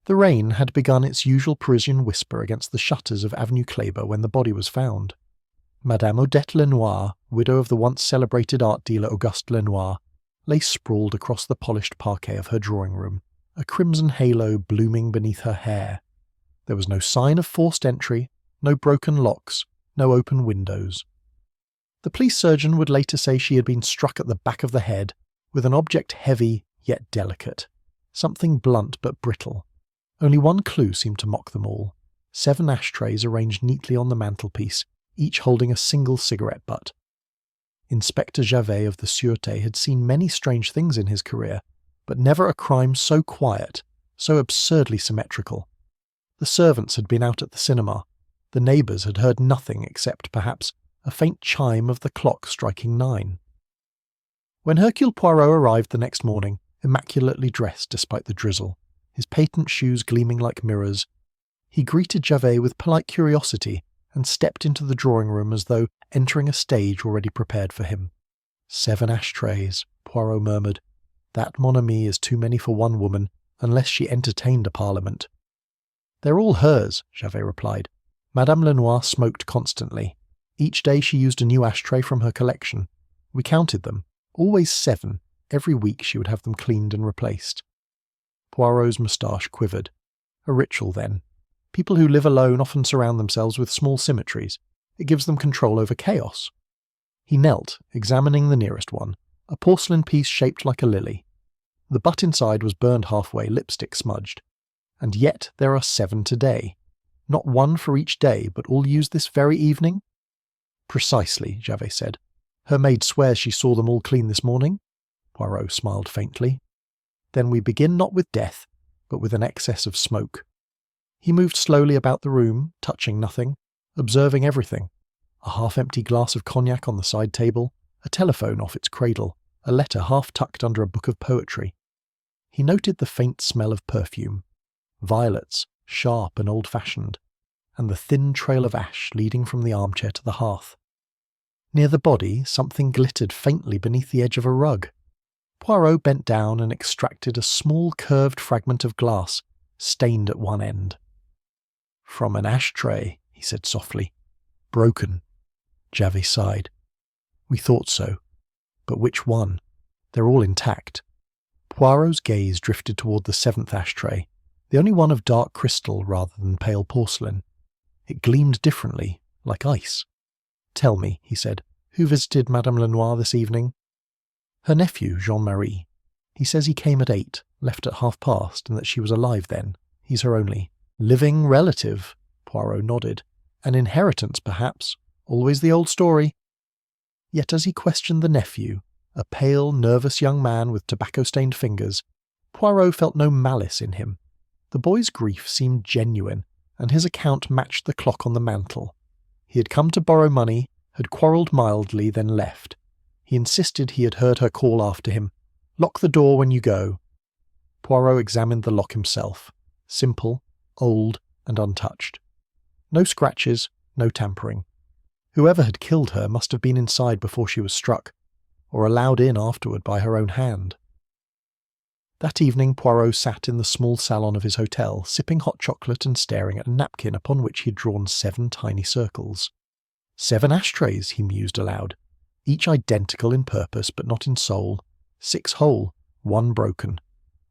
The rain had begun its usual Parisian whisper against the shutters of Avenue Kléber when the body was found. Madame Odette Lenoir, widow of the once celebrated art dealer Auguste Lenoir, lay sprawled across the polished parquet of her drawing-room, a crimson halo blooming beneath her hair. There was no sign of forced entry, no broken locks, no open windows. The police surgeon would later say she had been struck at the back of the head with an object heavy yet delicate, something blunt but brittle. Only one clue seemed to mock them all: 7 ashtrays arranged neatly on the mantelpiece, each holding a single cigarette butt. Inspector Javert of the Sûreté had seen many strange things in his career, but never a crime so quiet, so absurdly symmetrical. The servants had been out at the cinema. The neighbours had heard nothing except, perhaps, a faint chime of the clock striking 9. When Hercule Poirot arrived the next morning, immaculately dressed despite the drizzle, his patent shoes gleaming like mirrors, he greeted Javert with polite curiosity and stepped into the drawing-room as though entering a stage already prepared for him. 7 ashtrays, Poirot murmured. That, mon ami, is too many for one woman, unless she entertained a parliament. They're all hers, Javert replied. Madame Lenoir smoked constantly. Each day she used a new ashtray from her collection. We counted them. Always 7. Every week she would have them cleaned and replaced. Poirot's moustache quivered. A ritual, then. People who live alone often surround themselves with small symmetries. It gives them control over chaos. He knelt, examining the nearest one, a porcelain piece shaped like a lily. The butt inside was burned halfway, lipstick smudged. And yet there are 7 today. Not one for each day, but all used this very evening? Precisely, Javert said. Her maid swears she saw them all clean this morning. Poirot smiled faintly. Then we begin not with death, but with an excess of smoke. He moved slowly about the room, touching nothing, observing everything. A half-empty glass of cognac on the side table, a telephone off its cradle, a letter half tucked under a book of poetry. He noted the faint smell of perfume. Violets, sharp and old-fashioned, and the thin trail of ash leading from the armchair to the hearth. Near the body, something glittered faintly beneath the edge of a rug. Poirot bent down and extracted a small curved fragment of glass, stained at one end. From an ashtray, he said softly. Broken. Javert sighed. We thought so. But which one? They're all intact. Poirot's gaze drifted toward the 7th ashtray, the only one of dark crystal rather than pale porcelain. It gleamed differently, like ice. Tell me, he said, who visited Madame Lenoir this evening? Her nephew, Jean-Marie. He says he came at 8, left at past, and that she was alive then. He's her only living relative. Poirot nodded. An inheritance, perhaps. Always the old story. Yet as he questioned the nephew, a pale, nervous young man with tobacco-stained fingers, Poirot felt no malice in him. The boy's grief seemed genuine, and his account matched the clock on the mantel. He had come to borrow money, had quarrelled mildly, then left. He insisted he had heard her call after him. Lock the door when you go. Poirot examined the lock himself. Simple, old, and untouched. No scratches, no tampering. Whoever had killed her must have been inside before she was struck, or allowed in afterward by her own hand. That evening Poirot sat in the small salon of his hotel, sipping hot chocolate and staring at a napkin upon which he had drawn 7 tiny circles. 7 ashtrays, he mused aloud, each identical in purpose but not in soul. 6 whole, 1 broken.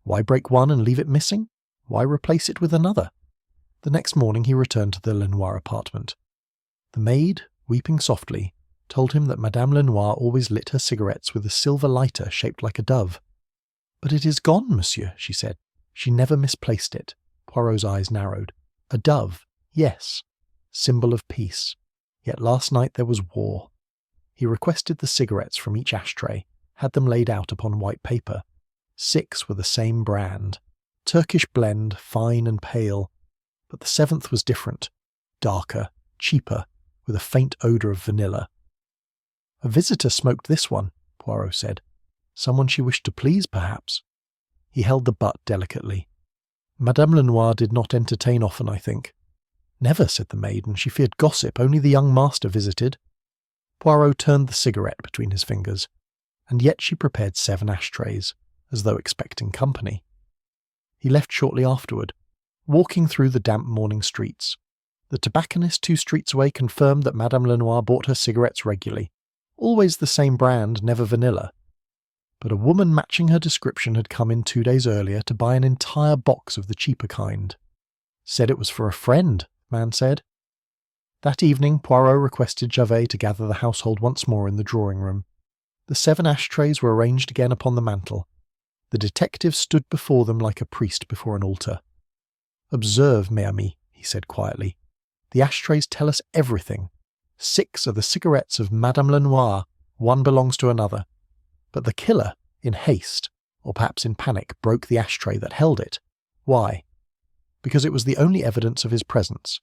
Why break one and leave it missing? Why replace it with another? The next morning he returned to the Lenoir apartment. The maid, weeping softly, told him that Madame Lenoir always lit her cigarettes with a silver lighter shaped like a dove. But it is gone, monsieur, she said. She never misplaced it. Poirot's eyes narrowed. A dove, yes. Symbol of peace. Yet last night there was war. He requested the cigarettes from each ashtray, had them laid out upon white paper. 6 were the same brand. Turkish blend, fine and pale. But the 7th was different. Darker, cheaper, with a faint odour of vanilla. A visitor smoked this one, Poirot said. Someone she wished to please, perhaps. He held the butt delicately. Madame Lenoir did not entertain often, I think. Never, said the maid, and she feared gossip. Only the young master visited. Poirot turned the cigarette between his fingers, and yet she prepared 7 ashtrays, as though expecting company. He left shortly afterward. walking through the damp morning streets. The tobacconist 2 streets away confirmed that Madame Lenoir bought her cigarettes regularly. Always the same brand, never vanilla. But a woman matching her description had come in 2 days earlier to buy an entire box of the cheaper kind. Said it was for a friend, the man said. That evening, Poirot requested Javert to gather the household once more in the drawing-room. The 7 ashtrays were arranged again upon the mantel. The detective stood before them like a priest before an altar. "Observe, mes amis," he said quietly. "The ashtrays tell us everything. 6 are the cigarettes of Madame Lenoir, 1 belongs to another. But the killer, in haste, or perhaps in panic, broke the ashtray that held it. Why? Because it was the only evidence of his presence.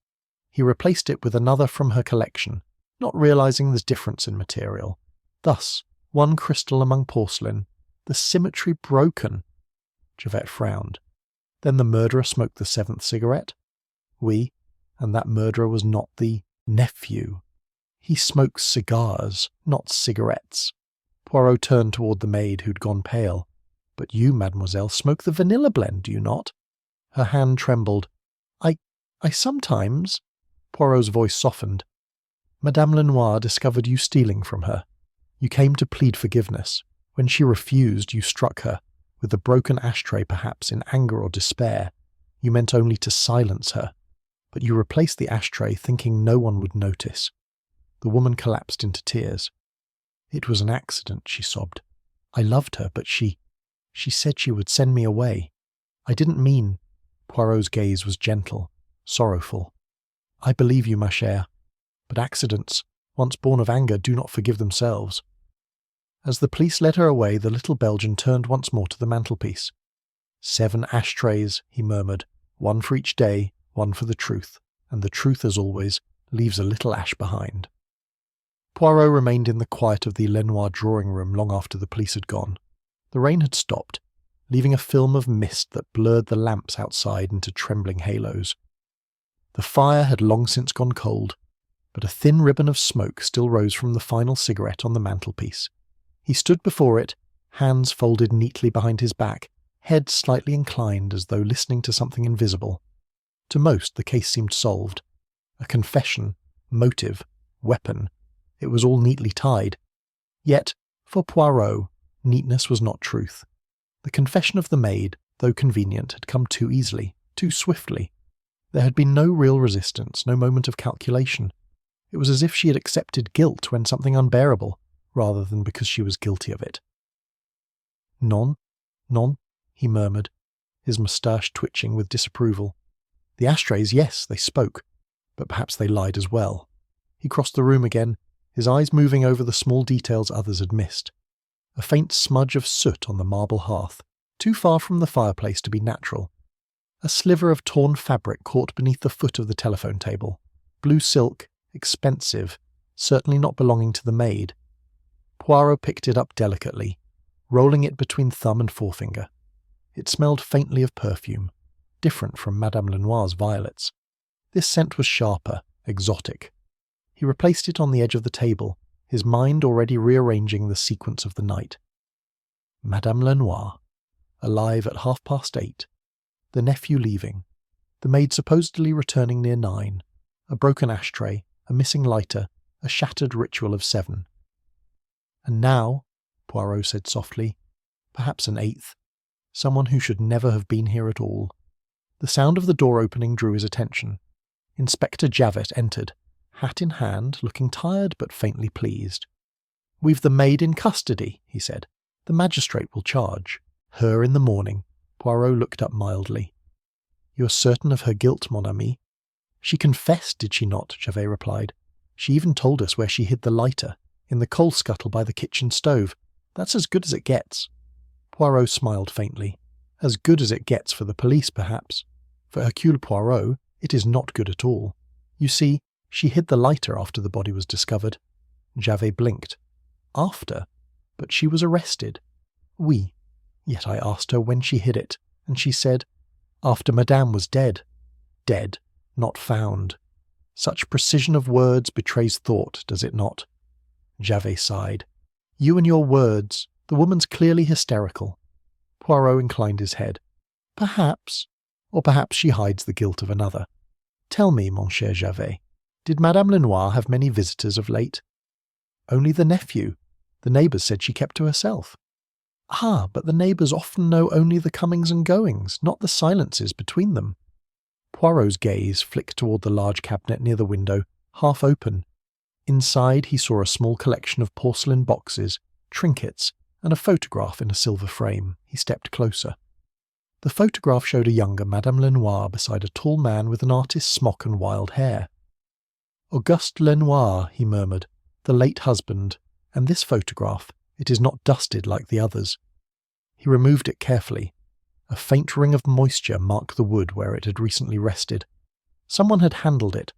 He replaced it with another from her collection, not realizing the difference in material. Thus, 1 crystal among porcelain, the symmetry broken." Javert frowned. Then the murderer smoked the 7th cigarette? Oui, and that murderer was not the nephew. He smokes cigars, not cigarettes. Poirot turned toward the maid, who'd gone pale. "But you, mademoiselle, smoke the vanilla blend, do you not?" Her hand trembled. I sometimes—" Poirot's voice softened. "Madame Lenoir discovered you stealing from her. You came to plead forgiveness. When she refused, you struck her, with a broken ashtray perhaps, in anger or despair. You meant only to silence her. But you replaced the ashtray thinking no one would notice." The woman collapsed into tears. "It was an accident," she sobbed. "I loved her, but she said she would send me away. I didn't mean—" Poirot's gaze was gentle, sorrowful. "I believe you, ma chère. But accidents, once born of anger, do not forgive themselves." As the police led her away, the little Belgian turned once more to the mantelpiece. 7 ashtrays, he murmured, 1 for each day, 1 for the truth, and the truth, as always, leaves a little ash behind. Poirot remained in the quiet of the Lenoir drawing-room long after the police had gone. The rain had stopped, leaving a film of mist that blurred the lamps outside into trembling halos. The fire had long since gone cold, but a thin ribbon of smoke still rose from the final cigarette on the mantelpiece. He stood before it, hands folded neatly behind his back, head slightly inclined as though listening to something invisible. To most, the case seemed solved. A confession, motive, weapon. It was all neatly tied. Yet, for Poirot, neatness was not truth. The confession of the maid, though convenient, had come too easily, too swiftly. There had been no real resistance, no moment of calculation. It was as if she had accepted guilt when something unbearable, rather than because she was guilty of it. "Non, non," he murmured, his moustache twitching with disapproval. The ashtrays, yes, they spoke, but perhaps they lied as well. He crossed the room again, his eyes moving over the small details others had missed. A faint smudge of soot on the marble hearth, too far from the fireplace to be natural. A sliver of torn fabric caught beneath the foot of the telephone table. Blue silk, expensive, certainly not belonging to the maid. Poirot picked it up delicately, rolling it between thumb and forefinger. It smelled faintly of perfume, different from Madame Lenoir's violets. This scent was sharper, exotic. He replaced it on the edge of the table, his mind already rearranging the sequence of the night. Madame Lenoir, alive at 8:30, the nephew leaving, the maid supposedly returning near 9, a broken ashtray, a missing lighter, a shattered ritual of 7. And now, Poirot said softly, perhaps an 8th, someone who should never have been here at all. The sound of the door opening drew his attention. Inspector Javert entered, hat in hand, looking tired but faintly pleased. "We've the maid in custody," he said. "The magistrate will charge. Her in the morning." Poirot looked up mildly. "You are certain of her guilt, mon ami?" "She confessed, did she not?" Javert replied. "She even told us where she hid the lighter, in the coal scuttle by the kitchen stove. That's as good as it gets." Poirot smiled faintly. "As good as it gets for the police, perhaps. For Hercule Poirot, it is not good at all. You see, she hid the lighter after the body was discovered." Javert blinked. "After? But she was arrested." "Oui. Yet I asked her when she hid it, and she said, 'After Madame was dead.' Dead, not found. Such precision of words betrays thought, does it not?" Javert sighed. "You and your words. The woman's clearly hysterical." Poirot inclined his head. "Perhaps. Or perhaps she hides the guilt of another. Tell me, mon cher Javert, did Madame Lenoir have many visitors of late? Only the nephew. The neighbours said she kept to herself. Ah, but the neighbours often know only the comings and goings, not the silences between them. Poirot's gaze flicked toward the large cabinet near the window, half open. Inside he saw a small collection of porcelain boxes, trinkets, and a photograph in a silver frame. He stepped closer. The photograph showed a younger Madame Lenoir beside a tall man with an artist's smock and wild hair. Auguste Lenoir, he murmured, the late husband, and this photograph, it is not dusted like the others. He removed it carefully. A faint ring of moisture marked the wood where it had recently rested. Someone had handled it,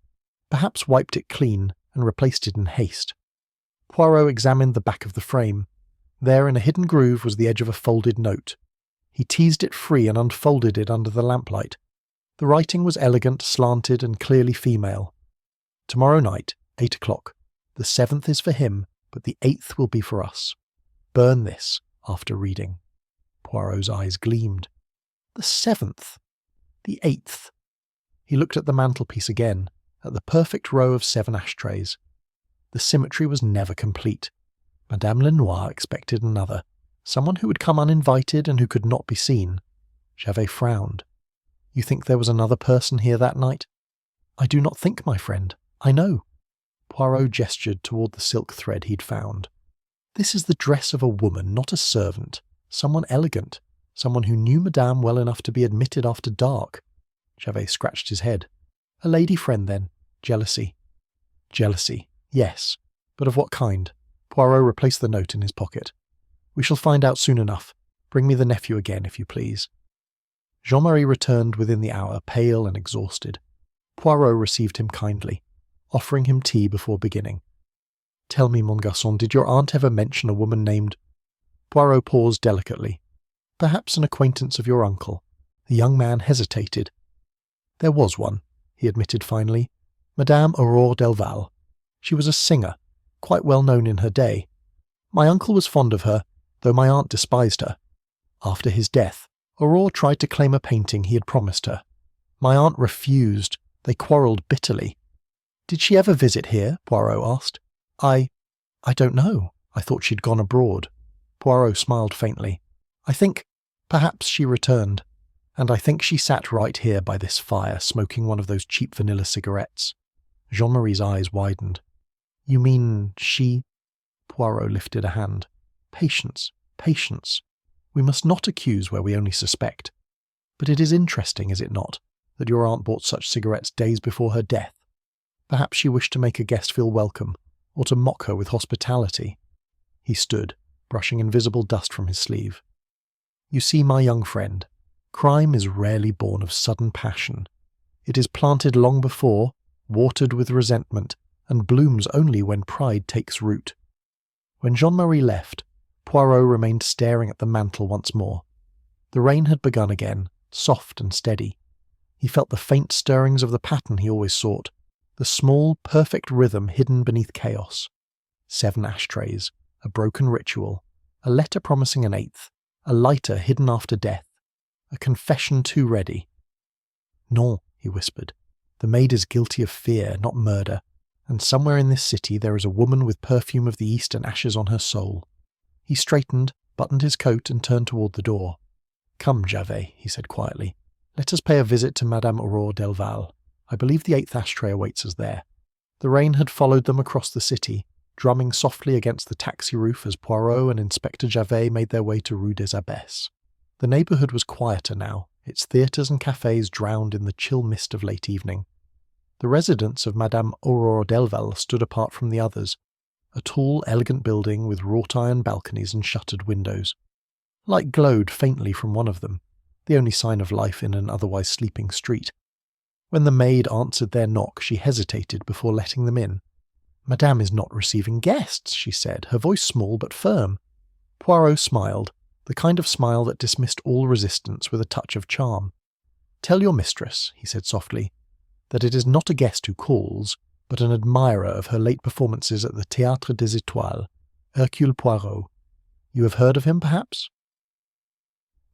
perhaps wiped it clean and replaced it in haste. Poirot examined the back of the frame. There in a hidden groove was the edge of a folded note. He teased it free and unfolded it under the lamplight. The writing was elegant, slanted, and clearly female. Tomorrow night, 8 o'clock. The 7th is for him, but the 8th will be for us. Burn this, after reading. Poirot's eyes gleamed. The 7th. The 8th. He looked at the mantelpiece again, at the perfect row of 7 ashtrays. The symmetry was never complete. Madame Lenoir expected another. Someone who would come uninvited and who could not be seen. Javert frowned. You think there was another person here that night? I do not think, my friend. I know. Poirot gestured toward the silk thread he'd found. This is the dress of a woman, not a servant. Someone elegant. Someone who knew Madame well enough to be admitted after dark. Javert scratched his head. A lady friend, then. Jealousy. Jealousy. Yes. But of what kind? Poirot replaced the note in his pocket. We shall find out soon enough. Bring me the nephew again, if you please. Jean-Marie returned within the hour, pale and exhausted. Poirot received him kindly, offering him tea before beginning. Tell me, mon garçon, did your aunt ever mention a woman named... Poirot paused delicately. Perhaps an acquaintance of your uncle. The young man hesitated. There was one, he admitted finally. Madame Aurore Delval. She was a singer, quite well known in her day. My uncle was fond of her, though my aunt despised her. After his death, Aurore tried to claim a painting he had promised her. My aunt refused. They quarrelled bitterly. Did she ever visit here? Poirot asked. I don't know. I thought she'd gone abroad. Poirot smiled faintly. I think, perhaps she returned, and I think she sat right here by this fire, smoking one of those cheap vanilla cigarettes. Jean-Marie's eyes widened. You mean she... Poirot lifted a hand. Patience, patience. We must not accuse where we only suspect. But it is interesting, is it not, that your aunt bought such cigarettes days before her death? Perhaps she wished to make a guest feel welcome, or to mock her with hospitality. He stood, brushing invisible dust from his sleeve. You see, my young friend, crime is rarely born of sudden passion. It is planted long before, watered with resentment, and blooms only when pride takes root. When Jean-Marie left, Poirot remained staring at the mantel once more. The rain had begun again, soft and steady. He felt the faint stirrings of the pattern he always sought, the small, perfect rhythm hidden beneath chaos. 7 ashtrays, a broken ritual, a letter promising an 8th, a lighter hidden after death, a confession too ready. Non, he whispered. The maid is guilty of fear, not murder, and somewhere in this city there is a woman with perfume of the East and ashes on her soul. He straightened, buttoned his coat, and turned toward the door. Come, Javert, he said quietly. Let us pay a visit to Madame Aurore Delval. I believe the 8th ashtray awaits us there. The rain had followed them across the city, drumming softly against the taxi roof as Poirot and Inspector Javert made their way to Rue des Abbesses. The neighbourhood was quieter now, its theatres and cafes drowned in the chill mist of late evening. The residence of Madame Aurore Delval stood apart from the others, a tall, elegant building with wrought-iron balconies and shuttered windows. Light glowed faintly from one of them, the only sign of life in an otherwise sleeping street. When the maid answered their knock, she hesitated before letting them in. Madame is not receiving guests, she said, her voice small but firm. Poirot smiled, the kind of smile that dismissed all resistance with a touch of charm. Tell your mistress, he said softly, that it is not a guest who calls, but an admirer of her late performances at the Théâtre des Étoiles, Hercule Poirot. You have heard of him, perhaps?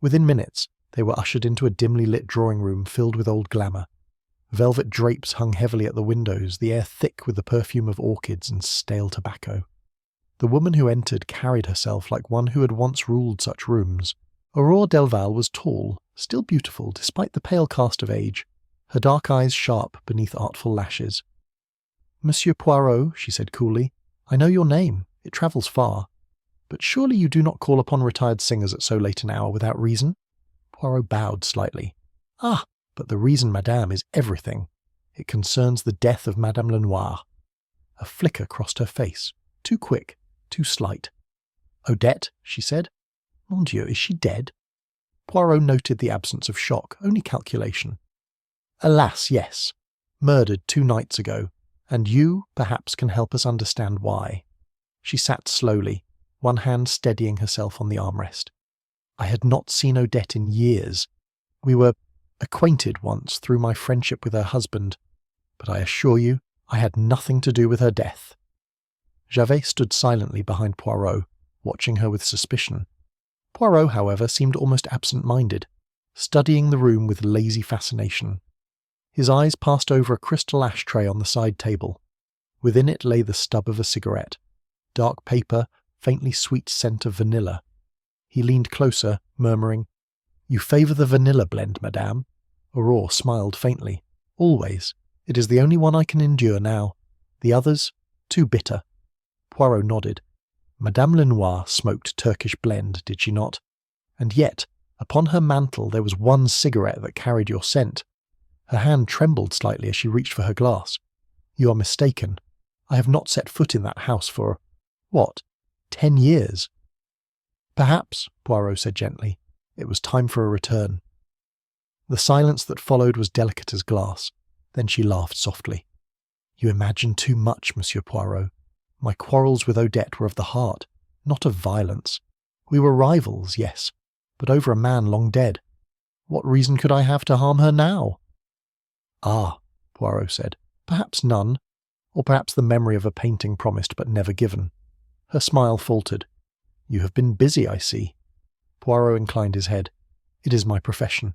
Within minutes, They were ushered into a dimly lit drawing room filled with old glamour. Velvet drapes hung heavily at the windows, the air thick with the perfume of orchids and stale tobacco. The woman who entered carried herself like one who had once ruled such rooms. Aurore Delval was tall, still beautiful despite the pale cast of age, her dark eyes sharp beneath artful lashes. "Monsieur Poirot," she said coolly, "I know your name. It travels far. But surely you do not call upon retired singers at so late an hour without reason?" Poirot bowed slightly. "Ah, but the reason, madame, is everything. It concerns the death of Madame Lenoir." A flicker crossed her face, too quick, too slight. "Odette," she said. "Mon Dieu, is she dead?" Poirot noted the absence of shock, only calculation. "Alas, yes. Murdered 2 nights ago, and you, perhaps, can help us understand why." She sat slowly, one hand steadying herself on the armrest. "I had not seen Odette in years. We were acquainted once through my friendship with her husband, but I assure you I had nothing to do with her death." Javert stood silently behind Poirot, watching her with suspicion. Poirot, however, seemed almost absent-minded, studying the room with lazy fascination. His eyes passed over a crystal ashtray on the side table. Within it lay the stub of a cigarette. Dark paper, faintly sweet scent of vanilla. He leaned closer, murmuring, "You favour the vanilla blend, madame?" Aurore smiled faintly. "Always. It is the only one I can endure now. The others, too bitter." Poirot nodded. Madame Lenoir smoked Turkish blend, did she not? And yet, upon her mantle there was one cigarette that carried your scent. Her hand trembled slightly as she reached for her glass. "You are mistaken. I have not set foot in that house for, 10 years?" "Perhaps," Poirot said gently. It was time for a return. The silence that followed was delicate as glass. Then she laughed softly. "You imagine too much, Monsieur Poirot. My quarrels with Odette were of the heart, not of violence. We were rivals, yes, but over a man long dead. What reason could I have to harm her now?" "Ah," Poirot said, "perhaps none, or perhaps the memory of a painting promised but never given." Her smile faltered. "You have been busy, I see." Poirot inclined his head. "It is my profession."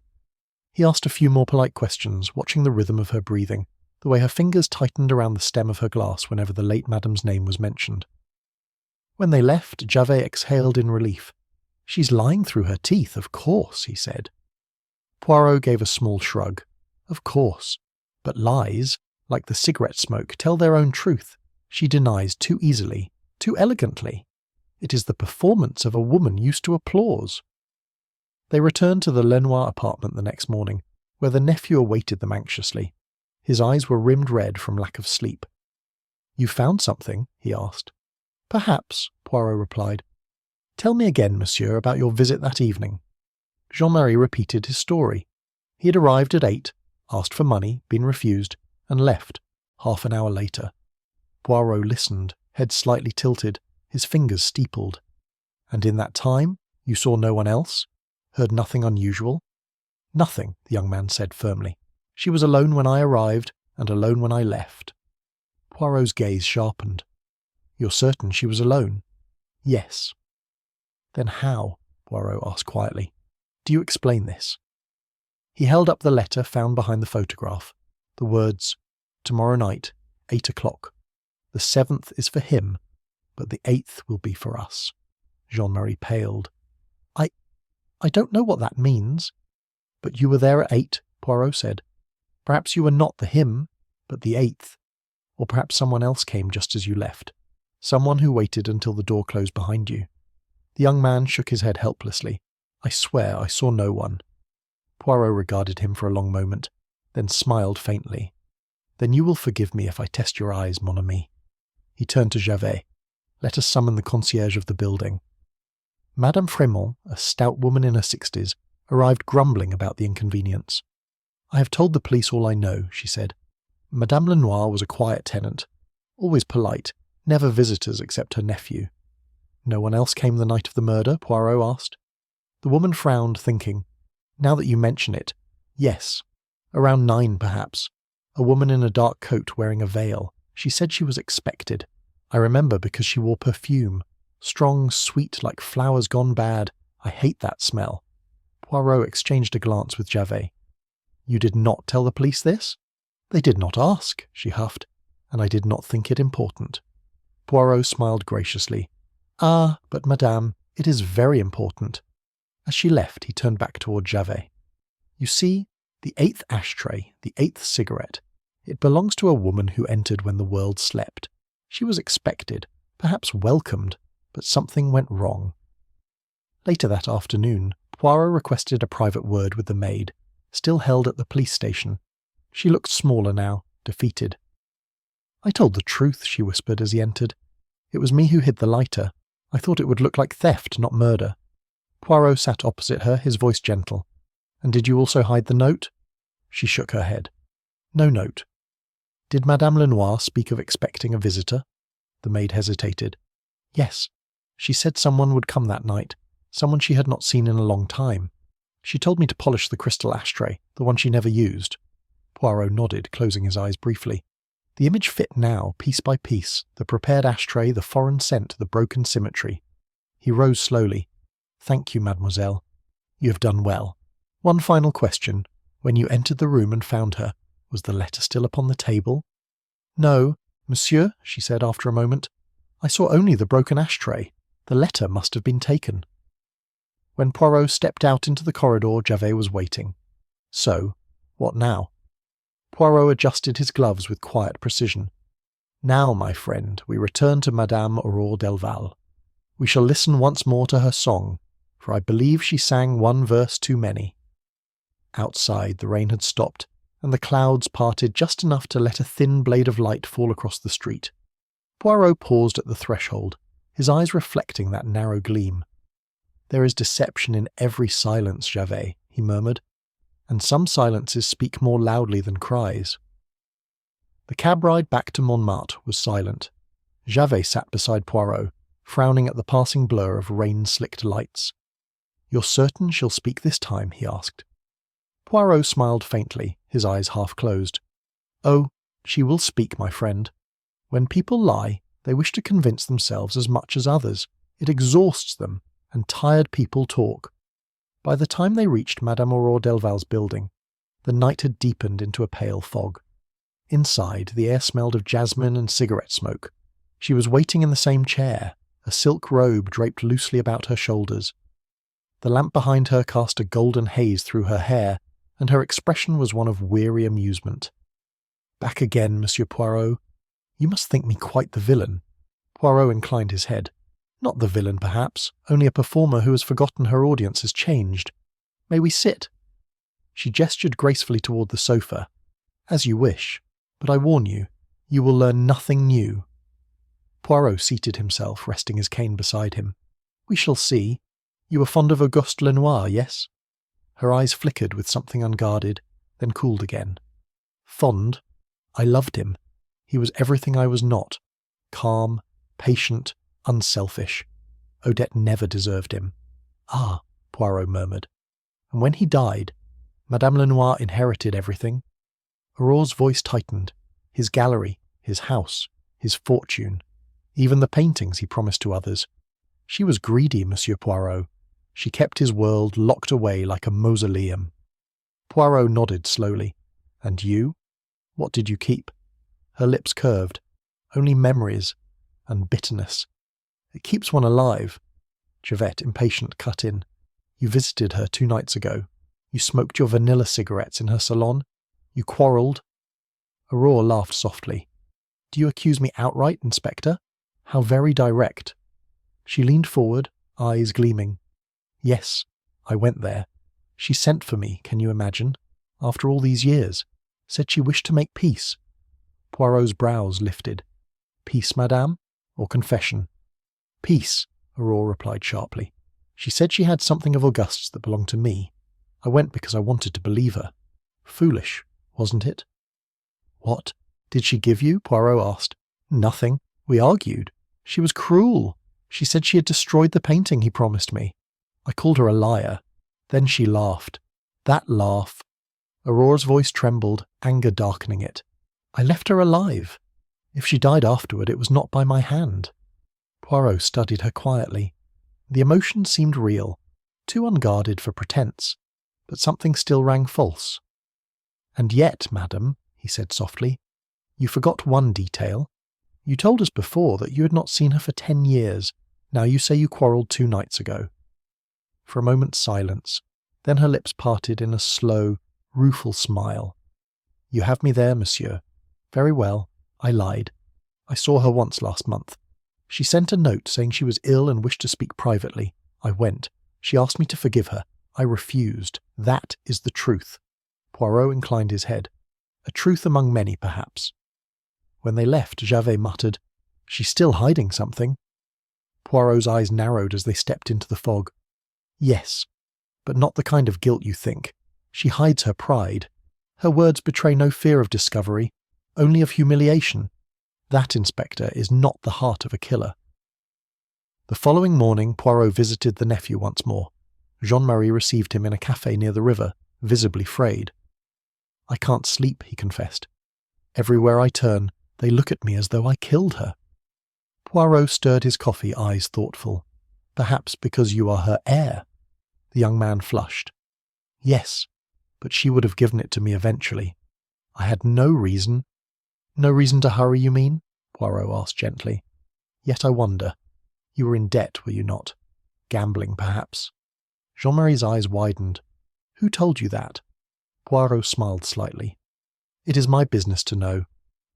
He asked a few more polite questions, watching the rhythm of her breathing, the way her fingers tightened around the stem of her glass whenever the late madame's name was mentioned. When they left, Javert exhaled in relief. "She's lying through her teeth, of course," he said. Poirot gave a small shrug. "Of course. But lies, like the cigarette smoke, tell their own truth. She denies too easily, too elegantly. It is the performance of a woman used to applause." They returned to the Lenoir apartment the next morning, where the nephew awaited them anxiously. His eyes were rimmed red from lack of sleep. "You found something?" he asked. "Perhaps," Poirot replied. "Tell me again, monsieur, about your visit that evening." Jean-Marie repeated his story. He had arrived at 8, asked for money, been refused, and left, half an hour later. Poirot listened, head slightly tilted, his fingers steepled. "And in that time, you saw no one else? Heard nothing unusual?" "Nothing," the young man said firmly. "She was alone when I arrived, and alone when I left." Poirot's gaze sharpened. "You're certain she was alone?" "Yes." "Then how?" Poirot asked quietly. "Do you explain this?" He held up the letter found behind the photograph. The words, "Tomorrow night, 8 o'clock. The 7th is for him, but the 8th will be for us." Jean-Marie paled. I don't know what that means." "But you were there at 8, Poirot said. "Perhaps you were not the him, but the 8th. Or perhaps someone else came just as you left. Someone who waited until the door closed behind you." The young man shook his head helplessly. "I swear I saw no one." Poirot regarded him for a long moment, then smiled faintly. "Then you will forgive me if I test your eyes, mon ami." He turned to Javert. "Let us summon the concierge of the building." Madame Fremont, a stout woman in her 60s, arrived grumbling about the inconvenience. "I have told the police all I know," she said. "Madame Lenoir was a quiet tenant, always polite, never visitors except her nephew." "No one else came the night of the murder?" Poirot asked. The woman frowned, thinking. "Now that you mention it, yes. Around 9, perhaps. A woman in a dark coat wearing a veil. She said she was expected. I remember because she wore perfume. Strong, sweet, like flowers gone bad. I hate that smell." Poirot exchanged a glance with Javert. "You did not tell the police this?" "They did not ask," she huffed, "and I did not think it important." Poirot smiled graciously. "Ah, but madame, it is very important." As she left, he turned back toward Javert. "You see, the 8th ashtray, the 8th cigarette, it belongs to a woman who entered when the world slept. She was expected, perhaps welcomed, but something went wrong." Later that afternoon, Poirot requested a private word with the maid, still held at the police station. She looked smaller now, defeated. "I told the truth," she whispered as he entered. "It was me who hid the lighter. I thought it would look like theft, not murder." Poirot sat opposite her, his voice gentle. "And did you also hide the note?" She shook her head. "No note." "Did Madame Lenoir speak of expecting a visitor?" The maid hesitated. "Yes. She said someone would come that night, someone she had not seen in a long time. She told me to polish the crystal ashtray, the one she never used." Poirot nodded, closing his eyes briefly. The image fit now, piece by piece, the prepared ashtray, the foreign scent, the broken symmetry. He rose slowly. "Thank you, mademoiselle. You have done well. One final question. When you entered the room and found her, was the letter still upon the table?" "No, monsieur," she said after a moment. "I saw only the broken ashtray. The letter must have been taken." When Poirot stepped out into the corridor, Javert was waiting. So, what now? Poirot adjusted his gloves with quiet precision. "Now, my friend, we return to Madame Aurore Delval. We shall listen once more to her song, for I believe she sang one verse too many." Outside, the rain had stopped, and the clouds parted just enough to let a thin blade of light fall across the street. Poirot paused at the threshold, his eyes reflecting that narrow gleam. "There is deception in every silence, Javert," he murmured, "and some silences speak more loudly than cries." The cab ride back to Montmartre was silent. Javert sat beside Poirot, frowning at the passing blur of rain-slicked lights. "You're certain she'll speak this time?" he asked. Poirot smiled faintly, his eyes half closed. "Oh, she will speak, my friend. When people lie, they wish to convince themselves as much as others. It exhausts them, and tired people talk." By the time they reached Madame Aurore Delval's building, the night had deepened into a pale fog. Inside, the air smelled of jasmine and cigarette smoke. She was waiting in the same chair, a silk robe draped loosely about her shoulders. The lamp behind her cast a golden haze through her hair, and her expression was one of weary amusement. "Back again, Monsieur Poirot. You must think me quite the villain." Poirot inclined his head. "Not the villain, perhaps, only a performer who has forgotten her audience has changed. May we sit?" She gestured gracefully toward the sofa. "As you wish, but I warn you, you will learn nothing new." Poirot seated himself, resting his cane beside him. "We shall see. You were fond of Auguste Lenoir, yes?" Her eyes flickered with something unguarded, then cooled again. "Fond? I loved him. He was everything I was not. Calm, patient, unselfish. Odette never deserved him." "Ah," Poirot murmured. "And when he died, Madame Lenoir inherited everything?" Aurore's voice tightened. His gallery, his house, his fortune, even the paintings he promised to others. She was greedy, Monsieur Poirot. She kept his world locked away like a mausoleum. Poirot nodded slowly. "And you? What did you keep?" Her lips curved. "Only memories and bitterness. It keeps one alive." Javert, impatient, cut in. "You visited her 2 nights ago. You smoked your vanilla cigarettes in her salon. You quarrelled." Aurore laughed softly. "Do you accuse me outright, Inspector? How very direct." She leaned forward, eyes gleaming. "Yes, I went there. She sent for me, can you imagine? After all these years. Said she wished to make peace." Poirot's brows lifted. "Peace, madame? Or confession?" "Peace," Aurore replied sharply. "She said she had something of Auguste's that belonged to me. I went because I wanted to believe her. Foolish, wasn't it?" "What? Did she give you?" Poirot asked. "Nothing. We argued. She was cruel. She said she had destroyed the painting he promised me. I called her a liar. Then she laughed. That laugh." Aurore's voice trembled, anger darkening it. "I left her alive. If she died afterward, it was not by my hand." Poirot studied her quietly. The emotion seemed real. too unguarded for pretense, but something still rang false. "And yet, madam," he said softly, "you forgot one detail. You told us before that you had not seen her for 10 years. Now you say you quarrelled 2 nights ago." For a moment's silence, then her lips parted in a slow, rueful smile. "You have me there, monsieur. Very well, I lied. I saw her once last month. She sent a note saying she was ill and wished to speak privately. I went. She asked me to forgive her. I refused. That is the truth." Poirot inclined his head. "A truth among many, perhaps." When they left, Javert muttered, "She's still hiding something." Poirot's eyes narrowed as they stepped into the fog. "Yes, but not the kind of guilt you think. She hides her pride. Her words betray no fear of discovery, only of humiliation. That, Inspector, is not the heart of a killer." The following morning, Poirot visited the nephew once more. Jean-Marie received him in a café near the river, visibly frayed. "I can't sleep," he confessed. "Everywhere I turn, they look at me as though I killed her." Poirot stirred his coffee, eyes thoughtful. "Perhaps because you are her heir." The young man flushed. "Yes, but she would have given it to me eventually. I had no reason—" "No reason to hurry, you mean?" Poirot asked gently. "Yet I wonder. You were in debt, were you not? Gambling, perhaps?" Jean-Marie's eyes widened. "Who told you that?" Poirot smiled slightly. "It is my business to know.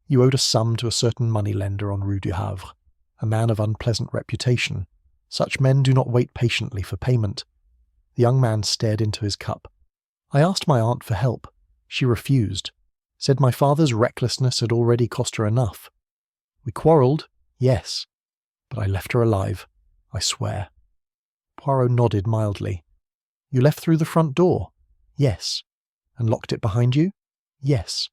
You owed a sum to a certain money-lender on Rue du Havre, a man of unpleasant reputation. Such men do not wait patiently for payment." The young man stared into his cup. "I asked my aunt for help. She refused. Said my father's recklessness had already cost her enough. We quarrelled, yes, but I left her alive, I swear." Poirot nodded mildly. "You left through the front door?" "Yes." "And locked it behind you?" "Yes."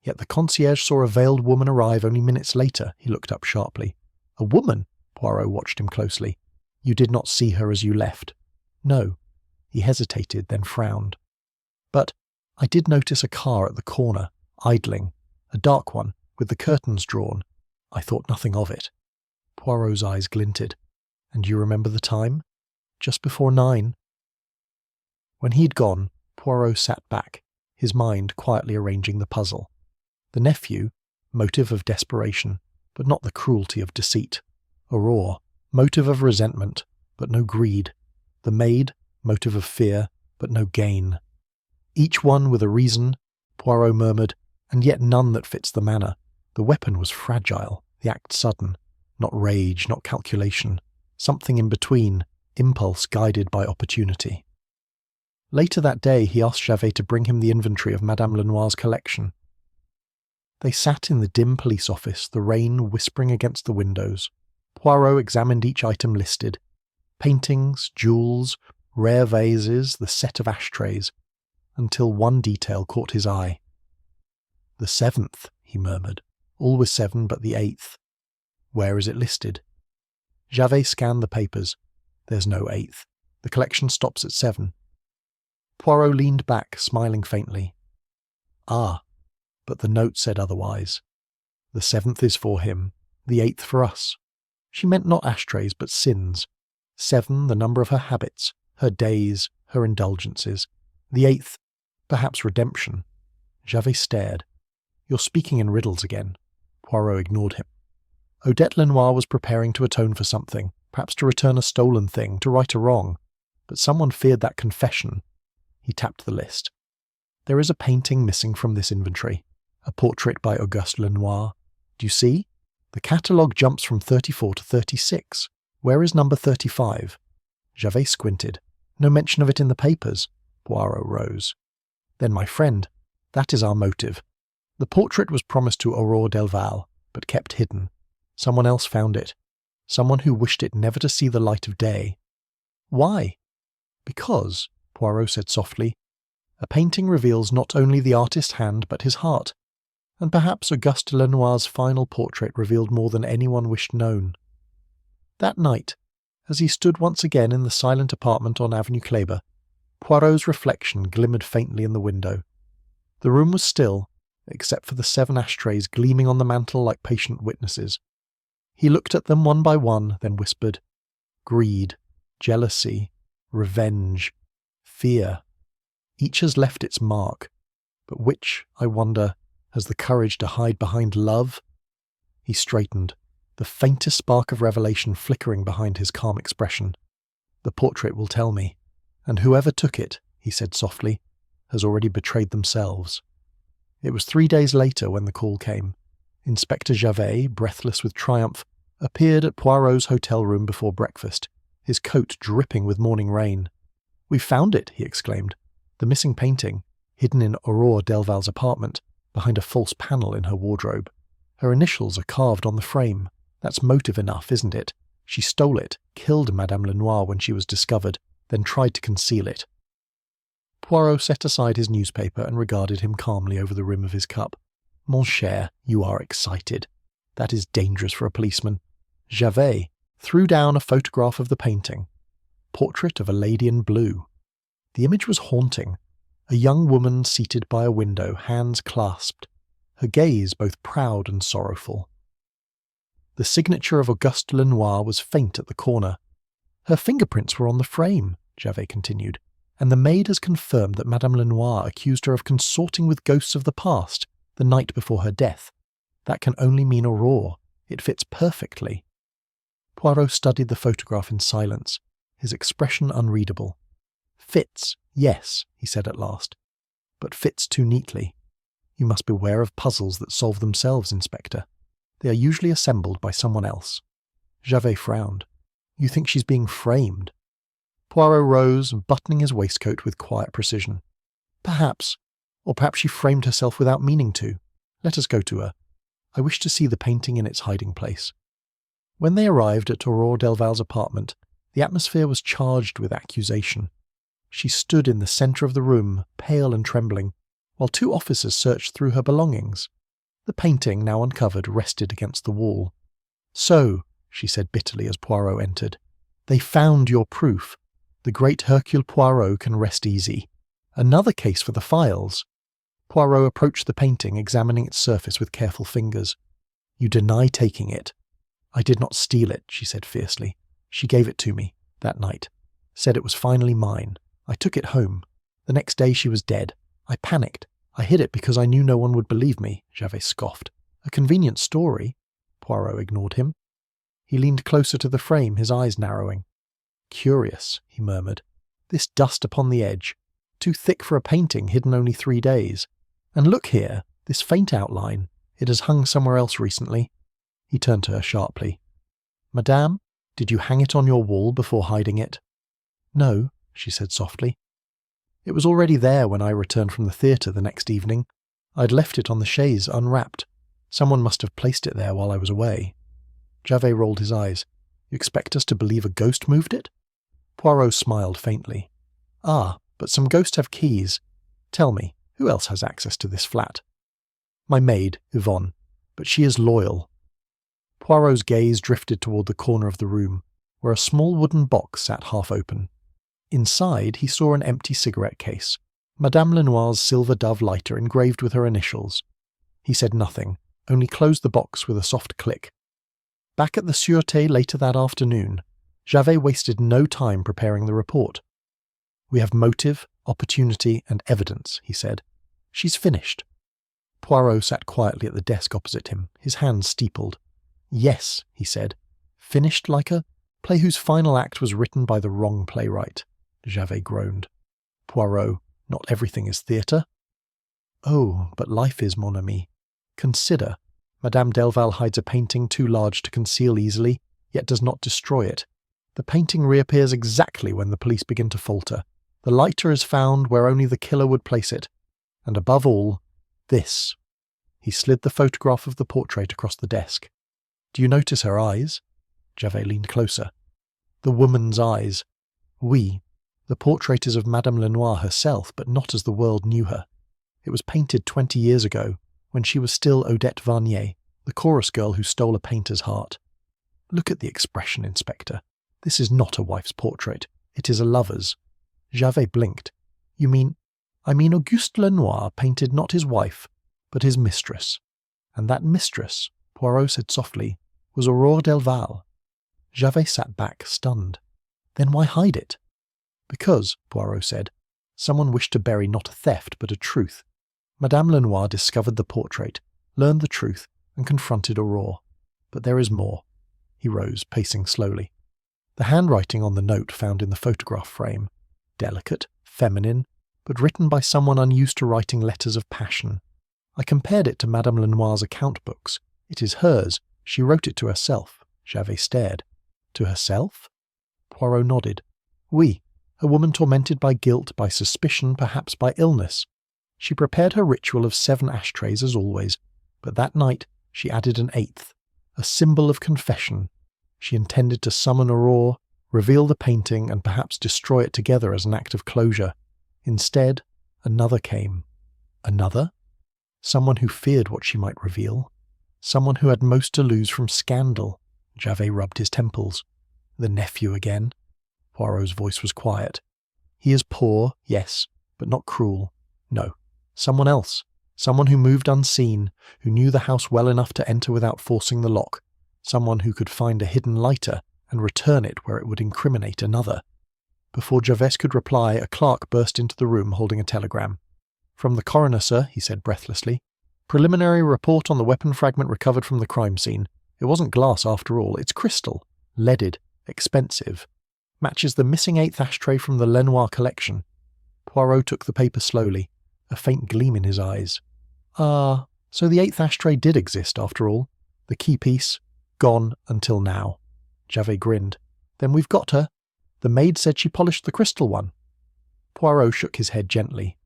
"Yet the concierge saw a veiled woman arrive only minutes later." He looked up sharply. "A woman?" Poirot watched him closely. "You did not see her as you left?" "No." He hesitated, then frowned. "But I did notice a car at the corner, idling, a dark one, with the curtains drawn. I thought nothing of it." Poirot's eyes glinted. "And you remember the time?" "Just before 9. When he'd gone, Poirot sat back, his mind quietly arranging the puzzle. The nephew, motive of desperation, but not the cruelty of deceit. Aurore, motive of resentment, but no greed. The maid, motive of fear, but no gain. Each one with a reason, Poirot murmured, and yet none that fits the manner. The weapon was fragile, the act sudden. Not rage, not calculation. Something in between, impulse guided by opportunity. Later that day he asked Javert to bring him the inventory of Madame Lenoir's collection. They sat in the dim police office, the rain whispering against the windows. Poirot examined each item listed. Paintings, jewels, rare vases, the set of ashtrays, until one detail caught his eye. "The 7th, he murmured. "Always 7, but the 8th. Where is it listed?" Javert scanned the papers. "There's no 8th. The collection stops at 7. Poirot leaned back, smiling faintly. "Ah, but the note said otherwise. The 7th is for him, the 8th for us." She meant not ashtrays, but sins. 7, the number of her habits, her days, her indulgences. The 8th, perhaps redemption. Javert stared. "You're speaking in riddles again." Poirot ignored him. Odette Lenoir was preparing to atone for something, perhaps to return a stolen thing, to right a wrong. But someone feared that confession. He tapped the list. "There is a painting missing from this inventory. A portrait by Auguste Lenoir. Do you see? The catalogue jumps from 34 to 36. Where is number 35? Javert squinted. "No mention of it in the papers." Poirot rose. "Then, my friend, that is our motive. The portrait was promised to Aurore Delval, but kept hidden. Someone else found it. Someone who wished it never to see the light of day. Why? Because, Poirot said softly, a painting reveals not only the artist's hand but his heart, and perhaps Auguste Lenoir's final portrait revealed more than anyone wished known. That night, as he stood once again in the silent apartment on Avenue Kléber, Poirot's reflection glimmered faintly in the window. The room was still, except for the 7 ashtrays gleaming on the mantel like patient witnesses. He looked at them one by one, then whispered, "Greed, jealousy, revenge, fear. Each has left its mark, but which, I wonder, has the courage to hide behind love? He straightened, the faintest spark of revelation flickering behind his calm expression. The portrait will tell me, and whoever took it, he said softly, has already betrayed themselves. It was 3 days later when the call came. Inspector Javert, breathless with triumph, appeared at Poirot's hotel room before breakfast, his coat dripping with morning rain. "We've found it," he exclaimed. "The missing painting, hidden in Aurore Delval's apartment, behind a false panel in her wardrobe. Her initials are carved on the frame. That's motive enough, isn't it? She stole it, killed Madame Lenoir when she was discovered, then tried to conceal it." Poirot set aside his newspaper and regarded him calmly over the rim of his cup. "Mon cher, you are excited. That is dangerous for a policeman." Javert threw down a photograph of the painting. Portrait of a lady in blue. The image was haunting. A young woman seated by a window, hands clasped, her gaze both proud and sorrowful. The signature of Auguste Lenoir was faint at the corner. "Her fingerprints were on the frame," Javert continued, "and the maid has confirmed that Madame Lenoir accused her of consorting with ghosts of the past the night before her death. That can only mean Aurore. It fits perfectly." Poirot studied the photograph in silence, his expression unreadable. "Fits, yes," he said at last, "but fits too neatly. You must beware of puzzles that solve themselves, Inspector. They are usually assembled by someone else." Javert frowned. "You think she's being framed?" Poirot rose, buttoning his waistcoat with quiet precision. "Perhaps. Or perhaps she framed herself without meaning to. Let us go to her. I wish to see the painting in its hiding place." When they arrived at Aurore Delval's apartment, the atmosphere was charged with accusation. She stood in the centre of the room, pale and trembling, while 2 officers searched through her belongings. The painting, now uncovered, rested against the wall. "So," she said bitterly as Poirot entered, "they found your proof. The great Hercule Poirot can rest easy. Another case for the files." Poirot approached the painting, examining its surface with careful fingers. "You deny taking it." "I did not steal it," she said fiercely. "She gave it to me, that night. Said it was finally mine. I took it home. The next day she was dead. I panicked. I hid it because I knew no one would believe me," Javert scoffed. "A convenient story." Poirot ignored him. He leaned closer to the frame, his eyes narrowing. "Curious," he murmured. "This dust upon the edge. Too thick for a painting hidden only 3 days. And look here, this faint outline. It has hung somewhere else recently." He turned to her sharply. "Madame, did you hang it on your wall before hiding it?" "No," she said softly. "It was already there when I returned from the theatre the next evening. I'd left it on the chaise unwrapped. Someone must have placed it there while I was away." Javert rolled his eyes. "You expect us to believe a ghost moved it?" Poirot smiled faintly. "Ah, but some ghosts have keys. Tell me, who else has access to this flat?" "My maid, Yvonne, but she is loyal." Poirot's gaze drifted toward the corner of the room, where a small wooden box sat half open. Inside he saw an empty cigarette case, Madame Lenoir's silver dove lighter engraved with her initials. He said nothing, only closed the box with a soft click. Back at the Sûreté later that afternoon, Javert wasted no time preparing the report. "We have motive, opportunity, and evidence," he said. "She's finished." Poirot sat quietly at the desk opposite him, his hands steepled. "Yes," he said. "Finished like a play whose final act was written by the wrong playwright." Javert groaned. "Poirot, not everything is theatre." "Oh, but life is, mon ami. Consider, Madame Delval hides a painting too large to conceal easily, yet does not destroy it. The painting reappears exactly when the police begin to falter. The lighter is found where only the killer would place it. And above all, this." He slid the photograph of the portrait across the desk. "Do you notice her eyes?" Javert leaned closer. "The woman's eyes. Oui, the portrait is of Madame Lenoir herself, but not as the world knew her. It was painted 20 years ago, when she was still Odette Varnier, the chorus girl who stole a painter's heart. Look at the expression, Inspector. This is not a wife's portrait. It is a lover's." Javert blinked. "You mean—" "I mean Auguste Lenoir painted not his wife, but his mistress. And that mistress," Poirot said softly, "was Aurore Delval." Javert sat back, stunned. "Then why hide it?" Because, Poirot said, someone wished to bury not a theft but a truth. Madame Lenoir discovered the portrait, learned the truth, and confronted Aurore. But there is more. He rose, pacing slowly. The handwriting on the note found in the photograph frame. Delicate, feminine, but written by someone unused to writing letters of passion. I compared it to Madame Lenoir's account books. It is hers. She wrote it to herself. Javert stared. To herself? Poirot nodded. Oui, a woman tormented by guilt, by suspicion, perhaps by illness. She prepared her ritual of 7 ashtrays as always, but that night she added an 8th, a symbol of confession. She intended to summon Aurore, reveal the painting, and perhaps destroy it together as an act of closure. Instead, another came. Another? Someone who feared what she might reveal. Someone who had most to lose from scandal. Javert rubbed his temples. The nephew again. Poirot's voice was quiet. He is poor, yes, but not cruel. No, someone else. Someone who moved unseen, who knew the house well enough to enter without forcing the lock. Someone who could find a hidden lighter and return it where it would incriminate another. Before Gervais could reply, a clerk burst into the room holding a telegram. "From the coroner, sir," he said breathlessly. "Preliminary report on the weapon fragment recovered from the crime scene. It wasn't glass after all, it's crystal. Leaded. Expensive. Matches the missing 8th ashtray from the Lenoir collection." Poirot took the paper slowly, a faint gleam in his eyes. "Ah, so the 8th ashtray did exist after all. The key piece, gone until now." Javert grinned. "Then we've got her. The maid said she polished the crystal one." Poirot shook his head gently.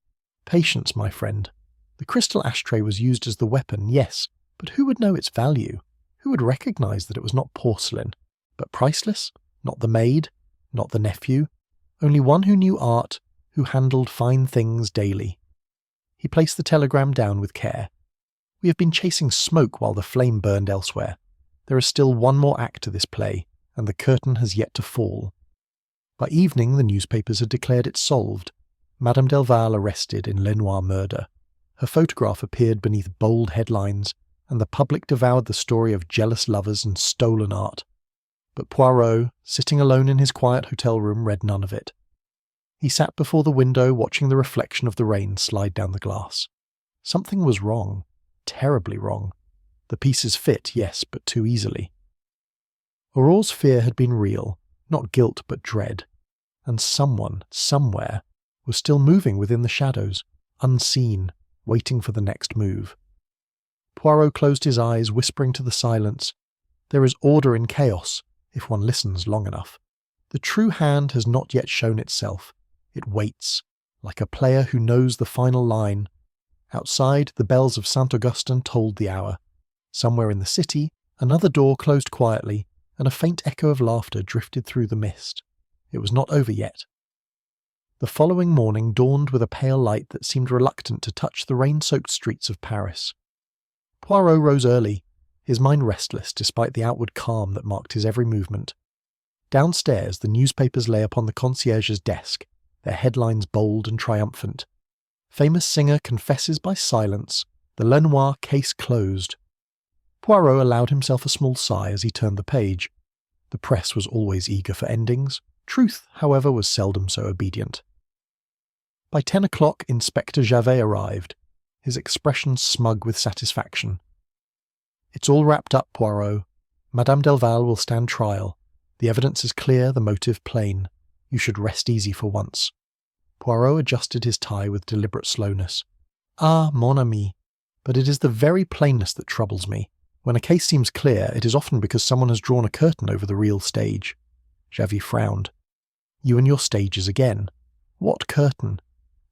"Patience, my friend. The crystal ashtray was used as the weapon, yes, but who would know its value? Who would recognize that it was not porcelain? But priceless? Not the maid, not the nephew. Only one who knew art, who handled fine things daily." He placed the telegram down with care. "We have been chasing smoke while the flame burned elsewhere. There is still one more act to this play, and the curtain has yet to fall." By evening the newspapers had declared it solved. Madame Delval arrested in Lenoir murder. Her photograph appeared beneath bold headlines, and the public devoured the story of jealous lovers and stolen art. But Poirot, sitting alone in his quiet hotel room, read none of it. He sat before the window watching the reflection of the rain slide down the glass. Something was wrong, terribly wrong. The pieces fit, yes, but too easily. Aurore's fear had been real, not guilt but dread, and someone, somewhere, was still moving within the shadows, unseen, waiting for the next move. Poirot closed his eyes, whispering to the silence, "There is order in chaos, if one listens long enough. The true hand has not yet shown itself. It waits, like a player who knows the final line." Outside, the bells of Saint-Augustin tolled the hour. Somewhere in the city, another door closed quietly, and a faint echo of laughter drifted through the mist. It was not over yet. The following morning dawned with a pale light that seemed reluctant to touch the rain-soaked streets of Paris. Poirot rose early, his mind restless despite the outward calm that marked his every movement. Downstairs, the newspapers lay upon the concierge's desk, their headlines bold and triumphant. Famous singer confesses by silence, the Lenoir case closed. Poirot allowed himself a small sigh as he turned the page. The press was always eager for endings. Truth, however, was seldom so obedient. By 10 o'clock, Inspector Javert arrived, his expression smug with satisfaction. "It's all wrapped up, Poirot. Madame Delval will stand trial. The evidence is clear, the motive plain. You should rest easy for once." Poirot adjusted his tie with deliberate slowness. "Ah, mon ami, but it is the very plainness that troubles me. When a case seems clear, it is often because someone has drawn a curtain over the real stage." Javert frowned. "You and your stages again. What curtain?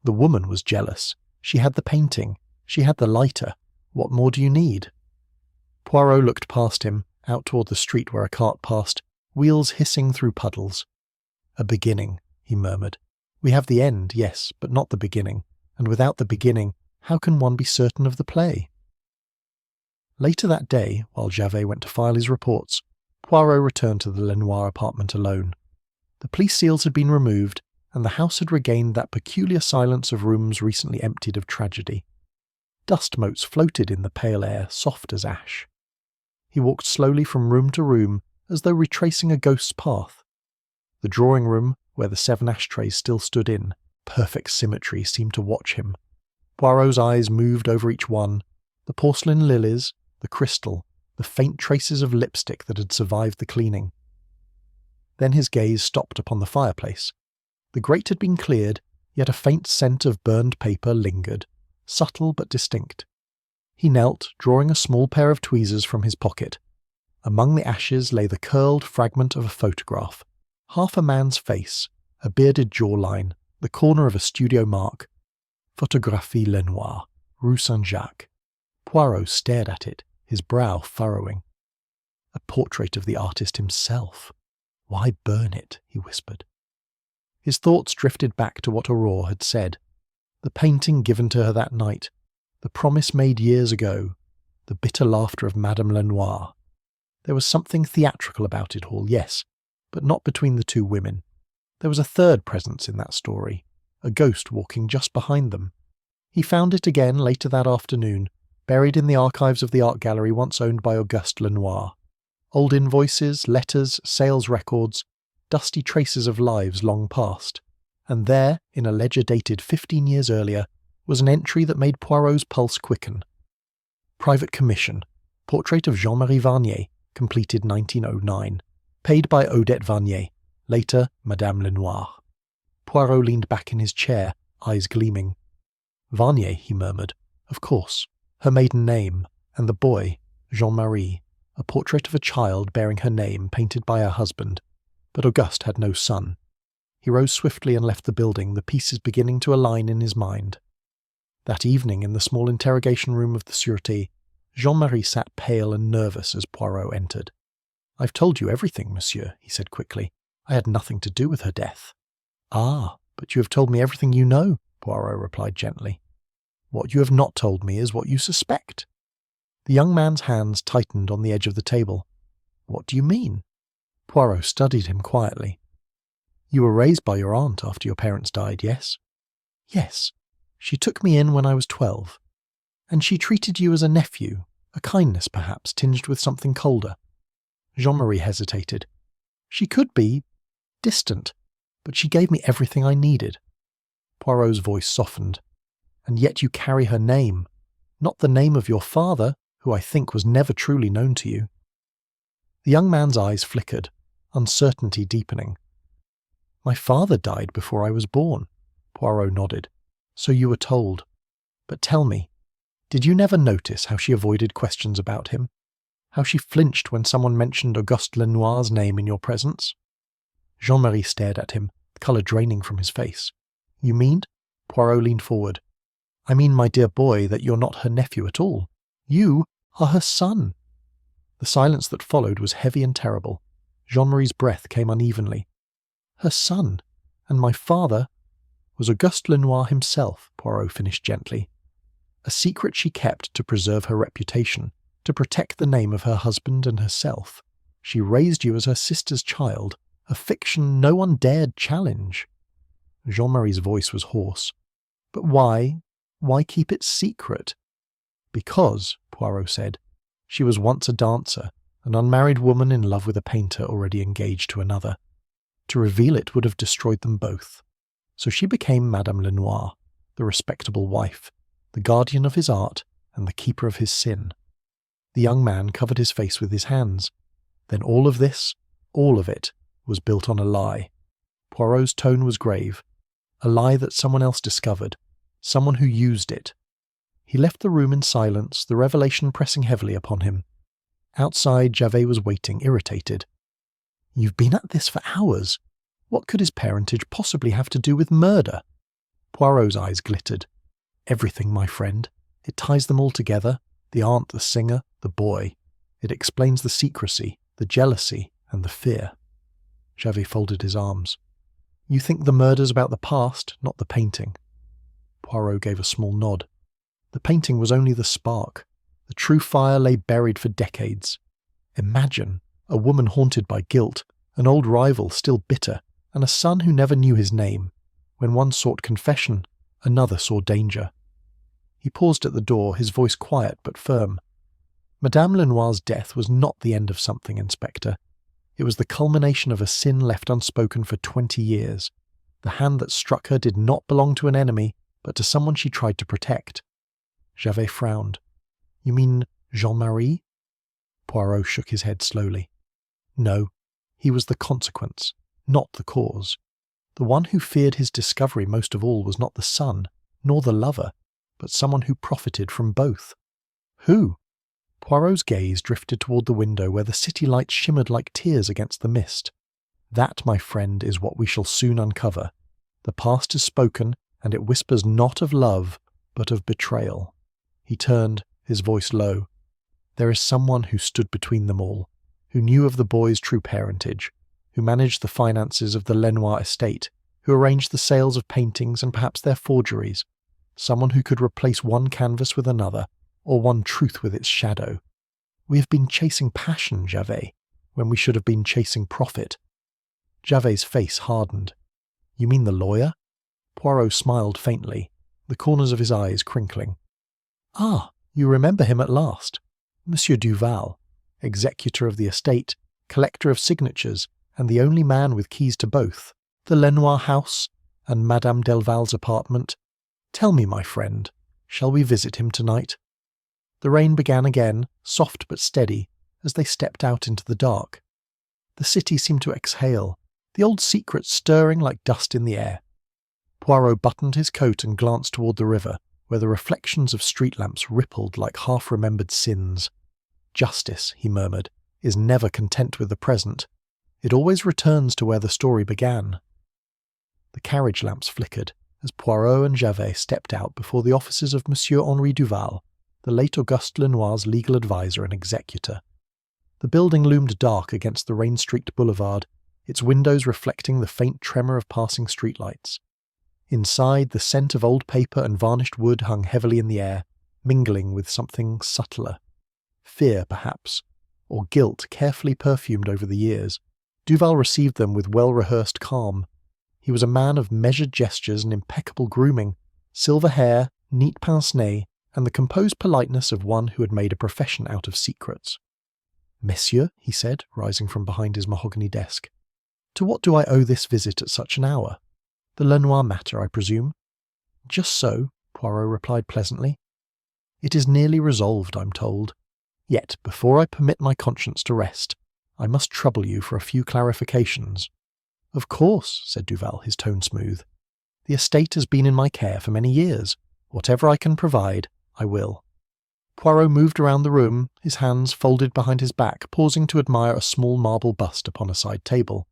The woman was jealous. She had the painting. She had the lighter. What more do you need?" Poirot looked past him, out toward the street where a cart passed, wheels hissing through puddles. "A beginning," he murmured. "We have the end, yes, but not the beginning. And without the beginning, how can one be certain of the play?" Later that day, while Javert went to file his reports, Poirot returned to the Lenoir apartment alone. The police seals had been removed, and the house had regained that peculiar silence of rooms recently emptied of tragedy. Dust motes floated in the pale air, soft as ash. He walked slowly from room to room, as though retracing a ghost's path. The drawing-room, where the 7 ashtrays still stood in perfect symmetry, seemed to watch him. Poirot's eyes moved over each one, the porcelain lilies, the crystal, the faint traces of lipstick that had survived the cleaning. Then his gaze stopped upon the fireplace. The grate had been cleared, yet a faint scent of burned paper lingered, subtle but distinct. He knelt, drawing a small pair of tweezers from his pocket. Among the ashes lay the curled fragment of a photograph, half a man's face, a bearded jawline, the corner of a studio mark. Photographie Lenoir, Rue Saint-Jacques. Poirot stared at it, his brow furrowing. A portrait of the artist himself. Why burn it? He whispered. His thoughts drifted back to what Aurore had said. The painting given to her that night, the promise made years ago, the bitter laughter of Madame Lenoir. There was something theatrical about it all, yes, but not between the two women. There was a third presence in that story, a ghost walking just behind them. He found it again later that afternoon, buried in the archives of the art gallery once owned by Auguste Lenoir. Old invoices, letters, sales records, dusty traces of lives long past. And there, in a ledger dated 15 years earlier, was an entry that made Poirot's pulse quicken. Private commission, portrait of Jean-Marie Varnier, completed 1909, paid by Odette Varnier, later Madame Lenoir. Poirot leaned back in his chair, eyes gleaming. Varnier, he murmured. Of course. Her maiden name, and the boy, Jean-Marie, a portrait of a child bearing her name painted by her husband. But Auguste had no son. He rose swiftly and left the building, the pieces beginning to align in his mind. That evening, in the small interrogation room of the Sûreté, Jean-Marie sat pale and nervous as Poirot entered. "I've told you everything, monsieur," he said quickly. "I had nothing to do with her death." "Ah, but you have told me everything you know," Poirot replied gently. "What you have not told me is what you suspect." The young man's hands tightened on the edge of the table. "What do you mean?" Poirot studied him quietly. "You were raised by your aunt after your parents died, yes?" "Yes. She took me in when I was 12. And she treated you as a nephew, a kindness perhaps, tinged with something colder." Jean-Marie hesitated. "She could be distant, but she gave me everything I needed." Poirot's voice softened. "And yet you carry her name, not the name of your father, who I think was never truly known to you." The young man's eyes flickered, uncertainty deepening. "My father died before I was born," Poirot nodded. "So you were told. But tell me, did you never notice how she avoided questions about him? How she flinched when someone mentioned Auguste Lenoir's name in your presence?" Jean-Marie stared at him, colour draining from his face. "You mean?" Poirot leaned forward. "I mean, my dear boy, that you're not her nephew at all. You are her son." The silence that followed was heavy and terrible. Jean-Marie's breath came unevenly. "Her son, and my father, was Auguste Lenoir himself," Poirot finished gently. "A secret she kept to preserve her reputation, to protect the name of her husband and herself. She raised you as her sister's child, a fiction no one dared challenge." Jean-Marie's voice was hoarse. "But why keep it secret?" "Because," Poirot said, "she was once a dancer, an unmarried woman in love with a painter already engaged to another. To reveal it would have destroyed them both. So she became Madame Lenoir, the respectable wife, the guardian of his art and the keeper of his sin." The young man covered his face with his hands. "Then all of this, all of it, was built on a lie." Poirot's tone was grave. "A lie that someone else discovered, someone who used it." He left the room in silence, the revelation pressing heavily upon him. Outside, Javert was waiting, irritated. "You've been at this for hours. What could his parentage possibly have to do with murder?" Poirot's eyes glittered. "Everything, my friend. It ties them all together, the aunt, the singer, the boy. It explains the secrecy, the jealousy, and the fear." Javert folded his arms. "You think the murder's about the past, not the painting?" Poirot gave a small nod. "The painting was only the spark. The true fire lay buried for decades. Imagine a woman haunted by guilt, an old rival still bitter, and a son who never knew his name. When one sought confession, another saw danger." He paused at the door, his voice quiet but firm. "Madame Lenoir's death was not the end of something, Inspector. It was the culmination of a sin left unspoken for 20 years. The hand that struck her did not belong to an enemy, but to someone she tried to protect. Javert frowned. You mean Jean-Marie? Poirot shook his head slowly. No, he was the consequence, not the cause. The one who feared his discovery most of all was not the son, nor the lover, but someone who profited from both. Who? Poirot's gaze drifted toward the window where the city lights shimmered like tears against the mist. That, my friend, is what we shall soon uncover. The past is spoken, and it whispers not of love, but of betrayal. He turned, his voice low. There is someone who stood between them all, who knew of the boy's true parentage, who managed the finances of the Lenoir estate, who arranged the sales of paintings and perhaps their forgeries, someone who could replace one canvas with another, or one truth with its shadow. We have been chasing passion, Javert, when we should have been chasing profit. Javert's face hardened. You mean the lawyer? Poirot smiled faintly, the corners of his eyes crinkling. Ah, you remember him at last. Monsieur Duval, executor of the estate, collector of signatures, and the only man with keys to both, the Lenoir house, and Madame Delval's apartment. Tell me, my friend, shall we visit him tonight? The rain began again, soft but steady, as they stepped out into the dark. The city seemed to exhale, the old secret stirring like dust in the air. Poirot buttoned his coat and glanced toward the river, where the reflections of street lamps rippled like half-remembered sins. Justice, he murmured, is never content with the present. It always returns to where the story began. The carriage lamps flickered, as Poirot and Javert stepped out before the offices of Monsieur Henri Duval, the late Auguste Lenoir's legal adviser and executor. The building loomed dark against the rain-streaked boulevard, its windows reflecting the faint tremor of passing streetlights. Inside, the scent of old paper and varnished wood hung heavily in the air, mingling with something subtler. Fear, perhaps, or guilt carefully perfumed over the years. Duval received them with well-rehearsed calm. He was a man of measured gestures and impeccable grooming, silver hair, neat pince-nez, and the composed politeness of one who had made a profession out of secrets. Messieurs, he said, rising from behind his mahogany desk, to what do I owe this visit at such an hour? The Lenoir matter, I presume? Just so, Poirot replied pleasantly. It is nearly resolved, I'm told. Yet, before I permit my conscience to rest, I must trouble you for a few clarifications. Of course, said Duval, his tone smooth. The estate has been in my care for many years. Whatever I can provide, I will. Poirot moved around the room, his hands folded behind his back, pausing to admire a small marble bust upon a side table.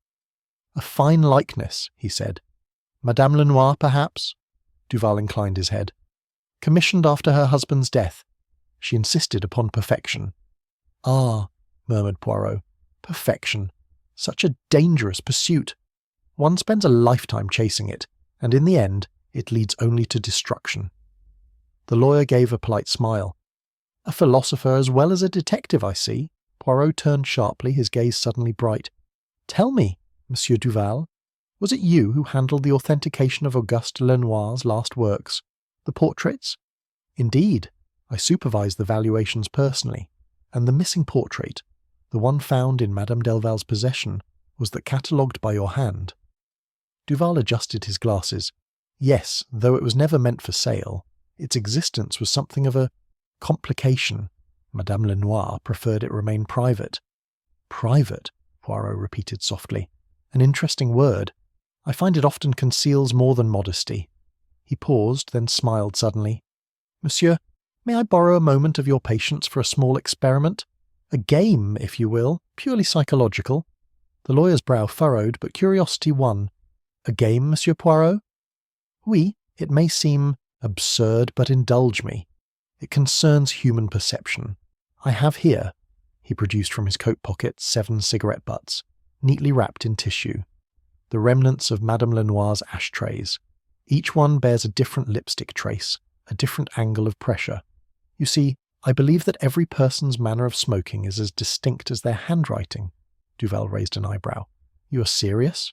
A fine likeness, he said. Madame Lenoir, perhaps? Duval inclined his head. Commissioned after her husband's death. She insisted upon perfection. Ah, murmured Poirot. Perfection. Such a dangerous pursuit. One spends a lifetime chasing it, and in the end, it leads only to destruction. The lawyer gave a polite smile. A philosopher as well as a detective, I see. Poirot turned sharply, his gaze suddenly bright. Tell me, Monsieur Duval, was it you who handled the authentication of Auguste Lenoir's last works, the portraits? Indeed, I supervised the valuations personally, and the missing portrait, the one found in Madame Delval's possession, was that catalogued by your hand. Duval adjusted his glasses. Yes, though it was never meant for sale, its existence was something of a complication. Madame Lenoir preferred it remain private. Private, Poirot repeated softly. An interesting word. I find it often conceals more than modesty. He paused, then smiled suddenly. Monsieur, may I borrow a moment of your patience for a small experiment? A game, if you will, purely psychological. The lawyer's brow furrowed, but curiosity won. A game, Monsieur Poirot? Oui, it may seem absurd, but indulge me. It concerns human perception. I have here, he produced from his coat pocket 7 cigarette butts, neatly wrapped in tissue, the remnants of Madame Lenoir's ashtrays. Each one bears a different lipstick trace, a different angle of pressure. You see, I believe that every person's manner of smoking is as distinct as their handwriting. Duval raised an eyebrow. You are serious?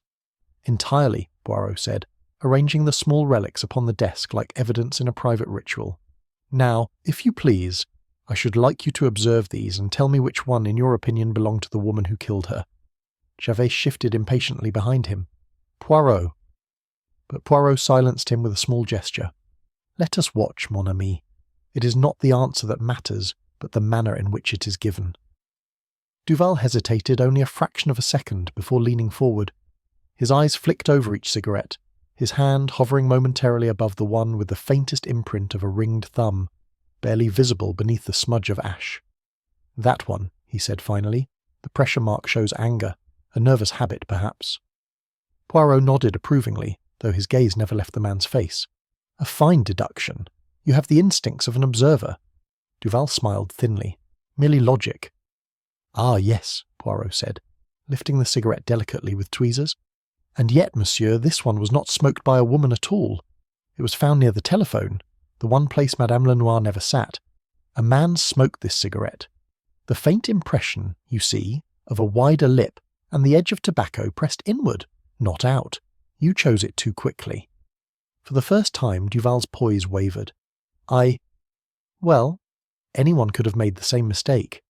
Entirely, Poirot said, arranging the small relics upon the desk like evidence in a private ritual. Now, if you please, I should like you to observe these and tell me which one in your opinion belonged to the woman who killed her. Javert shifted impatiently behind him. "Poirot." But Poirot silenced him with a small gesture. "Let us watch, mon ami. It is not the answer that matters, but the manner in which it is given." Duval hesitated only a fraction of a second before leaning forward. His eyes flicked over each cigarette, his hand hovering momentarily above the one with the faintest imprint of a ringed thumb, barely visible beneath the smudge of ash. "That one," he said finally. "The pressure mark shows anger, a nervous habit perhaps." Poirot nodded approvingly, though his gaze never left the man's face. "A fine deduction. You have the instincts of an observer." Duval smiled thinly. "Merely logic." "Ah, yes," Poirot said, lifting the cigarette delicately with tweezers. "And yet, monsieur, this one was not smoked by a woman at all. It was found near the telephone, the one place Madame Lenoir never sat. A man smoked this cigarette. The faint impression, you see, of a wider lip and the edge of tobacco pressed inward, not out. You chose it too quickly." For the first time, Duval's poise wavered. Well, anyone could have made the same mistake."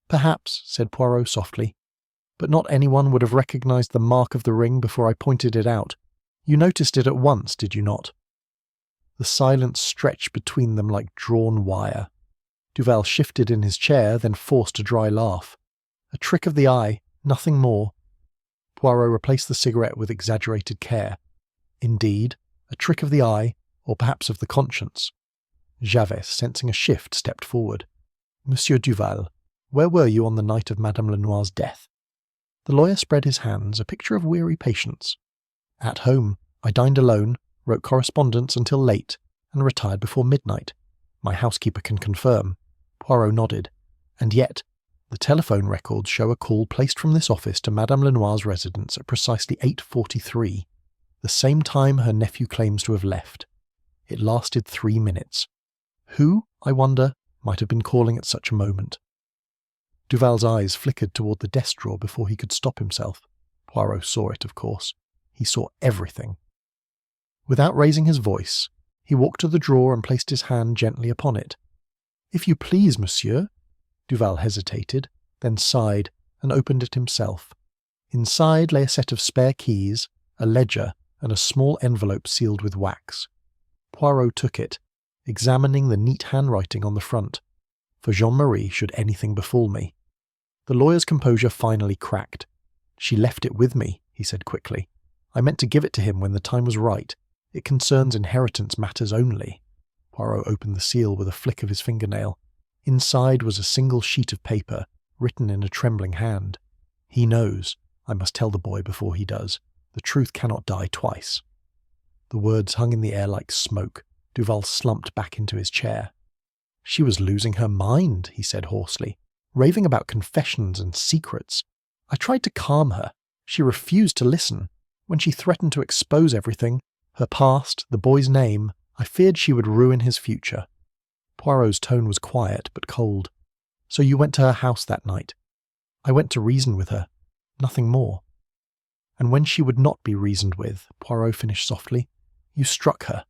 "Perhaps," said Poirot softly. "But not anyone would have recognized the mark of the ring before I pointed it out. You noticed it at once, did you not?" The silence stretched between them like drawn wire. Duval shifted in his chair, then forced a dry laugh. "A trick of the eye, nothing more." Poirot replaced the cigarette with exaggerated care. "Indeed, a trick of the eye, or perhaps of the conscience." Javert, sensing a shift, stepped forward. "Monsieur Duval, where were you on the night of Madame Lenoir's death?" The lawyer spread his hands, a picture of weary patience. "At home. I dined alone, wrote correspondence until late, and retired before midnight. My housekeeper can confirm." Poirot nodded. "And yet, the telephone records show a call placed from this office to Madame Lenoir's residence at precisely 8:43, the same time her nephew claims to have left. It lasted 3 minutes. Who, I wonder, might have been calling at such a moment?" Duval's eyes flickered toward the desk drawer before he could stop himself. Poirot saw it, of course. He saw everything. Without raising his voice, he walked to the drawer and placed his hand gently upon it. "If you please, monsieur." Duval hesitated, then sighed and opened it himself. Inside lay a set of spare keys, a ledger, and a small envelope sealed with wax. Poirot took it, examining the neat handwriting on the front. "For Jean-Marie, should anything befall me." The lawyer's composure finally cracked. "She left it with me," he said quickly. "I meant to give it to him when the time was right. It concerns inheritance matters only." Poirot opened the seal with a flick of his fingernail. Inside was a single sheet of paper, written in a trembling hand. "He knows. I must tell the boy before he does. The truth cannot die twice." The words hung in the air like smoke. Duval slumped back into his chair. "She was losing her mind," he said hoarsely, "raving about confessions and secrets. I tried to calm her. She refused to listen. When she threatened to expose everything, her past, the boy's name, I feared she would ruin his future." Poirot's tone was quiet but cold. "So you went to her house that night?" "I went to reason with her. Nothing more." "And when she would not be reasoned with," Poirot finished softly, "you struck her.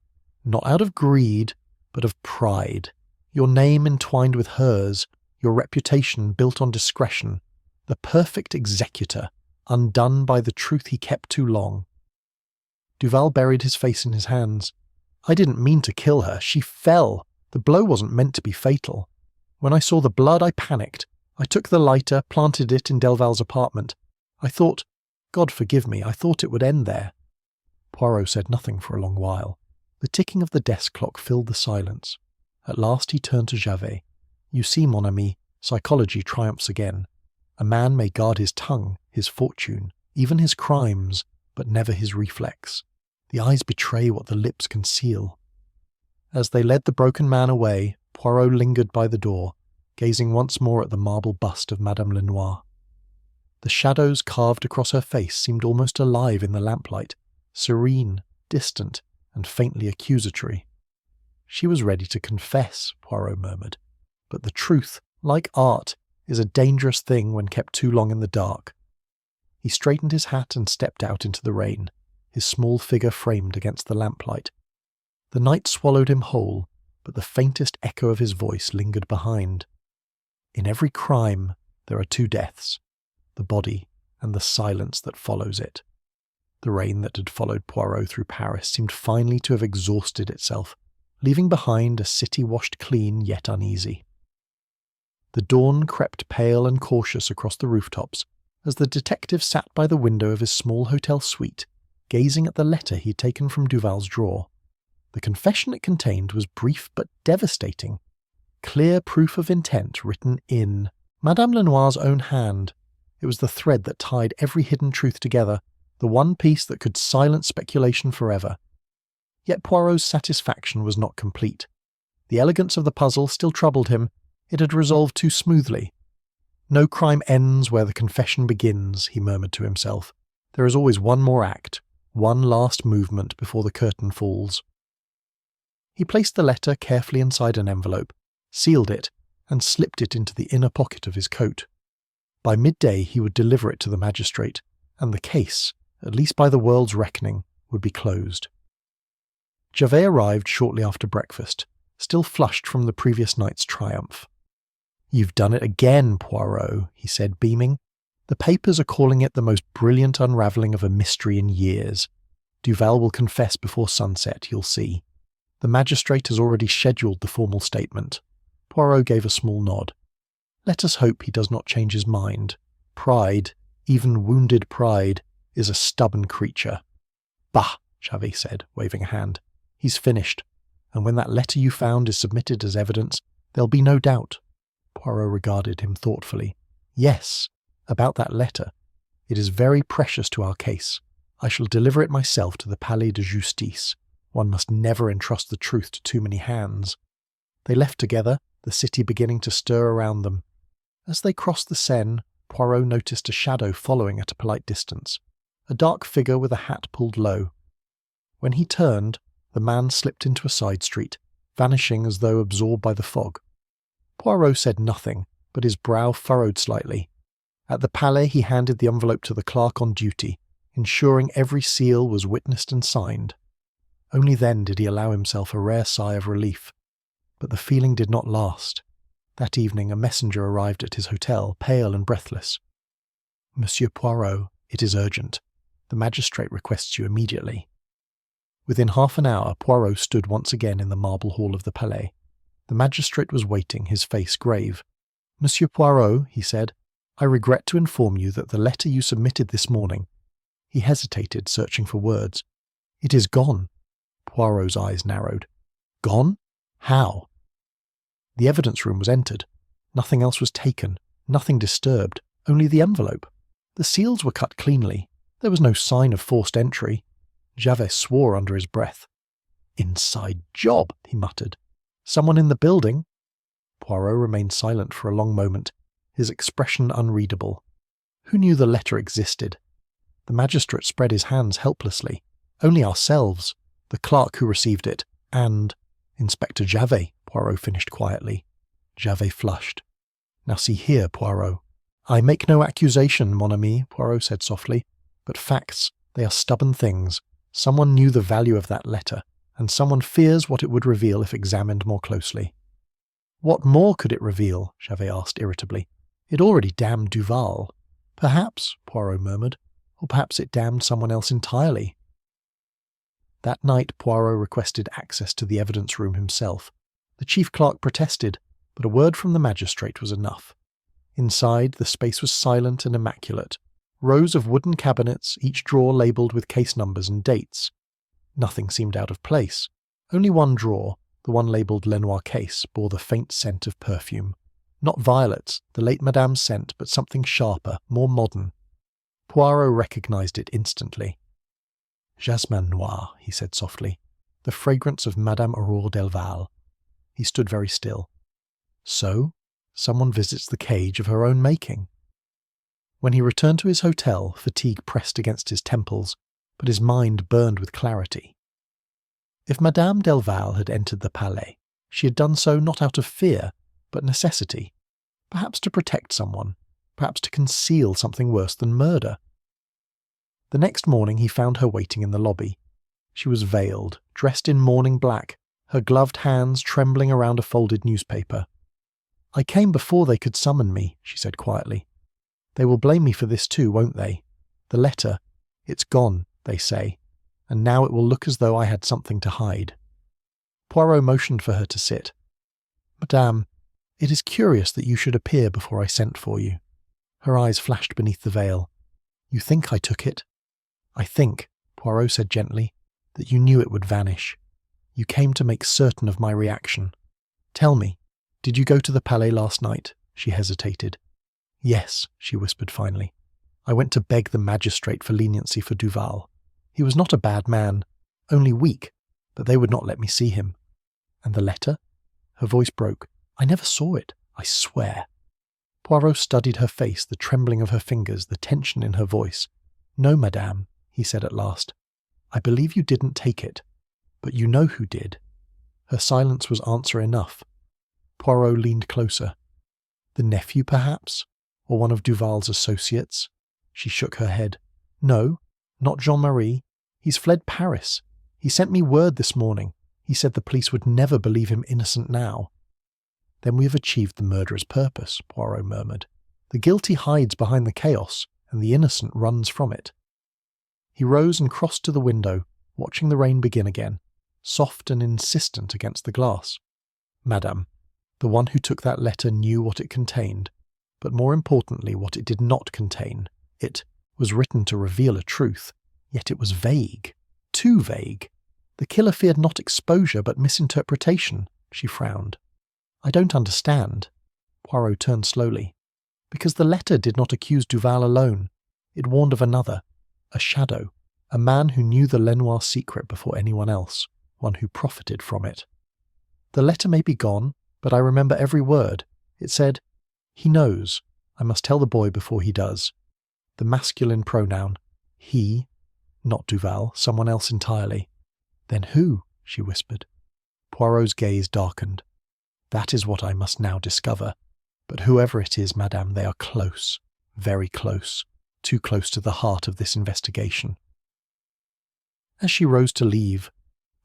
Not out of greed, but of pride. Your name entwined with hers, your reputation built on discretion, the perfect executor, undone by the truth he kept too long." Duval buried his face in his hands. "I didn't mean to kill her. She fell. The blow wasn't meant to be fatal. When I saw the blood, I panicked. I took the lighter, planted it in Delval's apartment. I thought, God forgive me, I thought it would end there." Poirot said nothing for a long while. The ticking of the desk clock filled the silence. At last he turned to Javert. "You see, mon ami, psychology triumphs again. A man may guard his tongue, his fortune, even his crimes, but never his reflex. The eyes betray what the lips conceal." As they led the broken man away, Poirot lingered by the door, gazing once more at the marble bust of Madame Lenoir. The shadows carved across her face seemed almost alive in the lamplight, serene, distant, and faintly accusatory. "She was ready to confess," Poirot murmured. "But the truth, like art, is a dangerous thing when kept too long in the dark." He straightened his hat and stepped out into the rain, his small figure framed against the lamplight. The night swallowed him whole, but the faintest echo of his voice lingered behind. "In every crime there are 2 deaths, the body and the silence that follows it. The rain that had followed Poirot through Paris seemed finally to have exhausted itself, leaving behind a city washed clean yet uneasy. The dawn crept pale and cautious across the rooftops as the detective sat by the window of his small hotel suite, gazing at the letter he had taken from Duval's drawer. The confession it contained was brief but devastating. Clear proof of intent written in Madame Lenoir's own hand. It was the thread that tied every hidden truth together, the one piece that could silence speculation forever. Yet Poirot's satisfaction was not complete. The elegance of the puzzle still troubled him. It had resolved too smoothly. No crime ends where the confession begins, he murmured to himself. There is always one more act, one last movement before the curtain falls. He placed the letter carefully inside an envelope, sealed it, and slipped it into the inner pocket of his coat. By midday he would deliver it to the magistrate, and the case, at least by the world's reckoning, would be closed. Javert arrived shortly after breakfast, still flushed from the previous night's triumph. "You've done it again, Poirot," he said, beaming. "The papers are calling it the most brilliant unravelling of a mystery in years. Duval will confess before sunset, you'll see. The magistrate has already scheduled the formal statement." Poirot gave a small nod. "Let us hope he does not change his mind. Pride, even wounded pride, is a stubborn creature." "Bah," Javert said, waving a hand. "He's finished, and when that letter you found is submitted as evidence, there'll be no doubt." Poirot regarded him thoughtfully. "Yes, about that letter. It is very precious to our case. I shall deliver it myself to the Palais de Justice. One must never entrust the truth to too many hands." They left together, the city beginning to stir around them. As they crossed the Seine, Poirot noticed a shadow following at a polite distance, a dark figure with a hat pulled low. When he turned, the man slipped into a side street, vanishing as though absorbed by the fog. Poirot said nothing, but his brow furrowed slightly. At the Palais he handed the envelope to the clerk on duty, ensuring every seal was witnessed and signed. Only then did he allow himself a rare sigh of relief. But the feeling did not last. That evening a messenger arrived at his hotel, pale and breathless. "Monsieur Poirot, it is urgent. The magistrate requests you immediately." Within half an hour Poirot stood once again in the marble hall of the Palais. The magistrate was waiting, his face grave. "Monsieur Poirot," he said, "I regret to inform you that the letter you submitted this morning—" He hesitated, searching for words. "It is gone." Poirot's eyes narrowed. "Gone? How?" The evidence room was entered. Nothing else was taken, nothing disturbed, only the envelope. The seals were cut cleanly. There was no sign of forced entry. Javert swore under his breath. "Inside job," he muttered. "Someone in the building?" Poirot remained silent for a long moment, his expression unreadable. Who knew the letter existed? The magistrate spread his hands helplessly. "Only ourselves, the clerk who received it, and Inspector Javert," Poirot finished quietly. Javert flushed. "Now see here, Poirot." "I make no accusation, mon ami," Poirot said softly, "but facts, they are stubborn things. Someone knew the value of that letter, and someone fears what it would reveal if examined more closely." "What more could it reveal?" Javert asked irritably. "It already damned Duval." "Perhaps," Poirot murmured, "or perhaps it damned someone else entirely." That night Poirot requested access to the evidence room himself. The chief clerk protested, but a word from the magistrate was enough. Inside, the space was silent and immaculate. Rows of wooden cabinets, each drawer labelled with case numbers and dates. Nothing seemed out of place. Only one drawer, the one labelled Lenoir case, bore the faint scent of perfume. Not violets, the late Madame's scent, but something sharper, more modern. Poirot recognised it instantly. "Jasmin noir," he said softly. "The fragrance of Madame Aurore Delval." He stood very still. So, someone visits the cage of her own making. When he returned to his hotel, fatigue pressed against his temples, but his mind burned with clarity. If Madame Delval had entered the Palais, she had done so not out of fear, but necessity. Perhaps to protect someone, perhaps to conceal something worse than murder. The next morning he found her waiting in the lobby. She was veiled, dressed in mourning black, her gloved hands trembling around a folded newspaper. "I came before they could summon me," she said quietly. They will blame me for this too, won't they? The letter, it's gone, they say, and now it will look as though I had something to hide." Poirot motioned for her to sit. "Madame, it is curious that you should appear before I sent for you." Her eyes flashed beneath the veil. "You think I took it?" "I think," Poirot said gently, "that you knew it would vanish. You came to make certain of my reaction. Tell me, did you go to the Palais last night?" She hesitated. "Yes," she whispered finally. "I went to beg the magistrate for leniency for Duval. He was not a bad man, only weak, but they would not let me see him." "And the letter?" Her voice broke. "I never saw it, I swear." Poirot studied her face, the trembling of her fingers, the tension in her voice. "No, madame," he said at last. "I believe you didn't take it, but you know who did." Her silence was answer enough. Poirot leaned closer. "The nephew, perhaps? Or one of Duval's associates?" She shook her head. "No, not Jean-Marie. He's fled Paris. He sent me word this morning. He said the police would never believe him innocent now." "Then we have achieved the murderer's purpose," Poirot murmured. "The guilty hides behind the chaos, and the innocent runs from it." He rose and crossed to the window, watching the rain begin again, soft and insistent against the glass. "Madame, the one who took that letter knew what it contained, but more importantly what it did not contain. It was written to reveal a truth, yet it was vague, too vague. The killer feared not exposure but misinterpretation." She frowned. "I don't understand." Poirot turned slowly. "Because the letter did not accuse Duval alone. It warned of another, a shadow, a man who knew the Lenoir secret before anyone else, one who profited from it. The letter may be gone, but I remember every word. It said, 'He knows. I must tell the boy before he does.' The masculine pronoun, he, not Duval, someone else entirely." "Then who?" she whispered. Poirot's gaze darkened. "That is what I must now discover. But whoever it is, madame, they are close, very close, too close to the heart of this investigation." As she rose to leave,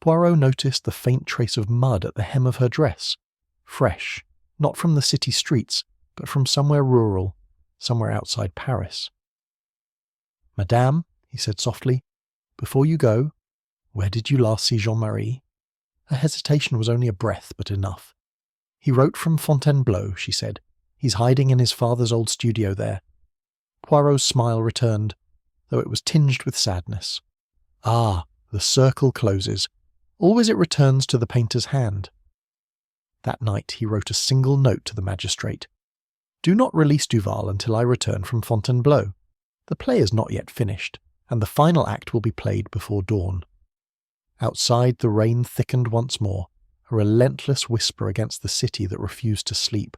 Poirot noticed the faint trace of mud at the hem of her dress, fresh, not from the city streets, but from somewhere rural, somewhere outside Paris. "Madame," he said softly, "before you go, where did you last see Jean-Marie?" Her hesitation was only a breath, but enough. "He wrote from Fontainebleau," she said. "He's hiding in his father's old studio there." Poirot's smile returned, though it was tinged with sadness. "Ah, the circle closes. Always it returns to the painter's hand." That night he wrote a single note to the magistrate. "Do not release Duval until I return from Fontainebleau. The play is not yet finished, and the final act will be played before dawn." Outside the rain thickened once more, a relentless whisper against the city that refused to sleep.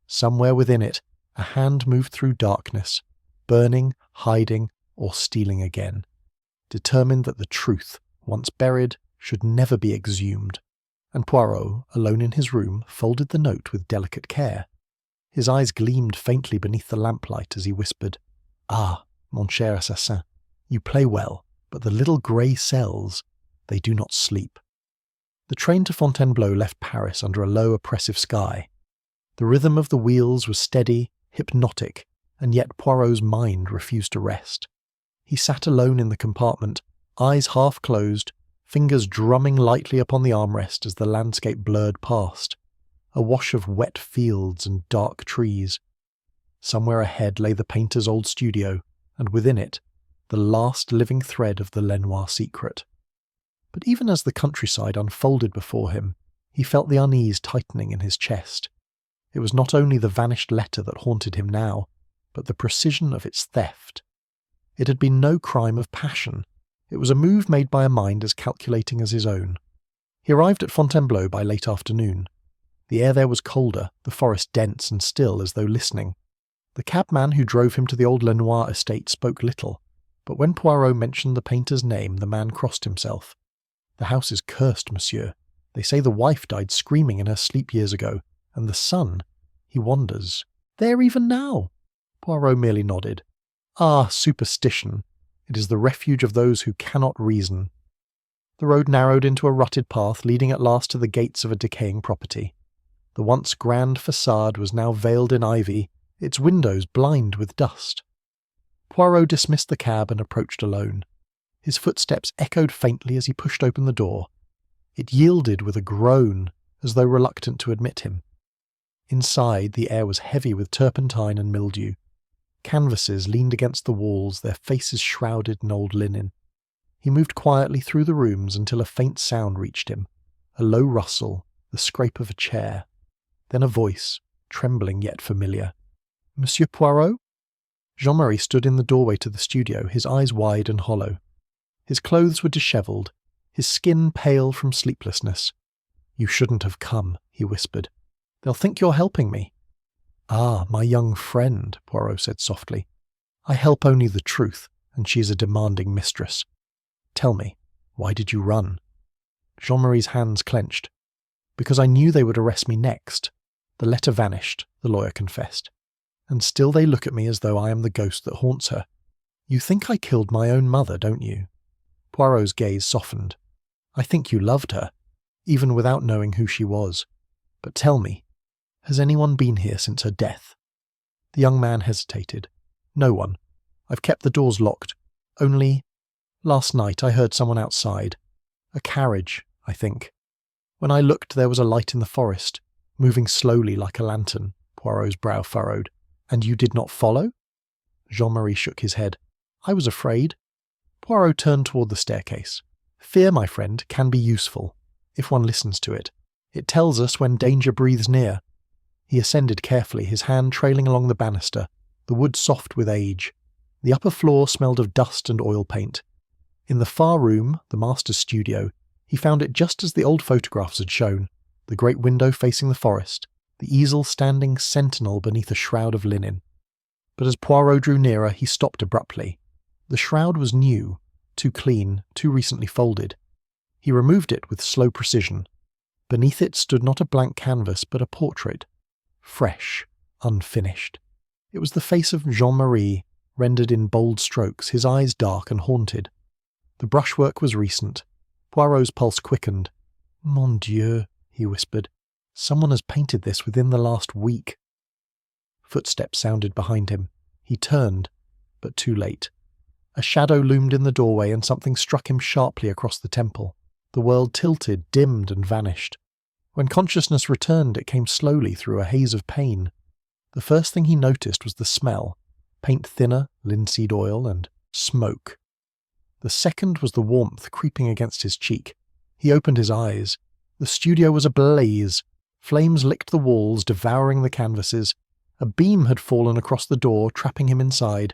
Somewhere within it, a hand moved through darkness, burning, hiding, or stealing again, determined that the truth, once buried, should never be exhumed. And Poirot, alone in his room, folded the note with delicate care. His eyes gleamed faintly beneath the lamplight as he whispered, "Ah, mon cher assassin, you play well, but the little grey cells, they do not sleep." The train to Fontainebleau left Paris under a low, oppressive sky. The rhythm of the wheels was steady, hypnotic, and yet Poirot's mind refused to rest. He sat alone in the compartment, eyes half closed, fingers drumming lightly upon the armrest as the landscape blurred past. A wash of wet fields and dark trees. Somewhere ahead lay the painter's old studio, and within it, the last living thread of the Lenoir secret. But even as the countryside unfolded before him, he felt the unease tightening in his chest. It was not only the vanished letter that haunted him now, but the precision of its theft. It had been no crime of passion. It was a move made by a mind as calculating as his own. He arrived at Fontainebleau by late afternoon. The air there was colder, the forest dense and still as though listening. The cabman who drove him to the old Lenoir estate spoke little, but when Poirot mentioned the painter's name, the man crossed himself. "The house is cursed, monsieur. They say the wife died screaming in her sleep years ago, and the son, he wanders. There even now." Poirot merely nodded. "Ah, superstition. It is the refuge of those who cannot reason." The road narrowed into a rutted path leading at last to the gates of a decaying property. The once grand façade was now veiled in ivy, its windows blind with dust. Poirot dismissed the cab and approached alone. His footsteps echoed faintly as he pushed open the door. It yielded with a groan, as though reluctant to admit him. Inside, the air was heavy with turpentine and mildew. Canvases leaned against the walls, their faces shrouded in old linen. He moved quietly through the rooms until a faint sound reached him, a low rustle, the scrape of a chair. Then a voice, trembling yet familiar. "Monsieur Poirot?" Jean-Marie stood in the doorway to the studio, his eyes wide and hollow. His clothes were dishevelled, his skin pale from sleeplessness. "You shouldn't have come," he whispered. "They'll think you're helping me." "Ah, my young friend," Poirot said softly. "I help only the truth, and she is a demanding mistress. Tell me, why did you run?" Jean-Marie's hands clenched. "Because I knew they would arrest me next. The letter vanished," the lawyer confessed. "And still they look at me as though I am the ghost that haunts her. You think I killed my own mother, don't you?" Poirot's gaze softened. "I think you loved her, even without knowing who she was. But tell me, has anyone been here since her death?" The young man hesitated. "No one. I've kept the doors locked. Only, last night I heard someone outside. A carriage, I think. When I looked, there was a light in the forest, moving slowly like a lantern." Poirot's brow furrowed. "And you did not follow?" Jean-Marie shook his head. "I was afraid." Poirot turned toward the staircase. "Fear, my friend, can be useful, if one listens to it. It tells us when danger breathes near." He ascended carefully, his hand trailing along the banister, the wood soft with age. The upper floor smelled of dust and oil paint. In the far room, the master's studio, he found it just as the old photographs had shown, the great window facing the forest, the easel standing sentinel beneath a shroud of linen. But as Poirot drew nearer, he stopped abruptly. The shroud was new, too clean, too recently folded. He removed it with slow precision. Beneath it stood not a blank canvas, but a portrait. Fresh, unfinished. It was the face of Jean-Marie, rendered in bold strokes, his eyes dark and haunted. The brushwork was recent. Poirot's pulse quickened. "Mon Dieu," he whispered. "Someone has painted this within the last week." Footsteps sounded behind him. He turned, but too late. A shadow loomed in the doorway and something struck him sharply across the temple. The world tilted, dimmed, and vanished. When consciousness returned, it came slowly through a haze of pain. The first thing he noticed was the smell, paint thinner, linseed oil, and smoke. The second was the warmth creeping against his cheek. He opened his eyes. The studio was ablaze. Flames licked the walls, devouring the canvases. A beam had fallen across the door, trapping him inside.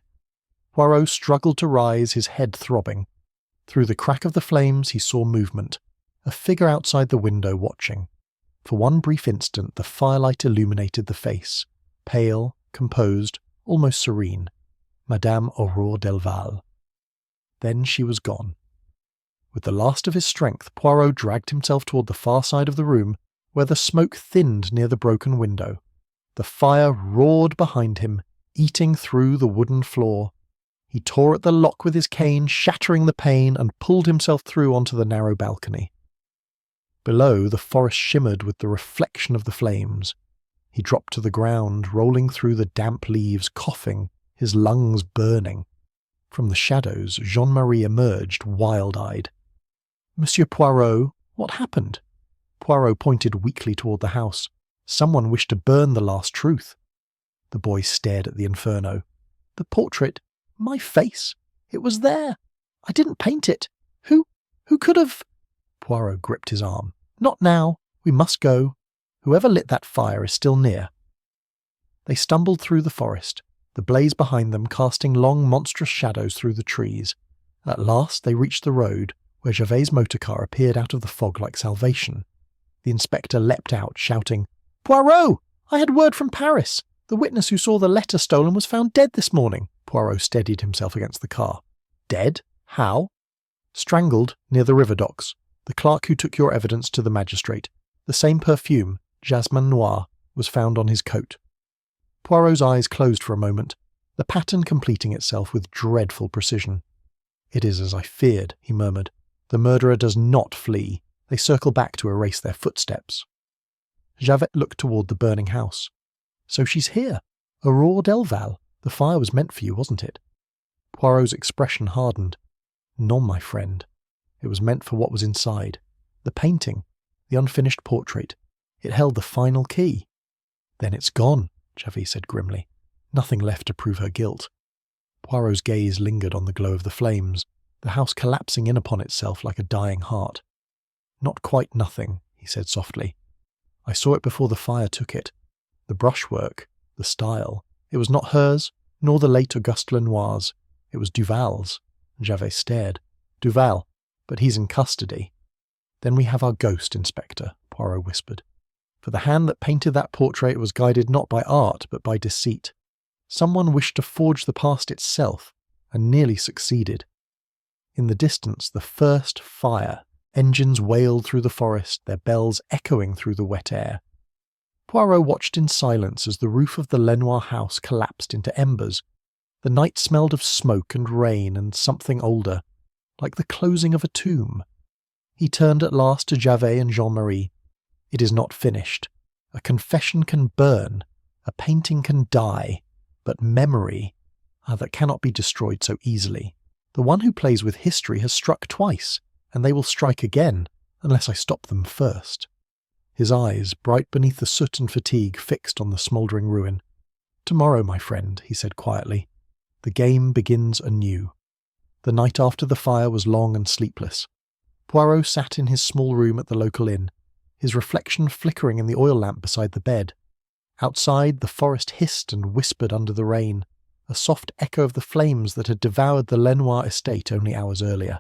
Poirot struggled to rise, his head throbbing. Through the crack of the flames he saw movement, a figure outside the window watching. For one brief instant the firelight illuminated the face, pale, composed, almost serene. Madame Aurore Delval. Then she was gone. With the last of his strength, Poirot dragged himself toward the far side of the room, where the smoke thinned near the broken window. The fire roared behind him, eating through the wooden floor. He tore at the lock with his cane, shattering the pane, and pulled himself through onto the narrow balcony. Below, the forest shimmered with the reflection of the flames. He dropped to the ground, rolling through the damp leaves, coughing, his lungs burning. From the shadows, Jean-Marie emerged, wild-eyed. "Monsieur Poirot, what happened?" Poirot pointed weakly toward the house. Someone wished to burn the last truth. The boy stared at the inferno. "The portrait, my face, it was there. I didn't paint it. Who could have—" Poirot gripped his arm. "Not now. We must go. Whoever lit that fire is still near." They stumbled through the forest, the blaze behind them casting long monstrous shadows through the trees. At last they reached the road, where Gervais' motor car appeared out of the fog like salvation. The inspector leapt out, shouting, "Poirot! I had word from Paris. The witness who saw the letter stolen was found dead this morning." Poirot steadied himself against the car. "Dead? How?" "Strangled near the river docks. The clerk who took your evidence to the magistrate. The same perfume, jasmine noir, was found on his coat." Poirot's eyes closed for a moment, the pattern completing itself with dreadful precision. "It is as I feared," he murmured. "The murderer does not flee. They circle back to erase their footsteps." Javert looked toward the burning house. "So she's here. Aurore Delval, the fire was meant for you, wasn't it? Poirot's expression hardened. Non, my friend. It was meant for what was inside. The painting, the unfinished portrait. It held the final key. Then it's gone, Javert said grimly. Nothing left to prove her guilt. Poirot's gaze lingered on the glow of the flames, the house collapsing in upon itself like a dying heart. Not quite nothing, he said softly. I saw it before the fire took it. The brushwork, the style. It was not hers, nor the late Auguste Lenoir's. It was Duval's. Javert stared. Duval, but he's in custody. Then we have our ghost, Inspector, Poirot whispered. For the hand that painted that portrait was guided not by art, but by deceit. Someone wished to forge the past itself, and nearly succeeded. In the distance, the first fire. Engines wailed through the forest, their bells echoing through the wet air. Poirot watched in silence as the roof of the Lenoir house collapsed into embers. The night smelled of smoke and rain and something older, like the closing of a tomb. He turned at last to Javert and Jean-Marie. It is not finished. A confession can burn, a painting can die, but memory, that cannot be destroyed so easily. The one who plays with history has struck twice, and they will strike again, unless I stop them first. His eyes, bright beneath the soot and fatigue, fixed on the smouldering ruin. Tomorrow, my friend, he said quietly. The game begins anew. The night after the fire was long and sleepless. Poirot sat in his small room at the local inn, his reflection flickering in the oil lamp beside the bed. Outside, the forest hissed and whispered under the rain, a soft echo of the flames that had devoured the Lenoir estate only hours earlier.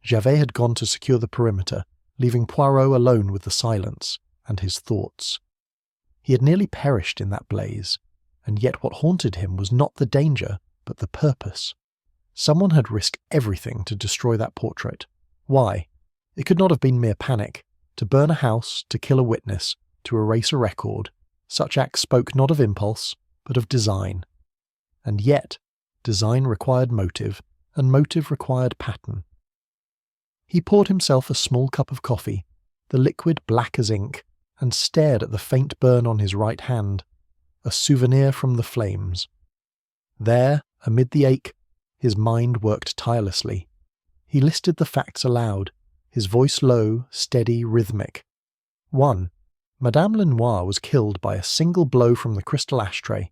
Javert had gone to secure the perimeter, leaving Poirot alone with the silence and his thoughts. He had nearly perished in that blaze, and yet what haunted him was not the danger, but the purpose. Someone had risked everything to destroy that portrait. Why? It could not have been mere panic. To burn a house, to kill a witness, to erase a record, such acts spoke not of impulse, but of design. And yet, design required motive, and motive required pattern. He poured himself a small cup of coffee, the liquid black as ink, and stared at the faint burn on his right hand, a souvenir from the flames. There, amid the ache, his mind worked tirelessly. He listed the facts aloud, his voice low, steady, rhythmic. 1. Madame Lenoir was killed by a single blow from the crystal ashtray.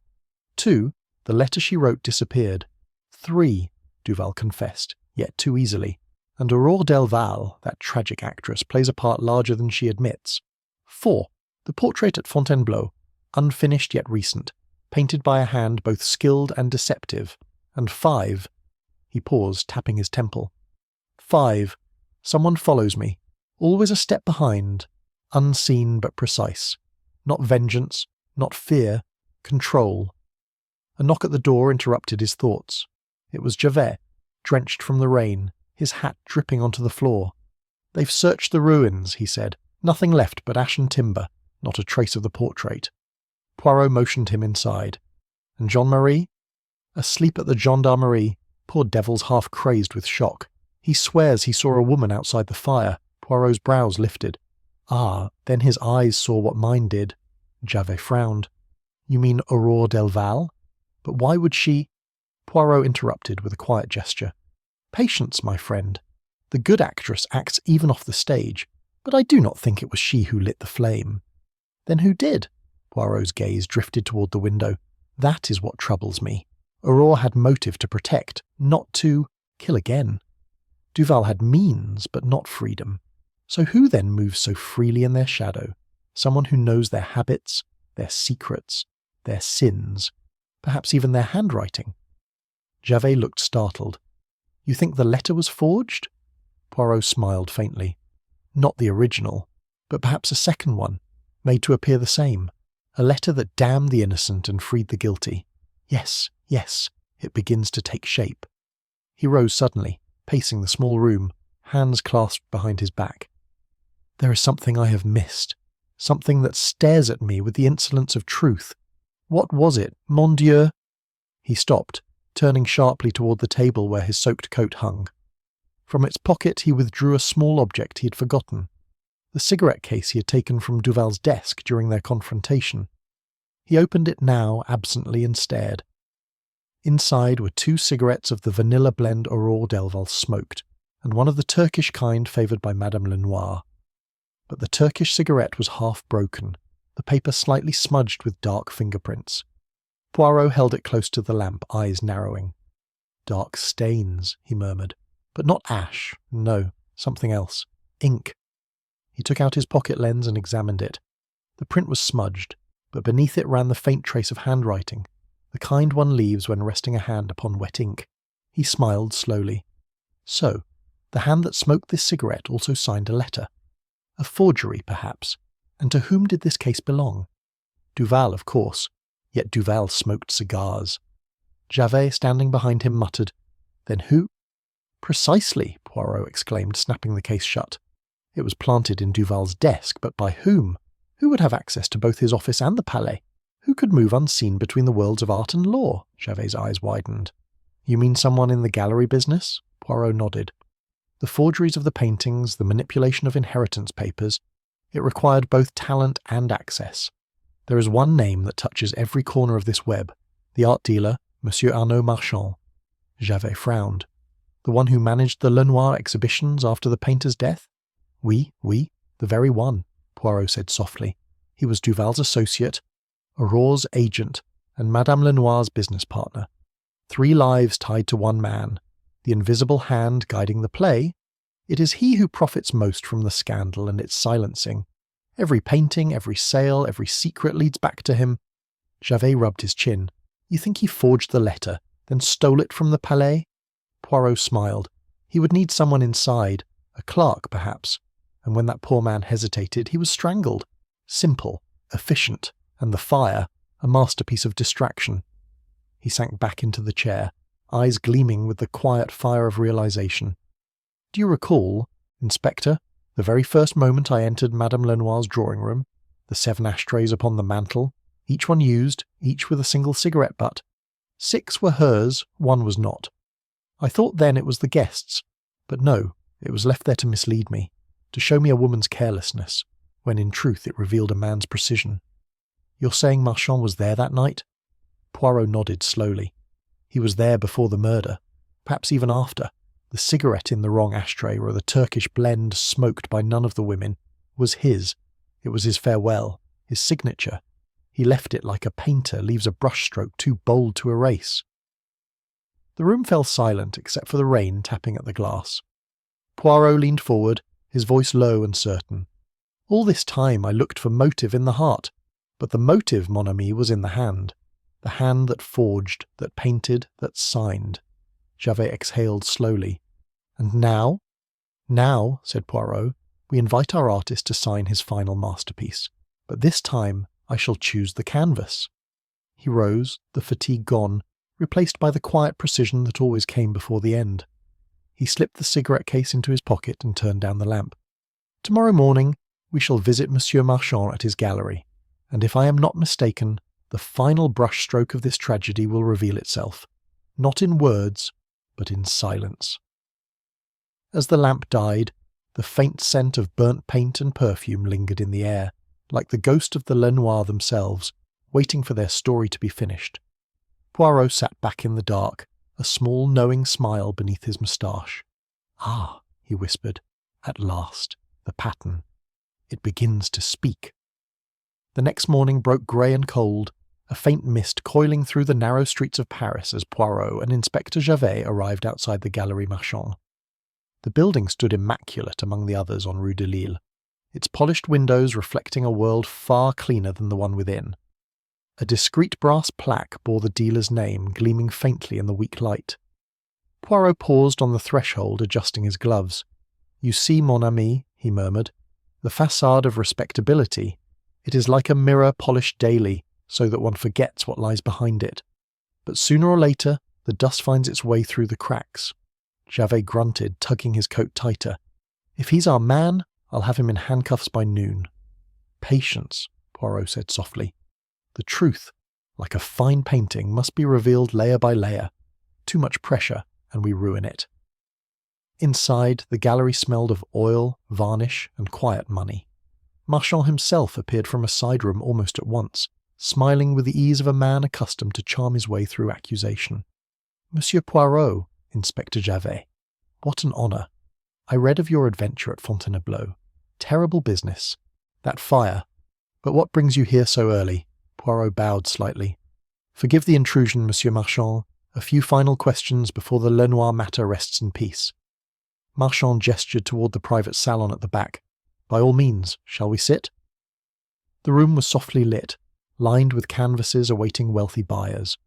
2. The letter she wrote disappeared. 3. Duval confessed, yet too easily. And Aurore Delval, that tragic actress, plays a part larger than she admits. 4. The portrait at Fontainebleau, unfinished yet recent, painted by a hand both skilled and deceptive. And 5. He paused, tapping his temple. 5. Someone follows me, always a step behind, unseen but precise. Not vengeance, not fear, control. A knock at the door interrupted his thoughts. It was Javert, drenched from the rain, his hat dripping onto the floor. They've searched the ruins, he said. Nothing left but ash and timber, not a trace of the portrait. Poirot motioned him inside. And Jean-Marie? Asleep at the gendarmerie, poor devil's half crazed with shock. He swears he saw a woman outside the fire. Poirot's brows lifted. Ah, then his eyes saw what mine did. Javert frowned. You mean Aurore Delval? But why would she... Poirot interrupted with a quiet gesture. Patience, my friend. The good actress acts even off the stage, but I do not think it was she who lit the flame. Then who did? Poirot's gaze drifted toward the window. That is what troubles me. Aurore had motive to protect, not to kill again. Duval had means, but not freedom. So who then moves so freely in their shadow? Someone who knows their habits, their secrets, their sins, perhaps even their handwriting. Javert looked startled. You think the letter was forged? Poirot smiled faintly. Not the original, but perhaps a second one, made to appear the same. A letter that damned the innocent and freed the guilty. Yes, it begins to take shape. He rose suddenly, pacing the small room, hands clasped behind his back. There is something I have missed, something that stares at me with the insolence of truth. What was it, mon Dieu? He stopped, turning sharply toward the table where his soaked coat hung. From its pocket he withdrew a small object he had forgotten, the cigarette case he had taken from Duval's desk during their confrontation. He opened it now absently and stared. Inside were 2 cigarettes of the vanilla blend Aurore Delval smoked, and one of the Turkish kind favoured by Madame Lenoir. But the Turkish cigarette was half broken, the paper slightly smudged with dark fingerprints. Poirot held it close to the lamp, eyes narrowing. "Dark stains," he murmured. "But not ash. No, something else. Ink." He took out his pocket lens and examined it. The print was smudged, but beneath it ran the faint trace of handwriting, the kind one leaves when resting a hand upon wet ink. He smiled slowly. So, the hand that smoked this cigarette also signed a letter. A forgery, perhaps. And to whom did this case belong? Duval, of course. Yet Duval smoked cigars. Javert, standing behind him, muttered, "Then who?" "Precisely," Poirot exclaimed, snapping the case shut. It was planted in Duval's desk, but by whom? Who would have access to both his office and the Palais? Who could move unseen between the worlds of art and law? Javert's eyes widened. "You mean someone in the gallery business?" Poirot nodded. The forgeries of the paintings, the manipulation of inheritance papers, it required both talent and access. There is one name that touches every corner of this web, the art dealer, Monsieur Arnaud Marchand. Javert frowned. The one who managed the Lenoir exhibitions after the painter's death? Oui, the very one, Poirot said softly. He was Duval's associate, Aurore's agent, and Madame Lenoir's business partner. 3 lives tied to one man, the invisible hand guiding the play. It is he who profits most from the scandal and its silencing. Every painting, every sale, every secret leads back to him. Javert rubbed his chin. You think he forged the letter, then stole it from the Palais? Poirot smiled. He would need someone inside, a clerk perhaps, and when that poor man hesitated, he was strangled. Simple, efficient, and the fire, a masterpiece of distraction. He sank back into the chair, eyes gleaming with the quiet fire of realization. Do you recall, Inspector, the very first moment I entered Madame Lenoir's drawing room, the 7 ashtrays upon the mantel, each one used, each with a single cigarette butt. 6 were hers, 1 was not. I thought then it was the guests, but no, it was left there to mislead me, to show me a woman's carelessness, when in truth it revealed a man's precision. You're saying Marchand was there that night? Poirot nodded slowly. He was there before the murder, perhaps even after. The cigarette in the wrong ashtray, or the Turkish blend smoked by none of the women, was his. It was his farewell, his signature. He left it like a painter leaves a brushstroke too bold to erase. The room fell silent except for the rain tapping at the glass. Poirot leaned forward, his voice low and certain. All this time I looked for motive in the heart, but the motive, mon ami, was in the hand that forged, that painted, that signed. Javert exhaled slowly. And now? Now, said Poirot, we invite our artist to sign his final masterpiece. But this time I shall choose the canvas. He rose, the fatigue gone, replaced by the quiet precision that always came before the end. He slipped the cigarette case into his pocket and turned down the lamp. Tomorrow morning we shall visit Monsieur Marchand at his gallery, and if I am not mistaken, the final brushstroke of this tragedy will reveal itself, not in words, but in silence. As the lamp died, the faint scent of burnt paint and perfume lingered in the air, like the ghost of the Lenoir themselves, waiting for their story to be finished. Poirot sat back in the dark, a small knowing smile beneath his moustache. Ah, he whispered, at last, the pattern. It begins to speak. The next morning broke grey and cold, a faint mist coiling through the narrow streets of Paris as Poirot and Inspector Javert arrived outside the Galerie Marchand. The building stood immaculate among the others on Rue de Lille, its polished windows reflecting a world far cleaner than the one within. A discreet brass plaque bore the dealer's name gleaming faintly in the weak light. Poirot paused on the threshold, adjusting his gloves. You see, mon ami, he murmured, the façade of respectability. It is like a mirror polished daily, so that one forgets what lies behind it. But sooner or later, the dust finds its way through the cracks. Javert grunted, tugging his coat tighter. If he's our man, I'll have him in handcuffs by noon. Patience, Poirot said softly. The truth, like a fine painting, must be revealed layer by layer. Too much pressure, and we ruin it. Inside, the gallery smelled of oil, varnish, and quiet money. Marchand himself appeared from a side room almost at once, smiling with the ease of a man accustomed to charm his way through accusation. "Monsieur Poirot, Inspector Javert, what an honour. I read of your adventure at Fontainebleau. Terrible business. That fire. But what brings you here so early?" Poirot bowed slightly. "Forgive the intrusion, Monsieur Marchand. A few final questions before the Lenoir matter rests in peace." Marchand gestured toward the private salon at the back. "By all means, shall we sit?" The room was softly lit, lined with canvases awaiting wealthy buyers.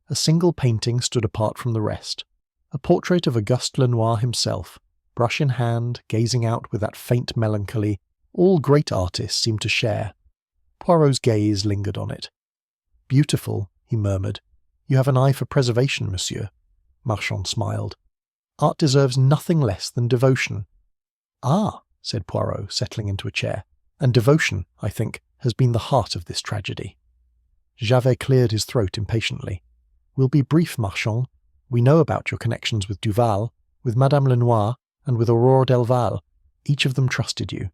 A single painting stood apart from the rest, a portrait of Auguste Lenoir himself, brush in hand, gazing out with that faint melancholy all great artists seem to share. Poirot's gaze lingered on it. "Beautiful," he murmured. "You have an eye for preservation, monsieur." Marchand smiled. "Art deserves nothing less than devotion." "Ah," said Poirot, settling into a chair. "And devotion, I think, has been the heart of this tragedy." Javert cleared his throat impatiently. "We'll be brief, Marchand. We know about your connections with Duval, with Madame Lenoir, and with Aurore Delval. Each of them trusted you,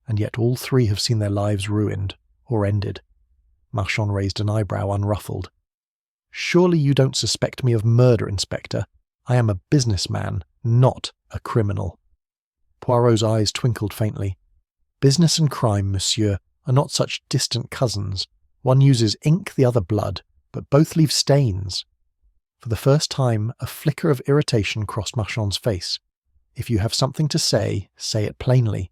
and yet all three have seen their lives ruined, or ended." Marchand raised an eyebrow unruffled. "Surely you don't suspect me of murder, Inspector. I am a businessman, not a criminal." Poirot's eyes twinkled faintly. "Business and crime, monsieur, are not such distant cousins. One uses ink, the other blood, but both leave stains." For the first time, a flicker of irritation crossed Marchand's face. "If you have something to say, say it plainly."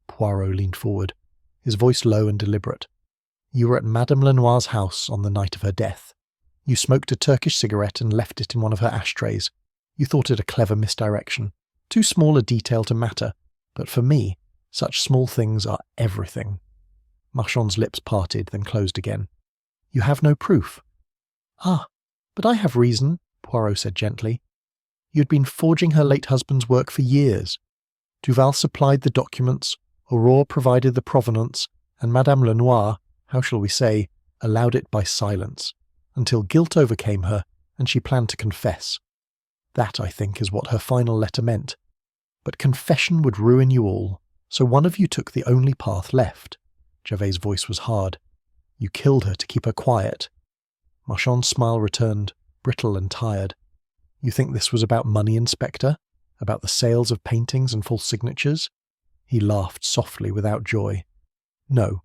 Poirot leaned forward, his voice low and deliberate. "You were at Madame Lenoir's house on the night of her death. You smoked a Turkish cigarette and left it in one of her ashtrays. You thought it a clever misdirection. Too small a detail to matter, but for me, such small things are everything." Marchand's lips parted, then closed again. "You have no proof." "Ah, but I have reason," Poirot said gently. "You had been forging her late husband's work for years. Duval supplied the documents, Aurore provided the provenance, and Madame Lenoir, how shall we say, allowed it by silence, until guilt overcame her and she planned to confess. That, I think, is what her final letter meant. But confession would ruin you all, so one of you took the only path left." Javert's voice was hard. "You killed her to keep her quiet." Marchand's smile returned, brittle and tired. "You think this was about money, Inspector? About the sales of paintings and false signatures?" He laughed softly without joy. "No.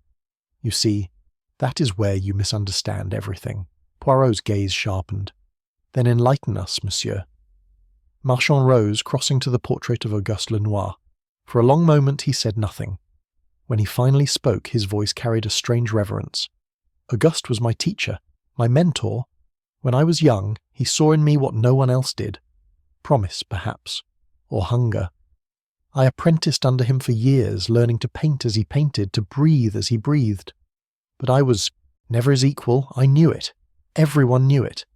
You see, that is where you misunderstand everything." Poirot's gaze sharpened. "Then enlighten us, monsieur." Marchand rose, crossing to the portrait of Auguste Lenoir. For a long moment he said nothing. When he finally spoke, his voice carried a strange reverence. "Auguste was my teacher, my mentor. When I was young, he saw in me what no one else did. Promise, perhaps, or hunger. I apprenticed under him for years, learning to paint as he painted, to breathe as he breathed. But I was never his equal, I knew it. Everyone knew it."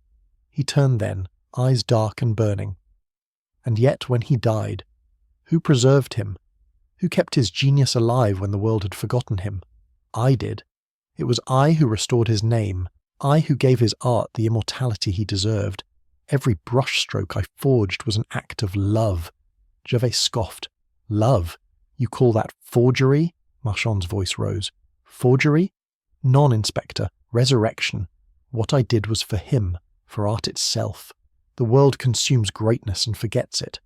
He turned then, eyes dark and burning. "And yet, when he died, who preserved him? Who kept his genius alive when the world had forgotten him? I did. It was I who restored his name, I who gave his art the immortality he deserved. Every brushstroke I forged was an act of love." Javert scoffed. "Love? You call that forgery?" Marchand's voice rose. "Forgery? Non-inspector. Resurrection. What I did was for him, for art itself. The world consumes greatness and forgets it.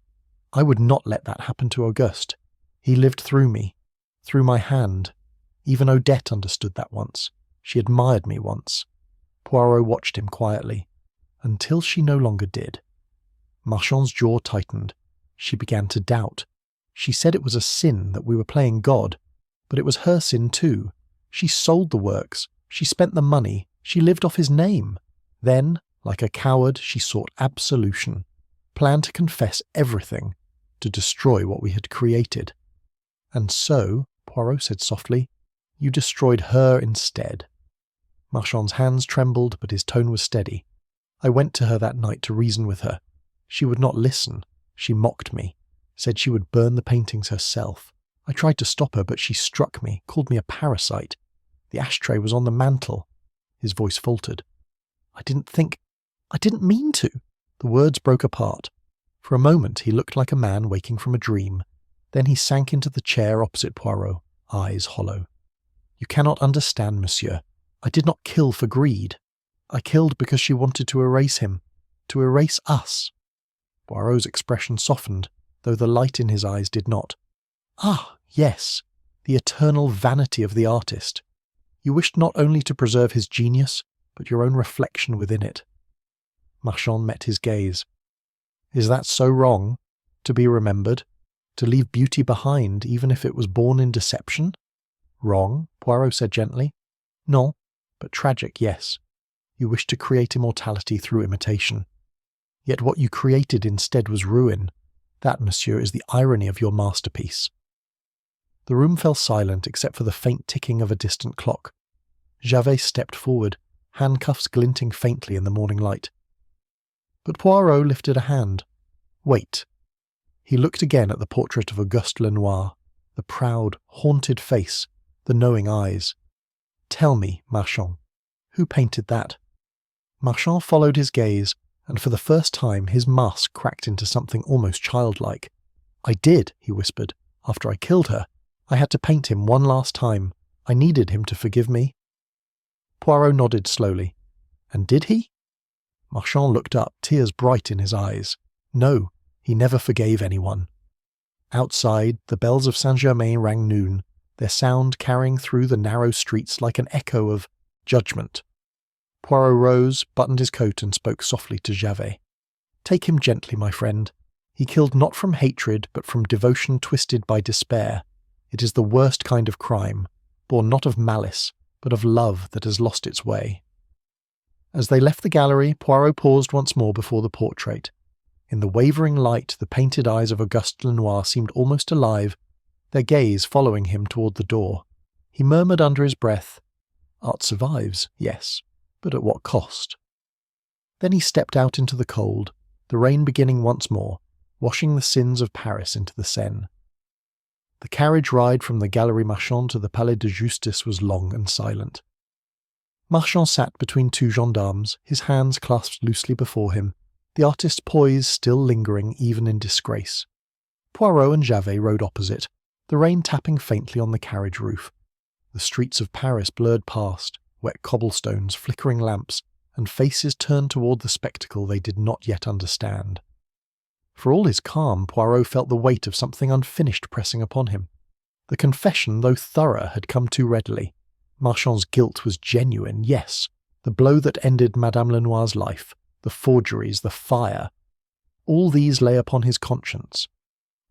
I would not let that happen to Auguste. He lived through me, through my hand. Even Odette understood that once. She admired me once." Poirot watched him quietly, until she no longer did. Marchand's jaw tightened. She began to doubt. She said it was a sin that we were playing God, but it was her sin too. She sold the works, she spent the money, she lived off his name. Then, like a coward, she sought absolution, planned to confess everything, to destroy what we had created. "And so," Poirot said softly, "you destroyed her instead." Marchand's hands trembled, but his tone was steady. "I went to her that night to reason with her. She would not listen. She mocked me, said she would burn the paintings herself. I tried to stop her, but she struck me, called me a parasite. The ashtray was on the mantel." His voice faltered. I didn't mean to." The words broke apart. For a moment he looked like a man waking from a dream. Then he sank into the chair opposite Poirot, eyes hollow. "You cannot understand, monsieur. I did not kill for greed. I killed because she wanted to erase him, to erase us. Poirot's expression softened, though the light in his eyes did not. Ah, yes, the eternal vanity of the artist. You wished not only to preserve his genius, but your own reflection within it. Marchand met his gaze. Is that so wrong? To be remembered? To leave beauty behind, even if it was born in deception? Wrong, Poirot said gently. Non, but tragic, yes. You wished to create immortality through imitation. Yet what you created instead was ruin. That, monsieur, is the irony of your masterpiece. The room fell silent except for the faint ticking of a distant clock. Javert stepped forward, handcuffs glinting faintly in the morning light. But Poirot lifted a hand. Wait. He looked again at the portrait of Auguste Lenoir, the proud, haunted face, the knowing eyes. Tell me, Marchand, who painted that? Marchand followed his gaze, and for the first time his mask cracked into something almost childlike. I did, he whispered. After I killed her, I had to paint him one last time. I needed him to forgive me. Poirot nodded slowly. And did he? Marchand looked up, tears bright in his eyes. No, he never forgave anyone. Outside, the bells of Saint-Germain rang noon, their sound carrying through the narrow streets like an echo of judgment. Poirot rose, buttoned his coat and spoke softly to Javert. Take him gently, my friend. He killed not from hatred, but from devotion twisted by despair. It is the worst kind of crime, born not of malice, but of love that has lost its way. As they left the gallery, Poirot paused once more before the portrait. In the wavering light, the painted eyes of Auguste Lenoir seemed almost alive, their gaze following him toward the door. He murmured under his breath, Art survives, yes, but at what cost? Then he stepped out into the cold, the rain beginning once more, washing the sins of Paris into the Seine. The carriage ride from the Galerie Marchande to the Palais de Justice was long and silent. Marchand sat between two gendarmes, his hands clasped loosely before him, the artist's poise still lingering even in disgrace. Poirot and Javert rode opposite, the rain tapping faintly on the carriage roof. The streets of Paris blurred past, wet cobblestones, flickering lamps, and faces turned toward the spectacle they did not yet understand. For all his calm, Poirot felt the weight of something unfinished pressing upon him. The confession, though thorough, had come too readily. Marchand's guilt was genuine, yes. The blow that ended Madame Lenoir's life, the forgeries, the fire, all these lay upon his conscience.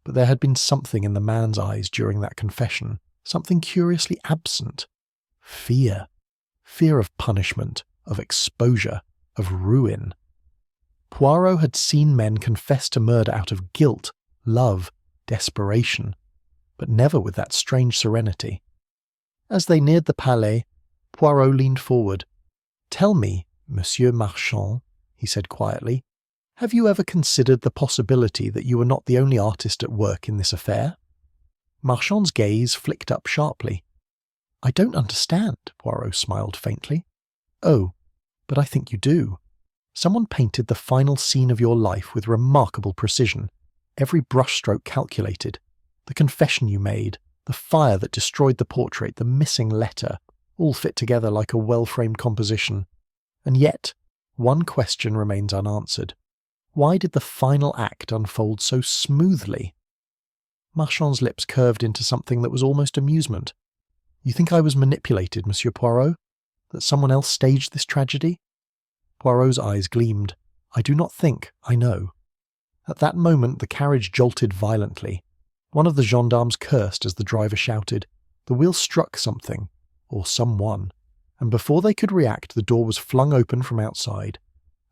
But there had been something in the man's eyes during that confession, something curiously absent. Fear. Fear of punishment, of exposure, of ruin. Poirot had seen men confess to murder out of guilt, love, desperation, but never with that strange serenity. As they neared the Palais, Poirot leaned forward. Tell me, Monsieur Marchand, he said quietly, have you ever considered the possibility that you were not the only artist at work in this affair? Marchand's gaze flicked up sharply. I don't understand, Poirot smiled faintly. Oh, but I think you do. Someone painted the final scene of your life with remarkable precision, every brushstroke calculated. The confession you made, the fire that destroyed the portrait, the missing letter, all fit together like a well-framed composition. And yet, one question remains unanswered. Why did the final act unfold so smoothly? Marchand's lips curved into something that was almost amusement. You think I was manipulated, Monsieur Poirot? That someone else staged this tragedy? Poirot's eyes gleamed. I do not think, I know. At that moment the carriage jolted violently. One of the gendarmes cursed as the driver shouted. The wheel struck something, or someone, and before they could react the door was flung open from outside.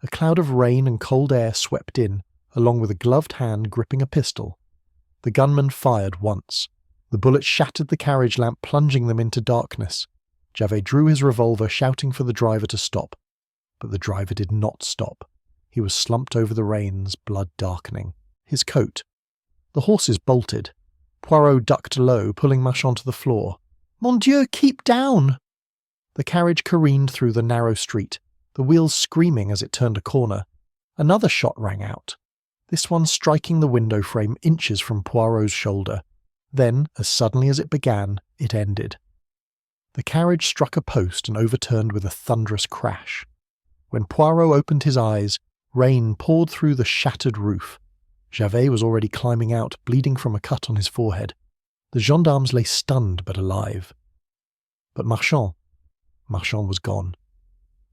A cloud of rain and cold air swept in, along with a gloved hand gripping a pistol. The gunman fired once. The bullet shattered the carriage lamp, plunging them into darkness. Javert drew his revolver, shouting for the driver to stop. But the driver did not stop. He was slumped over the reins, blood darkening. His coat. The horses bolted. Poirot ducked low, pulling Marchand to the floor. Mon Dieu, keep down! The carriage careened through the narrow street, the wheels screaming as it turned a corner. Another shot rang out, this one striking the window frame inches from Poirot's shoulder. Then, as suddenly as it began, it ended. The carriage struck a post and overturned with a thunderous crash. When Poirot opened his eyes, rain poured through the shattered roof. Javert was already climbing out, bleeding from a cut on his forehead. The gendarmes lay stunned but alive. But Marchand was gone.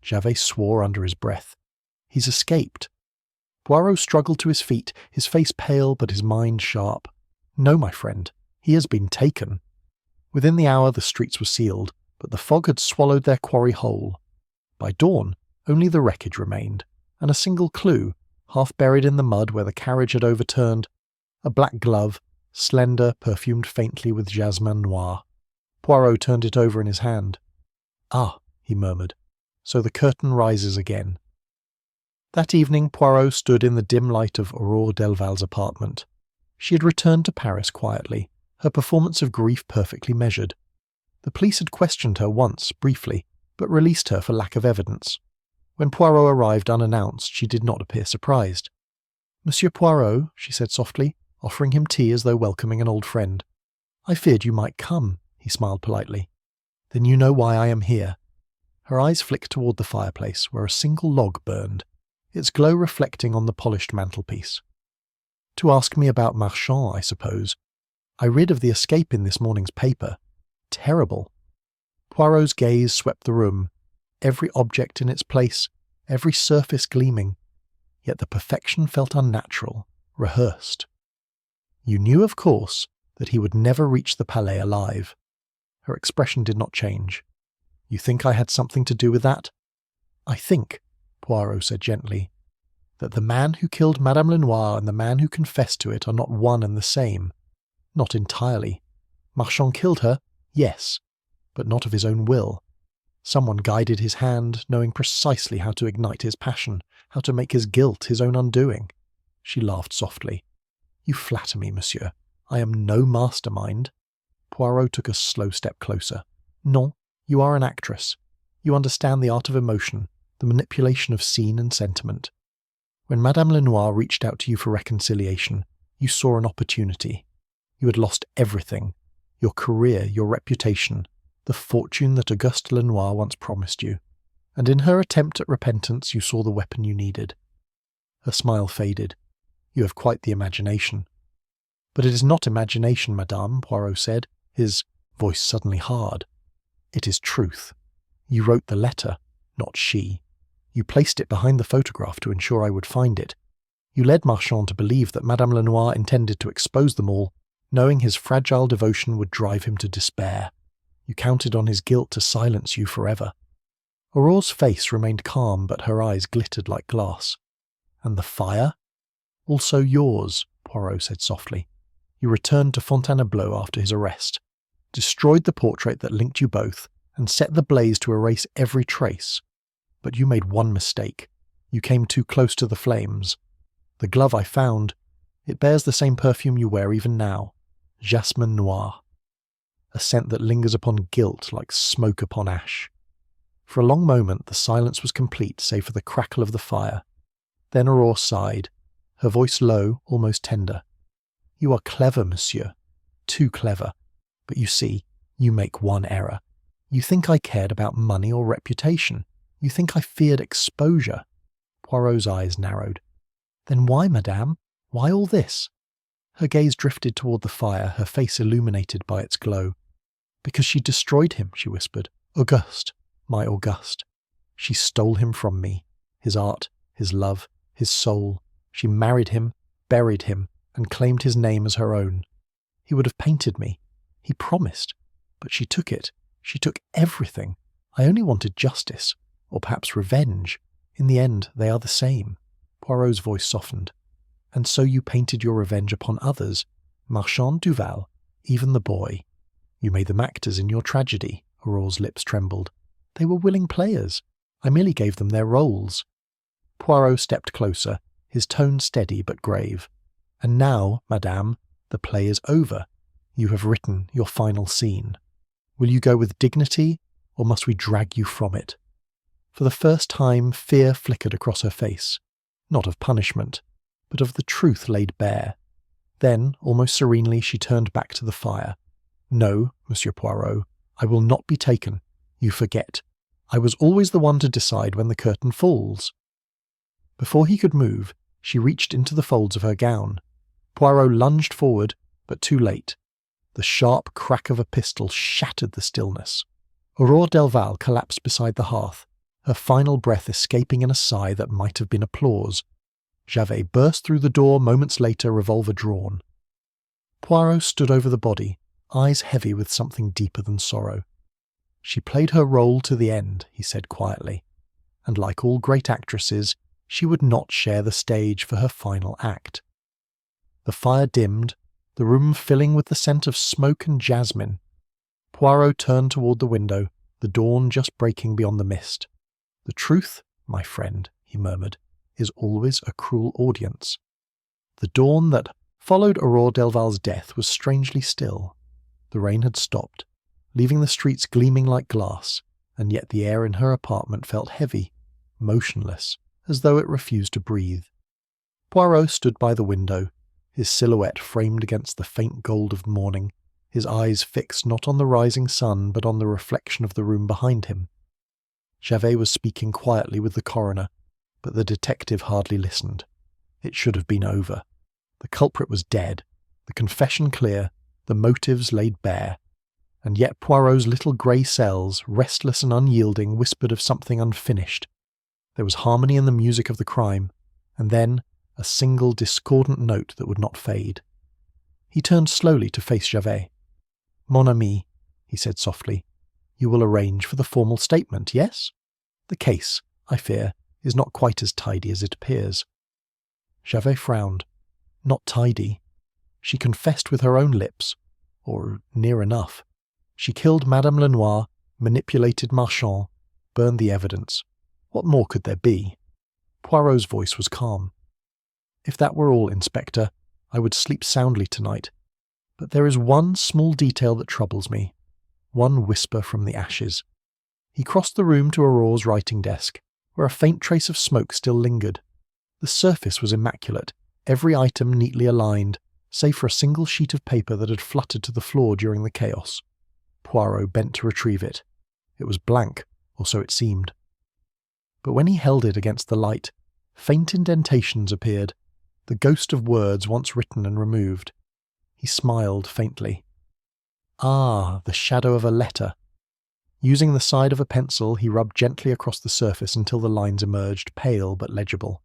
Javert swore under his breath. He's escaped. Poirot struggled to his feet, his face pale but his mind sharp. No, my friend, he has been taken. Within the hour the streets were sealed, but the fog had swallowed their quarry whole. By dawn, only the wreckage remained, and a single clue, half buried in the mud where the carriage had overturned, a black glove, slender, perfumed faintly with jasmin noir. Poirot turned it over in his hand. "Ah," he murmured, "so the curtain rises again." That evening Poirot stood in the dim light of Aurore Delval's apartment. She had returned to Paris quietly, her performance of grief perfectly measured. The police had questioned her once, briefly, but released her for lack of evidence. When Poirot arrived unannounced, she did not appear surprised. "Monsieur Poirot," she said softly, offering him tea as though welcoming an old friend. "I feared you might come," he smiled politely. "Then you know why I am here." Her eyes flicked toward the fireplace, where a single log burned, its glow reflecting on the polished mantelpiece. "To ask me about Marchand, I suppose. I read of the escape in this morning's paper. Terrible." Poirot's gaze swept the room, every object in its place, every surface gleaming. Yet the perfection felt unnatural, rehearsed. "You knew, of course, that he would never reach the Palais alive." Her expression did not change. "You think I had something to do with that?" "I think," Poirot said gently, "that the man who killed Madame Lenoir and the man who confessed to it are not one and the same. Not entirely. Marchand killed her, yes, but not of his own will. Someone guided his hand, knowing precisely how to ignite his passion, how to make his guilt his own undoing." She laughed softly. "You flatter me, monsieur. I am no mastermind." Poirot took a slow step closer. "Non, you are an actress. You understand the art of emotion, the manipulation of scene and sentiment. When Madame Lenoir reached out to you for reconciliation, you saw an opportunity. You had lost everything, your career, your reputation, the fortune that Auguste Lenoir once promised you, and in her attempt at repentance you saw the weapon you needed." Her smile faded. "You have quite the imagination." "But it is not imagination, madame," Poirot said, his voice suddenly hard. "It is truth. You wrote the letter, not she. You placed it behind the photograph to ensure I would find it. You led Marchand to believe that Madame Lenoir intended to expose them all, knowing his fragile devotion would drive him to despair. You counted on his guilt to silence you forever." Aurore's face remained calm, but her eyes glittered like glass. "And the fire?" "Also yours," Poirot said softly. "You returned to Fontainebleau after his arrest, destroyed the portrait that linked you both, and set the blaze to erase every trace. But you made one mistake. You came too close to the flames. The glove I found, it bears the same perfume you wear even now, jasmin noir, a scent that lingers upon guilt like smoke upon ash." For a long moment the silence was complete save for the crackle of the fire. Then Aurore sighed, her voice low, almost tender. "You are clever, monsieur. Too clever. But you see, you make one error. You think I cared about money or reputation. You think I feared exposure." Poirot's eyes narrowed. "Then why, madame? Why all this?" Her gaze drifted toward the fire, her face illuminated by its glow. "Because she destroyed him," she whispered. "Auguste, my Auguste. She stole him from me, his art, his love, his soul. She married him, buried him, and claimed his name as her own. He would have painted me. He promised. But she took it. She took everything. I only wanted justice, or perhaps revenge. In the end, they are the same." Poirot's voice softened. "And so you painted your revenge upon others, Marchand, Duval, even the boy. You made them actors in your tragedy." Aurore's lips trembled. "They were willing players. I merely gave them their roles." Poirot stepped closer, his tone steady but grave. "And now, madame, the play is over. You have written your final scene. Will you go with dignity, or must we drag you from it?" For the first time, fear flickered across her face, not of punishment, but of the truth laid bare. Then, almost serenely, she turned back to the fire. "No, Monsieur Poirot, I will not be taken. You forget. I was always the one to decide when the curtain falls." Before he could move, she reached into the folds of her gown. Poirot lunged forward, but too late. The sharp crack of a pistol shattered the stillness. Aurore Delval collapsed beside the hearth, her final breath escaping in a sigh that might have been applause. Javert burst through the door moments later, revolver drawn. Poirot stood over the body, eyes heavy with something deeper than sorrow. "She played her role to the end," he said quietly, "and like all great actresses, she would not share the stage for her final act." The fire dimmed, the room filling with the scent of smoke and jasmine. Poirot turned toward the window, the dawn just breaking beyond the mist. "The truth, my friend," he murmured, "is always a cruel audience." The dawn that followed Aurore Delval's death was strangely still. The rain had stopped, leaving the streets gleaming like glass, and yet the air in her apartment felt heavy, motionless, as though it refused to breathe. Poirot stood by the window, his silhouette framed against the faint gold of morning, his eyes fixed not on the rising sun but on the reflection of the room behind him. Javert was speaking quietly with the coroner, but the detective hardly listened. It should have been over. The culprit was dead, the confession clear, the motives laid bare. And yet Poirot's little grey cells, restless and unyielding, whispered of something unfinished. There was harmony in the music of the crime, and then a single discordant note that would not fade. He turned slowly to face Javert. "Mon ami," he said softly, "you will arrange for the formal statement, yes? The case, I fear, is not quite as tidy as it appears." Javert frowned. Not tidy. She confessed with her own lips, or near enough. She killed Madame Lenoir, manipulated Marchand, burned the evidence. What more could there be? Poirot's voice was calm. "If that were all, Inspector, I would sleep soundly tonight. But there is one small detail that troubles me, one whisper from the ashes." He crossed the room to Aurore's writing desk, where a faint trace of smoke still lingered. The surface was immaculate, every item neatly aligned, save for a single sheet of paper that had fluttered to the floor during the chaos. Poirot bent to retrieve it. It was blank, or so it seemed. But when he held it against the light, faint indentations appeared, the ghost of words once written and removed. He smiled faintly. Ah, the shadow of a letter. Using the side of a pencil, he rubbed gently across the surface until the lines emerged, pale but legible.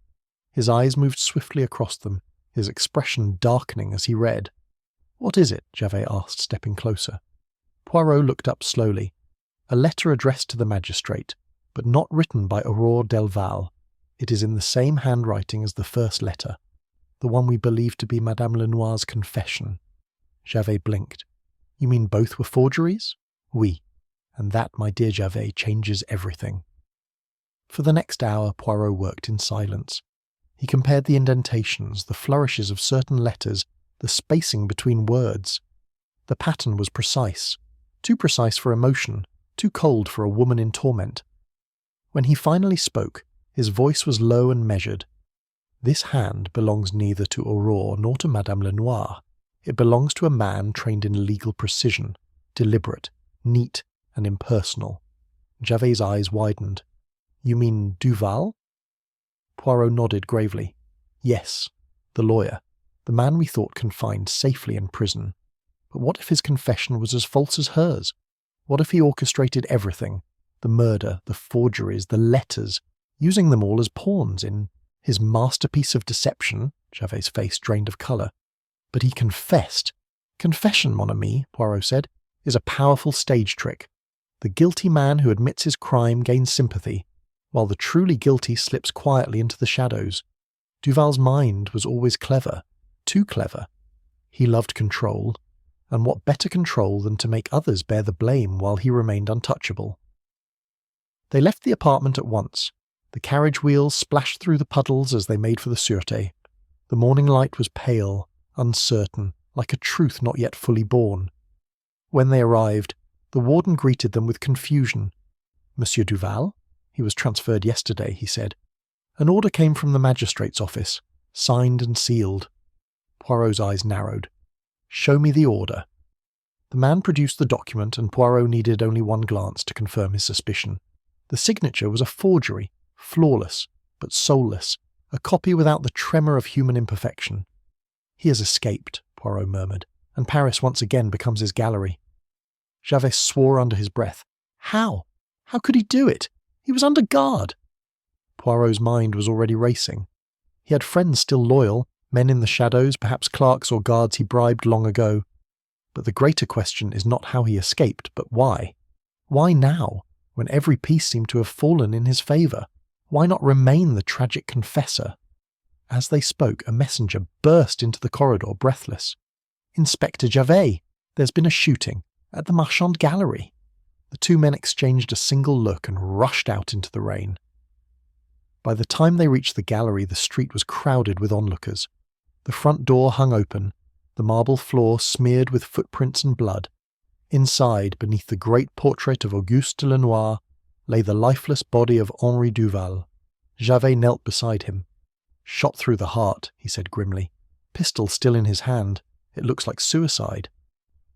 His eyes moved swiftly across them, his expression darkening as he read. "What is it?" Javert asked, stepping closer. Poirot looked up slowly. A letter addressed to the magistrate, but not written by Aurore Delval. It is in the same handwriting as the first letter, the one we believe to be Madame Lenoir's confession. Javert blinked. "You mean both were forgeries?" "Oui. And that, my dear Javert, changes everything." For the next hour, Poirot worked in silence. He compared the indentations, the flourishes of certain letters, the spacing between words. The pattern was precise, too precise for emotion, too cold for a woman in torment. When he finally spoke, his voice was low and measured. "This hand belongs neither to Aurore nor to Madame Lenoir. It belongs to a man trained in legal precision, deliberate, neat, and impersonal." Javert's eyes widened. "You mean Duval?" Poirot nodded gravely. "Yes, the lawyer, the man we thought confined safely in prison. But what if his confession was as false as hers? What if he orchestrated everything, the murder, the forgeries, the letters, using them all as pawns in his masterpiece of deception?" Javert's face drained of colour. "But he confessed." "Confession, mon ami," Poirot said, "is a powerful stage trick. The guilty man who admits his crime gains sympathy, while the truly guilty slips quietly into the shadows. Duval's mind was always clever, too clever. He loved control, and what better control than to make others bear the blame while he remained untouchable? They left the apartment at once. The carriage wheels splashed through the puddles as they made for the Sûreté. The morning light was pale, uncertain, like a truth not yet fully born. When they arrived, the warden greeted them with confusion. "Monsieur Duval? He was transferred yesterday," he said. An order came from the magistrate's office, signed and sealed. Poirot's eyes narrowed. "Show me the order." The man produced the document, and Poirot needed only one glance to confirm his suspicion. The signature was a forgery, flawless, but soulless, a copy without the tremor of human imperfection. "He has escaped," Poirot murmured, "and Paris once again becomes his gallery." Javert swore under his breath. How? How could he do it? He was under guard. Poirot's mind was already racing. He had friends still loyal, men in the shadows, perhaps clerks or guards he bribed long ago. But the greater question is not how he escaped, but why. Why now, when every piece seemed to have fallen in his favour? Why not remain the tragic confessor? As they spoke, a messenger burst into the corridor, breathless. "Inspector Javert, there's been a shooting at the Marchand Gallery." The two men exchanged a single look and rushed out into the rain. By the time they reached the gallery, the street was crowded with onlookers. The front door hung open, the marble floor smeared with footprints and blood. Inside, beneath the great portrait of Auguste Lenoir, lay the lifeless body of Henri Duval. Javert knelt beside him. "Shot through the heart," he said grimly. "Pistol still in his hand. It looks like suicide."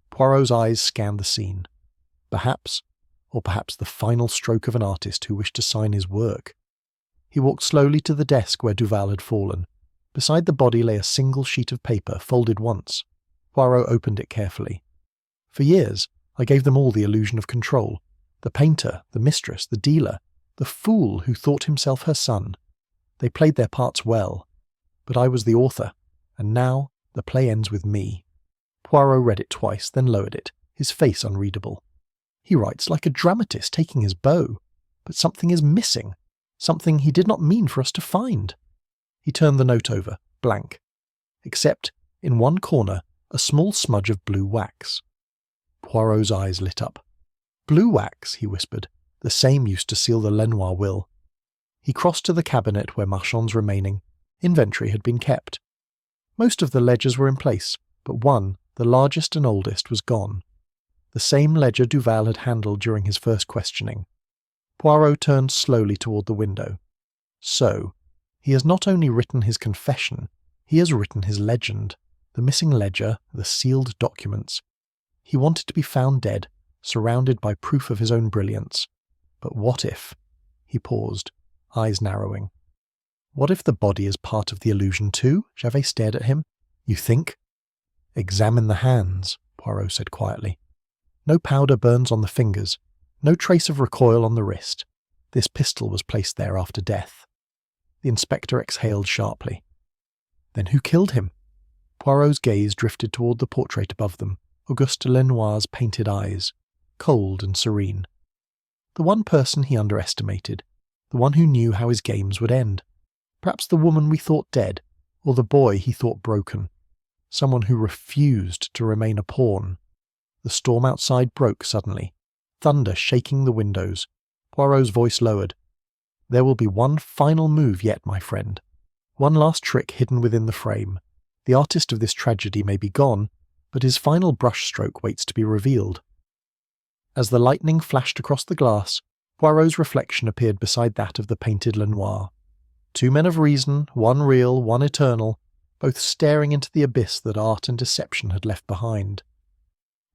Poirot's eyes scanned the scene. Perhaps the final stroke of an artist who wished to sign his work. He walked slowly to the desk where Duval had fallen. Beside the body lay a single sheet of paper, folded once. Poirot opened it carefully. "For years, I gave them all the illusion of control. The painter, the mistress, the dealer, the fool who thought himself her son. They played their parts well. But I was the author, and now the play ends with me." Poirot read it twice, then lowered it, his face unreadable. "He writes like a dramatist taking his bow, but something is missing, something he did not mean for us to find." He turned the note over, blank, except, in one corner, a small smudge of blue wax. Poirot's eyes lit up. "Blue wax," he whispered, "the same used to seal the Lenoir will." He crossed to the cabinet where Marchand's remaining inventory had been kept. Most of the ledgers were in place, but one, the largest and oldest, was gone. The same ledger Duval had handled during his first questioning. Poirot turned slowly toward the window. So, he has not only written his confession, he has written his legend. The missing ledger, the sealed documents. He wanted to be found dead, surrounded by proof of his own brilliance. But what if? He paused, eyes narrowing. "What if the body is part of the illusion too?" Javert stared at him. "You think?" "Examine the hands," Poirot said quietly. "No powder burns on the fingers, no trace of recoil on the wrist. This pistol was placed there after death." The inspector exhaled sharply. "Then who killed him?" Poirot's gaze drifted toward the portrait above them, Auguste Lenoir's painted eyes, cold and serene. The one person he underestimated, the one who knew how his games would end. Perhaps the woman we thought dead, or the boy he thought broken. Someone who refused to remain a pawn. The storm outside broke suddenly, thunder shaking the windows. Poirot's voice lowered. "There will be one final move yet, my friend. One last trick hidden within the frame. The artist of this tragedy may be gone, but his final brushstroke waits to be revealed." As the lightning flashed across the glass, Poirot's reflection appeared beside that of the painted Lenoir. Two men of reason, one real, one eternal, both staring into the abyss that art and deception had left behind.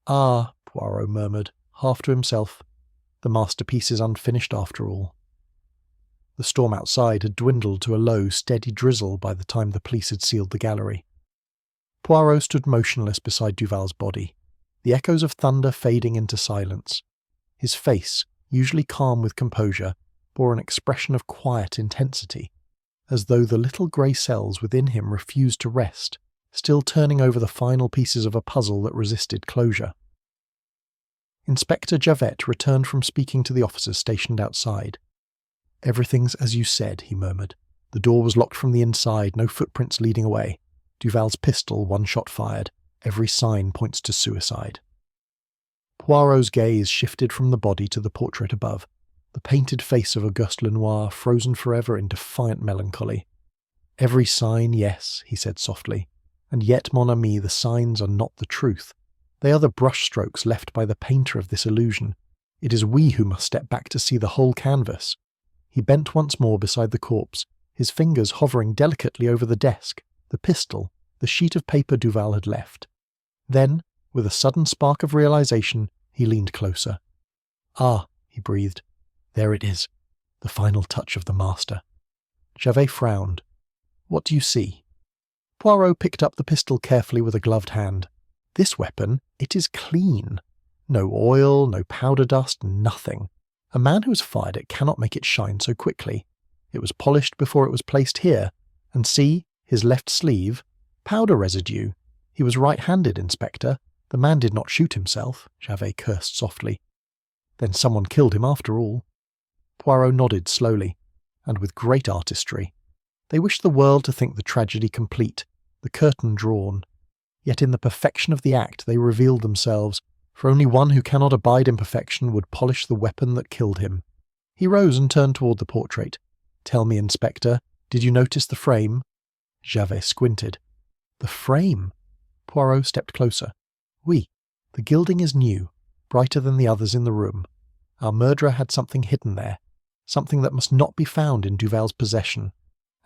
"Ah," Poirot murmured, half to himself, "the masterpiece is unfinished after all." The storm outside had dwindled to a low, steady drizzle by the time the police had sealed the gallery. Poirot stood motionless beside Duval's body, the echoes of thunder fading into silence. His face, usually calm with composure, bore an expression of quiet intensity, as though the little grey cells within him refused to rest, still turning over the final pieces of a puzzle that resisted closure. Inspector Javert returned from speaking to the officers stationed outside. "Everything's as you said," he murmured. "The door was locked from the inside, no footprints leading away. Duval's pistol, one shot fired. Every sign points to suicide." Poirot's gaze shifted from the body to the portrait above, the painted face of Auguste Lenoir frozen forever in defiant melancholy. "Every sign, yes," he said softly. "And yet, mon ami, the signs are not the truth. They are the brushstrokes left by the painter of this illusion. It is we who must step back to see the whole canvas." He bent once more beside the corpse, his fingers hovering delicately over the desk, the pistol, the sheet of paper Duval had left. Then, With a sudden spark of realization, he leaned closer. "Ah," he breathed. "There it is. The final touch of the master." Javert frowned. "What do you see?" Poirot picked up the pistol carefully with a gloved hand. "This weapon, it is clean. No oil, no powder dust, nothing. A man who has fired it cannot make it shine so quickly. It was polished before it was placed here. And see, his left sleeve, powder residue. He was right-handed, Inspector. The man did not shoot himself," Javert cursed softly. "Then someone killed him after all." Poirot nodded slowly, and with great artistry. They wished the world to think the tragedy complete, the curtain drawn. Yet in the perfection of the act they revealed themselves, for only one who cannot abide imperfection would polish the weapon that killed him. He rose and turned toward the portrait. "Tell me, Inspector, did you notice the frame?" Javert squinted. "The frame?" Poirot stepped closer. "Oui, the gilding is new, brighter than the others in the room. Our murderer had something hidden there, something that must not be found in Duval's possession.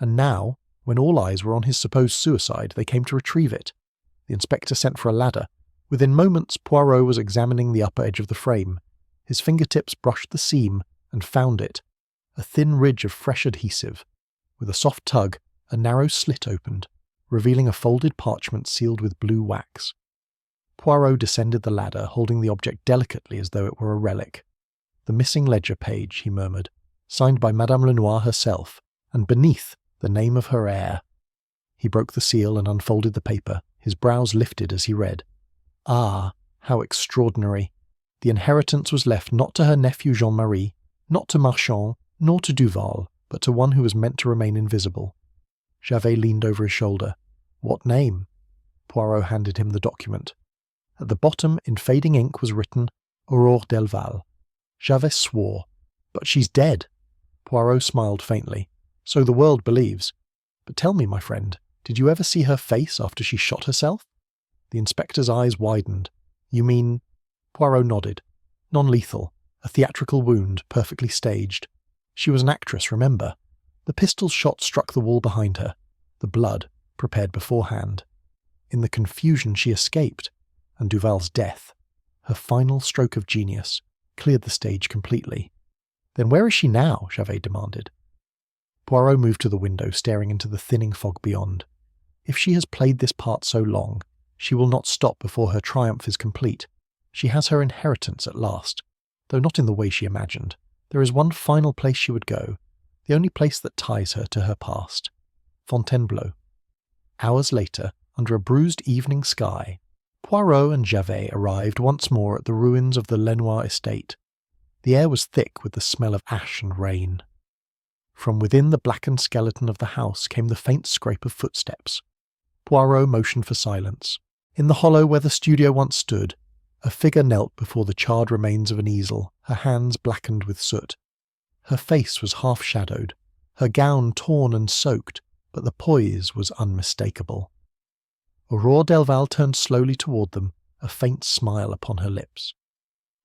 And now, when all eyes were on his supposed suicide, they came to retrieve it. The inspector sent for a ladder. Within moments, Poirot was examining the upper edge of the frame. His fingertips brushed the seam and found it, a thin ridge of fresh adhesive. With a soft tug, a narrow slit opened, revealing a folded parchment sealed with blue wax. Poirot descended the ladder, holding the object delicately as though it were a relic. "The missing ledger page," he murmured, "signed by Madame Lenoir herself, and beneath, the name of her heir." He broke the seal and unfolded the paper, his brows lifted as he read. Ah, how extraordinary! The inheritance was left not to her nephew Jean-Marie, not to Marchand, nor to Duval, but to one who was meant to remain invisible. Javert leaned over his shoulder. "What name?" Poirot handed him the document. At the bottom, in fading ink, was written, Aurore Delval. Javert swore. "But she's dead." Poirot smiled faintly. "So the world believes. But tell me, my friend, did you ever see her face after she shot herself?" The inspector's eyes widened. "You mean—" Poirot nodded. "Non-lethal. A theatrical wound, perfectly staged. She was an actress, remember. The pistol shot struck the wall behind her. The blood, prepared beforehand. In the confusion she escaped, and Duval's death, her final stroke of genius, cleared the stage completely." "Then where is she now?" Javert demanded. Poirot moved to the window, staring into the thinning fog beyond. "If she has played this part so long, she will not stop before her triumph is complete. She has her inheritance at last, though not in the way she imagined. There is one final place she would go, the only place that ties her to her past. Fontainebleau." Hours later, under a bruised evening sky, Poirot and Javert arrived once more at the ruins of the Lenoir estate. The air was thick with the smell of ash and rain. From within the blackened skeleton of the house came the faint scrape of footsteps. Poirot motioned for silence. In the hollow where the studio once stood, a figure knelt before the charred remains of an easel, her hands blackened with soot. Her face was half-shadowed, her gown torn and soaked, but the poise was unmistakable. Aurore Delval turned slowly toward them, a faint smile upon her lips.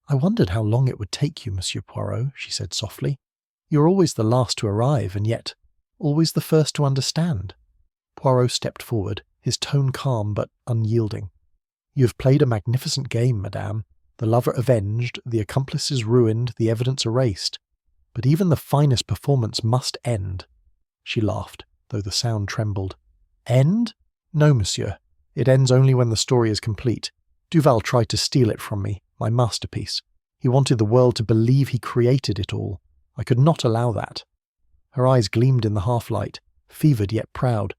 "I wondered how long it would take you, Monsieur Poirot," she said softly. "You are always the last to arrive, and yet always the first to understand." Poirot stepped forward, his tone calm but unyielding. "You have played a magnificent game, madame. The lover avenged, the accomplices ruined, the evidence erased. But even the finest performance must end." She laughed, though the sound trembled. "End? No, monsieur. It ends only when the story is complete. Duval tried to steal it from me, my masterpiece. He wanted the world to believe he created it all. I could not allow that." Her eyes gleamed in the half-light, fevered yet proud.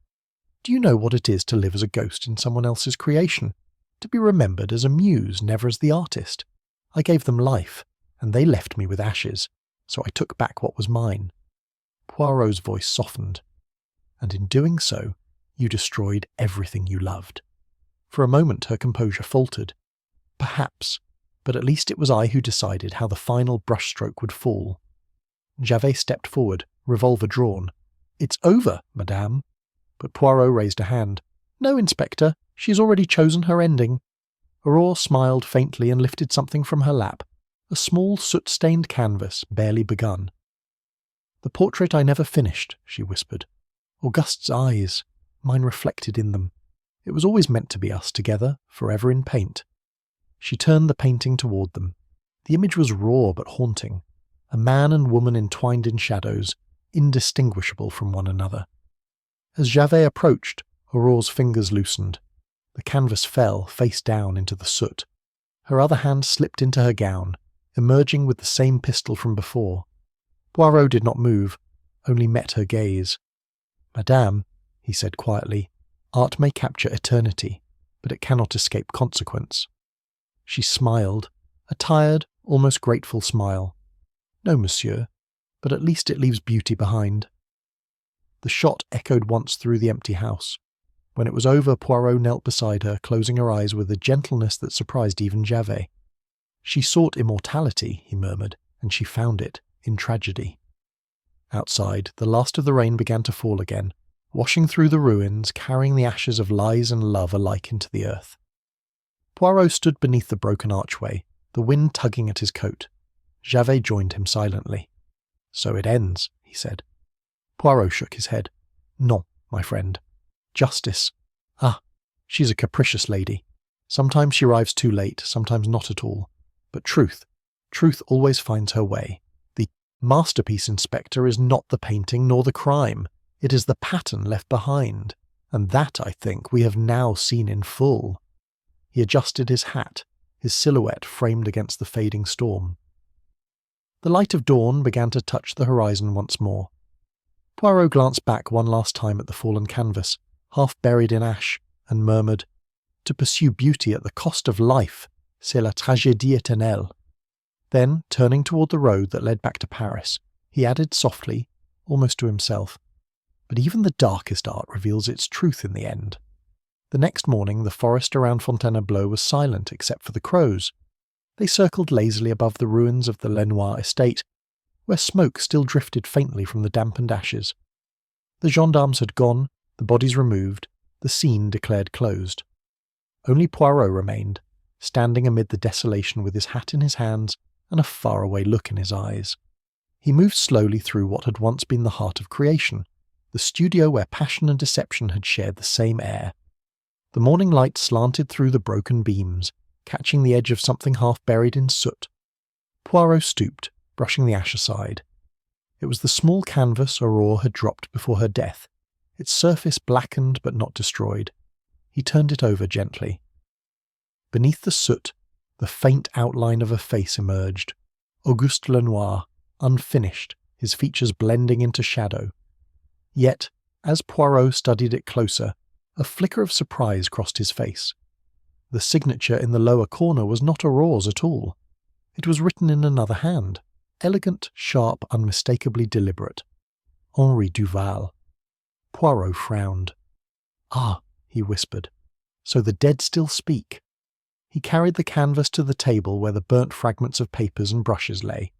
"Do you know what it is to live as a ghost in someone else's creation? To be remembered as a muse, never as the artist. I gave them life, and they left me with ashes, so I took back what was mine." Poirot's voice softened. "And in doing so, you destroyed everything you loved." For a moment her composure faltered. "Perhaps, but at least it was I who decided how the final brushstroke would fall." Javert stepped forward, revolver drawn. "It's over, madame." But Poirot raised a hand. "No, Inspector, she has already chosen her ending." Aurore smiled faintly and lifted something from her lap, a small soot-stained canvas, barely begun. "The portrait I never finished," she whispered. "Auguste's eyes, mine reflected in them. It was always meant to be us together, forever in paint. She turned the painting toward them. The image was raw but haunting. A man and woman entwined in shadows, indistinguishable from one another. As Javert approached, Aurore's fingers loosened. The canvas fell face down into the soot. Her other hand slipped into her gown, emerging with the same pistol from before. Poirot did not move, only met her gaze. "Madame," he said quietly, "art may capture eternity, but it cannot escape consequence." She smiled, a tired, almost grateful smile. "No, monsieur, but at least it leaves beauty behind." The shot echoed once through the empty house. When it was over, Poirot knelt beside her, closing her eyes with a gentleness that surprised even Javert. "She sought immortality," he murmured, "and she found it, in tragedy." Outside, the last of the rain began to fall again, washing through the ruins, carrying the ashes of lies and love alike into the earth. Poirot stood beneath the broken archway, the wind tugging at his coat. Javert joined him silently. "So it ends," he said. Poirot shook his head. "Non, my friend. Justice. Ah, she's a capricious lady. Sometimes she arrives too late, sometimes not at all. But truth always finds her way. The masterpiece, Inspector, is not the painting nor the crime. It is the pattern left behind. And that, I think, we have now seen in full." He adjusted his hat, his silhouette framed against the fading storm. The light of dawn began to touch the horizon once more. Poirot glanced back one last time at the fallen canvas, half buried in ash, and murmured, "To pursue beauty at the cost of life, c'est la tragédie éternelle." Then, turning toward the road that led back to Paris, he added softly, almost to himself, "But even the darkest art reveals its truth in the end." The next morning the forest around Fontainebleau was silent except for the crows. They circled lazily above the ruins of the Lenoir estate, where smoke still drifted faintly from the dampened ashes. The gendarmes had gone, the bodies removed, the scene declared closed. Only Poirot remained, standing amid the desolation with his hat in his hands and a faraway look in his eyes. He moved slowly through what had once been the heart of creation, the studio where passion and deception had shared the same air. The morning light slanted through the broken beams, catching the edge of something half buried in soot. Poirot stooped, brushing the ash aside. It was the small canvas Aurore had dropped before her death, its surface blackened but not destroyed. He turned it over gently. Beneath the soot, the faint outline of a face emerged. Auguste Lenoir, unfinished, his features blending into shadow. Yet, as Poirot studied it closer, a flicker of surprise crossed his face. The signature in the lower corner was not Aurore's at all. It was written in another hand, elegant, sharp, unmistakably deliberate. Henri Duval. Poirot frowned. "Ah," he whispered, "so the dead still speak." He carried the canvas to the table where the burnt fragments of papers and brushes lay.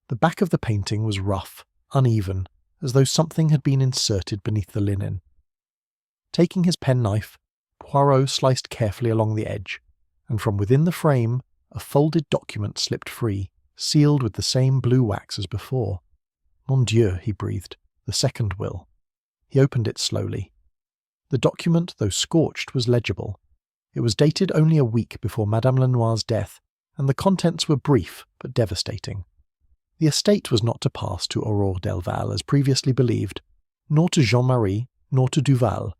The back of the painting was rough, uneven, as though something had been inserted beneath the linen. Taking his penknife, Poirot sliced carefully along the edge, and from within the frame a folded document slipped free, sealed with the same blue wax as before. "Mon Dieu," he breathed, "the second will." He opened it slowly. The document, though scorched, was legible. It was dated only a week before Madame Lenoir's death, and the contents were brief but devastating. The estate was not to pass to Aurore Delval as previously believed, nor to Jean-Marie, nor to Duval.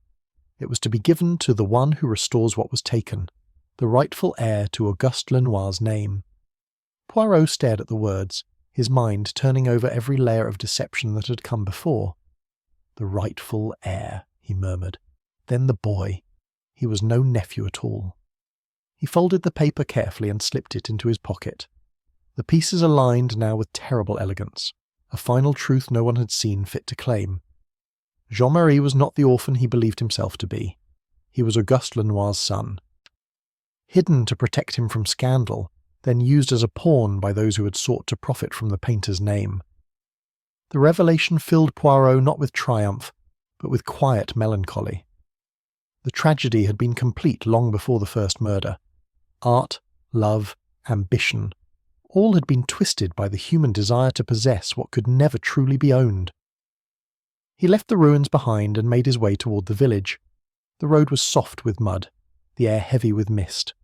It was to be given to the one who restores what was taken, the rightful heir to Auguste Lenoir's name. Poirot stared at the words, his mind turning over every layer of deception that had come before. "The rightful heir," he murmured. Then the boy. He was no nephew at all. He folded the paper carefully and slipped it into his pocket. The pieces aligned now with terrible elegance, a final truth no one had seen fit to claim. Jean-Marie was not the orphan he believed himself to be. He was Auguste Lenoir's son. Hidden to protect him from scandal, then used as a pawn by those who had sought to profit from the painter's name. The revelation filled Poirot not with triumph, but with quiet melancholy. The tragedy had been complete long before the first murder. Art, love, ambition, all had been twisted by the human desire to possess what could never truly be owned. He left the ruins behind and made his way toward the village. The road was soft with mud, the air heavy with mist.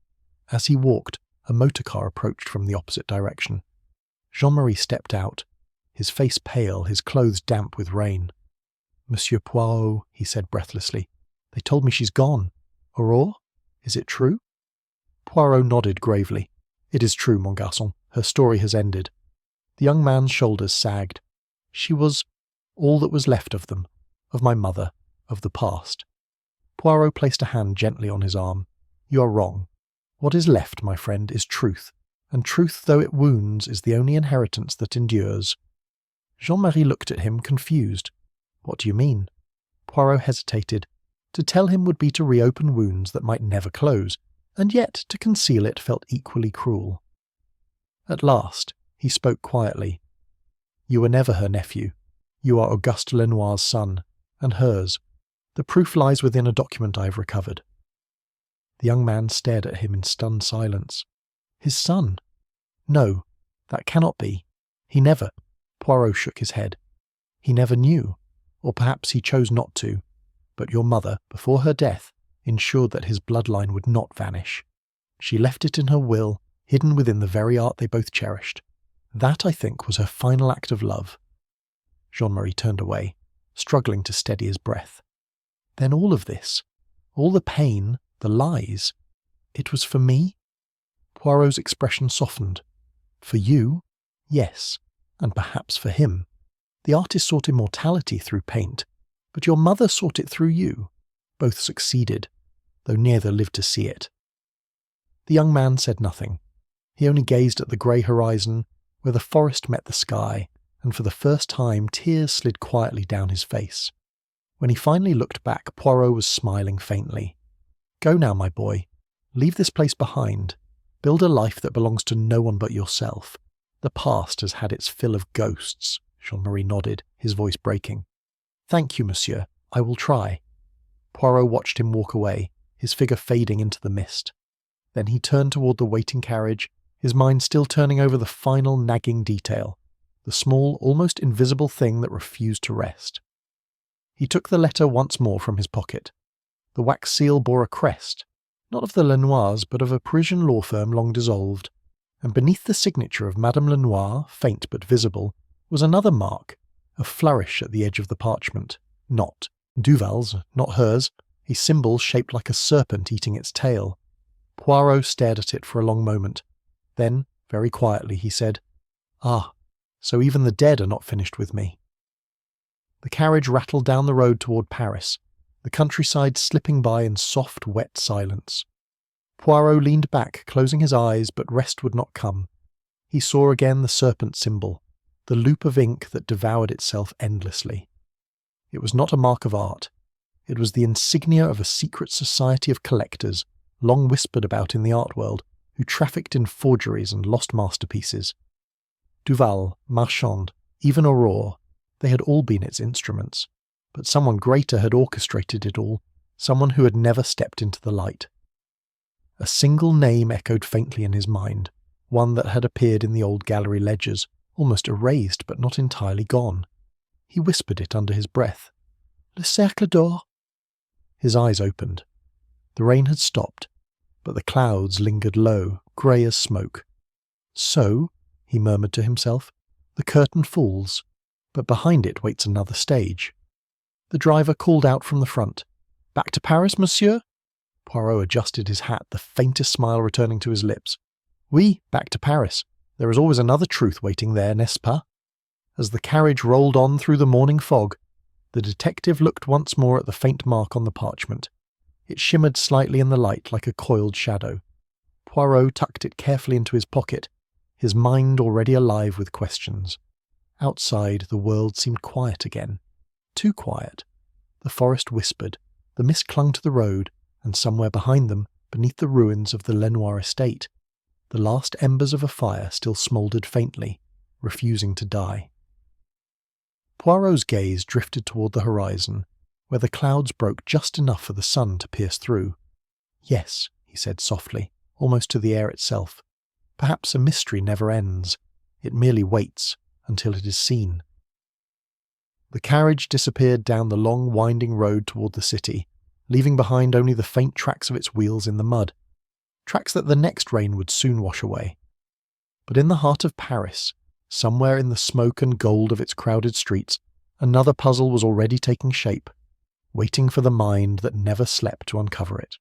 As he walked, A motor car approached from the opposite direction. Jean-Marie stepped out, his face pale, his clothes damp with rain. "Monsieur Poirot," he said breathlessly, "they told me she's gone. Aurore? Is it true?" Poirot nodded gravely. "It is true, mon garçon. Her story has ended." The young man's shoulders sagged. "She was all that was left of them, of my mother, of the past." Poirot placed a hand gently on his arm. "You are wrong. What is left, my friend, is truth, and truth, though it wounds, is the only inheritance that endures." Jean-Marie looked at him, confused. "What do you mean?" Poirot hesitated. To tell him would be to reopen wounds that might never close, and yet to conceal it felt equally cruel. At last, he spoke quietly. "You were never her nephew. You are Auguste Lenoir's son, and hers. The proof lies within a document I have recovered." The young man stared at him in stunned silence. "His son? No, that cannot be. He never—" Poirot shook his head. "He never knew, or perhaps he chose not to, but your mother, before her death, ensured that his bloodline would not vanish. She left it in her will, hidden within the very art they both cherished. That, I think, was her final act of love." Jean-Marie turned away, struggling to steady his breath. "Then all of this, all the pain, the lies, it was for me?" Poirot's expression softened. "For you? Yes, and perhaps for him. The artist sought immortality through paint, but your mother sought it through you. Both succeeded, though neither lived to see it." The young man said nothing. He only gazed at the grey horizon, where the forest met the sky, and for the first time tears slid quietly down his face. When he finally looked back, Poirot was smiling faintly. "Go now, my boy. Leave this place behind. Build a life that belongs to no one but yourself. The past has had its fill of ghosts." Jean-Marie nodded, his voice breaking. "Thank you, monsieur. I will try." Poirot watched him walk away, his figure fading into the mist. Then he turned toward the waiting carriage, his mind still turning over the final nagging detail, the small, almost invisible thing that refused to rest. He took the letter once more from his pocket. The wax seal bore a crest, not of the Lenoirs, but of a Parisian law firm long dissolved, and beneath the signature of Madame Lenoir, faint but visible, was another mark, a flourish at the edge of the parchment. Not Duval's, not hers, a symbol shaped like a serpent eating its tail. Poirot stared at it for a long moment. Then, very quietly, he said, "Ah, so even the dead are not finished with me." The carriage rattled down the road toward Paris, the countryside slipping by in soft, wet silence. Poirot leaned back, closing his eyes, but rest would not come. He saw again the serpent symbol, the loop of ink that devoured itself endlessly. It was not a mark of art. It was the insignia of a secret society of collectors, long whispered about in the art world, who trafficked in forgeries and lost masterpieces. Duval, Marchand, even Aurore, they had all been its instruments, but someone greater had orchestrated it all, someone who had never stepped into the light. A single name echoed faintly in his mind, one that had appeared in the old gallery ledgers, almost erased but not entirely gone. He whispered it under his breath. "Le Cercle d'Or." His eyes opened. The rain had stopped, but the clouds lingered low, grey as smoke. "So," he murmured to himself, "the curtain falls, but behind it waits another stage." The driver called out from the front, "Back to Paris, monsieur?" Poirot adjusted his hat, the faintest smile returning to his lips. "Oui, back to Paris. There is always another truth waiting there, n'est-ce pas?" As the carriage rolled on through the morning fog, the detective looked once more at the faint mark on the parchment. It shimmered slightly in the light like a coiled shadow. Poirot tucked it carefully into his pocket, his mind already alive with questions. Outside, the world seemed quiet again. Too quiet. The forest whispered, the mist clung to the road, and somewhere behind them, beneath the ruins of the Lenoir estate, the last embers of a fire still smouldered faintly, refusing to die. Poirot's gaze drifted toward the horizon, where the clouds broke just enough for the sun to pierce through. "Yes," he said softly, almost to the air itself. "Perhaps a mystery never ends. It merely waits until it is seen." The carriage disappeared down the long, winding road toward the city, leaving behind only the faint tracks of its wheels in the mud. tracks that the next rain would soon wash away. But in the heart of Paris, somewhere in the smoke and gold of its crowded streets, another puzzle was already taking shape, waiting for the mind that never slept to uncover it.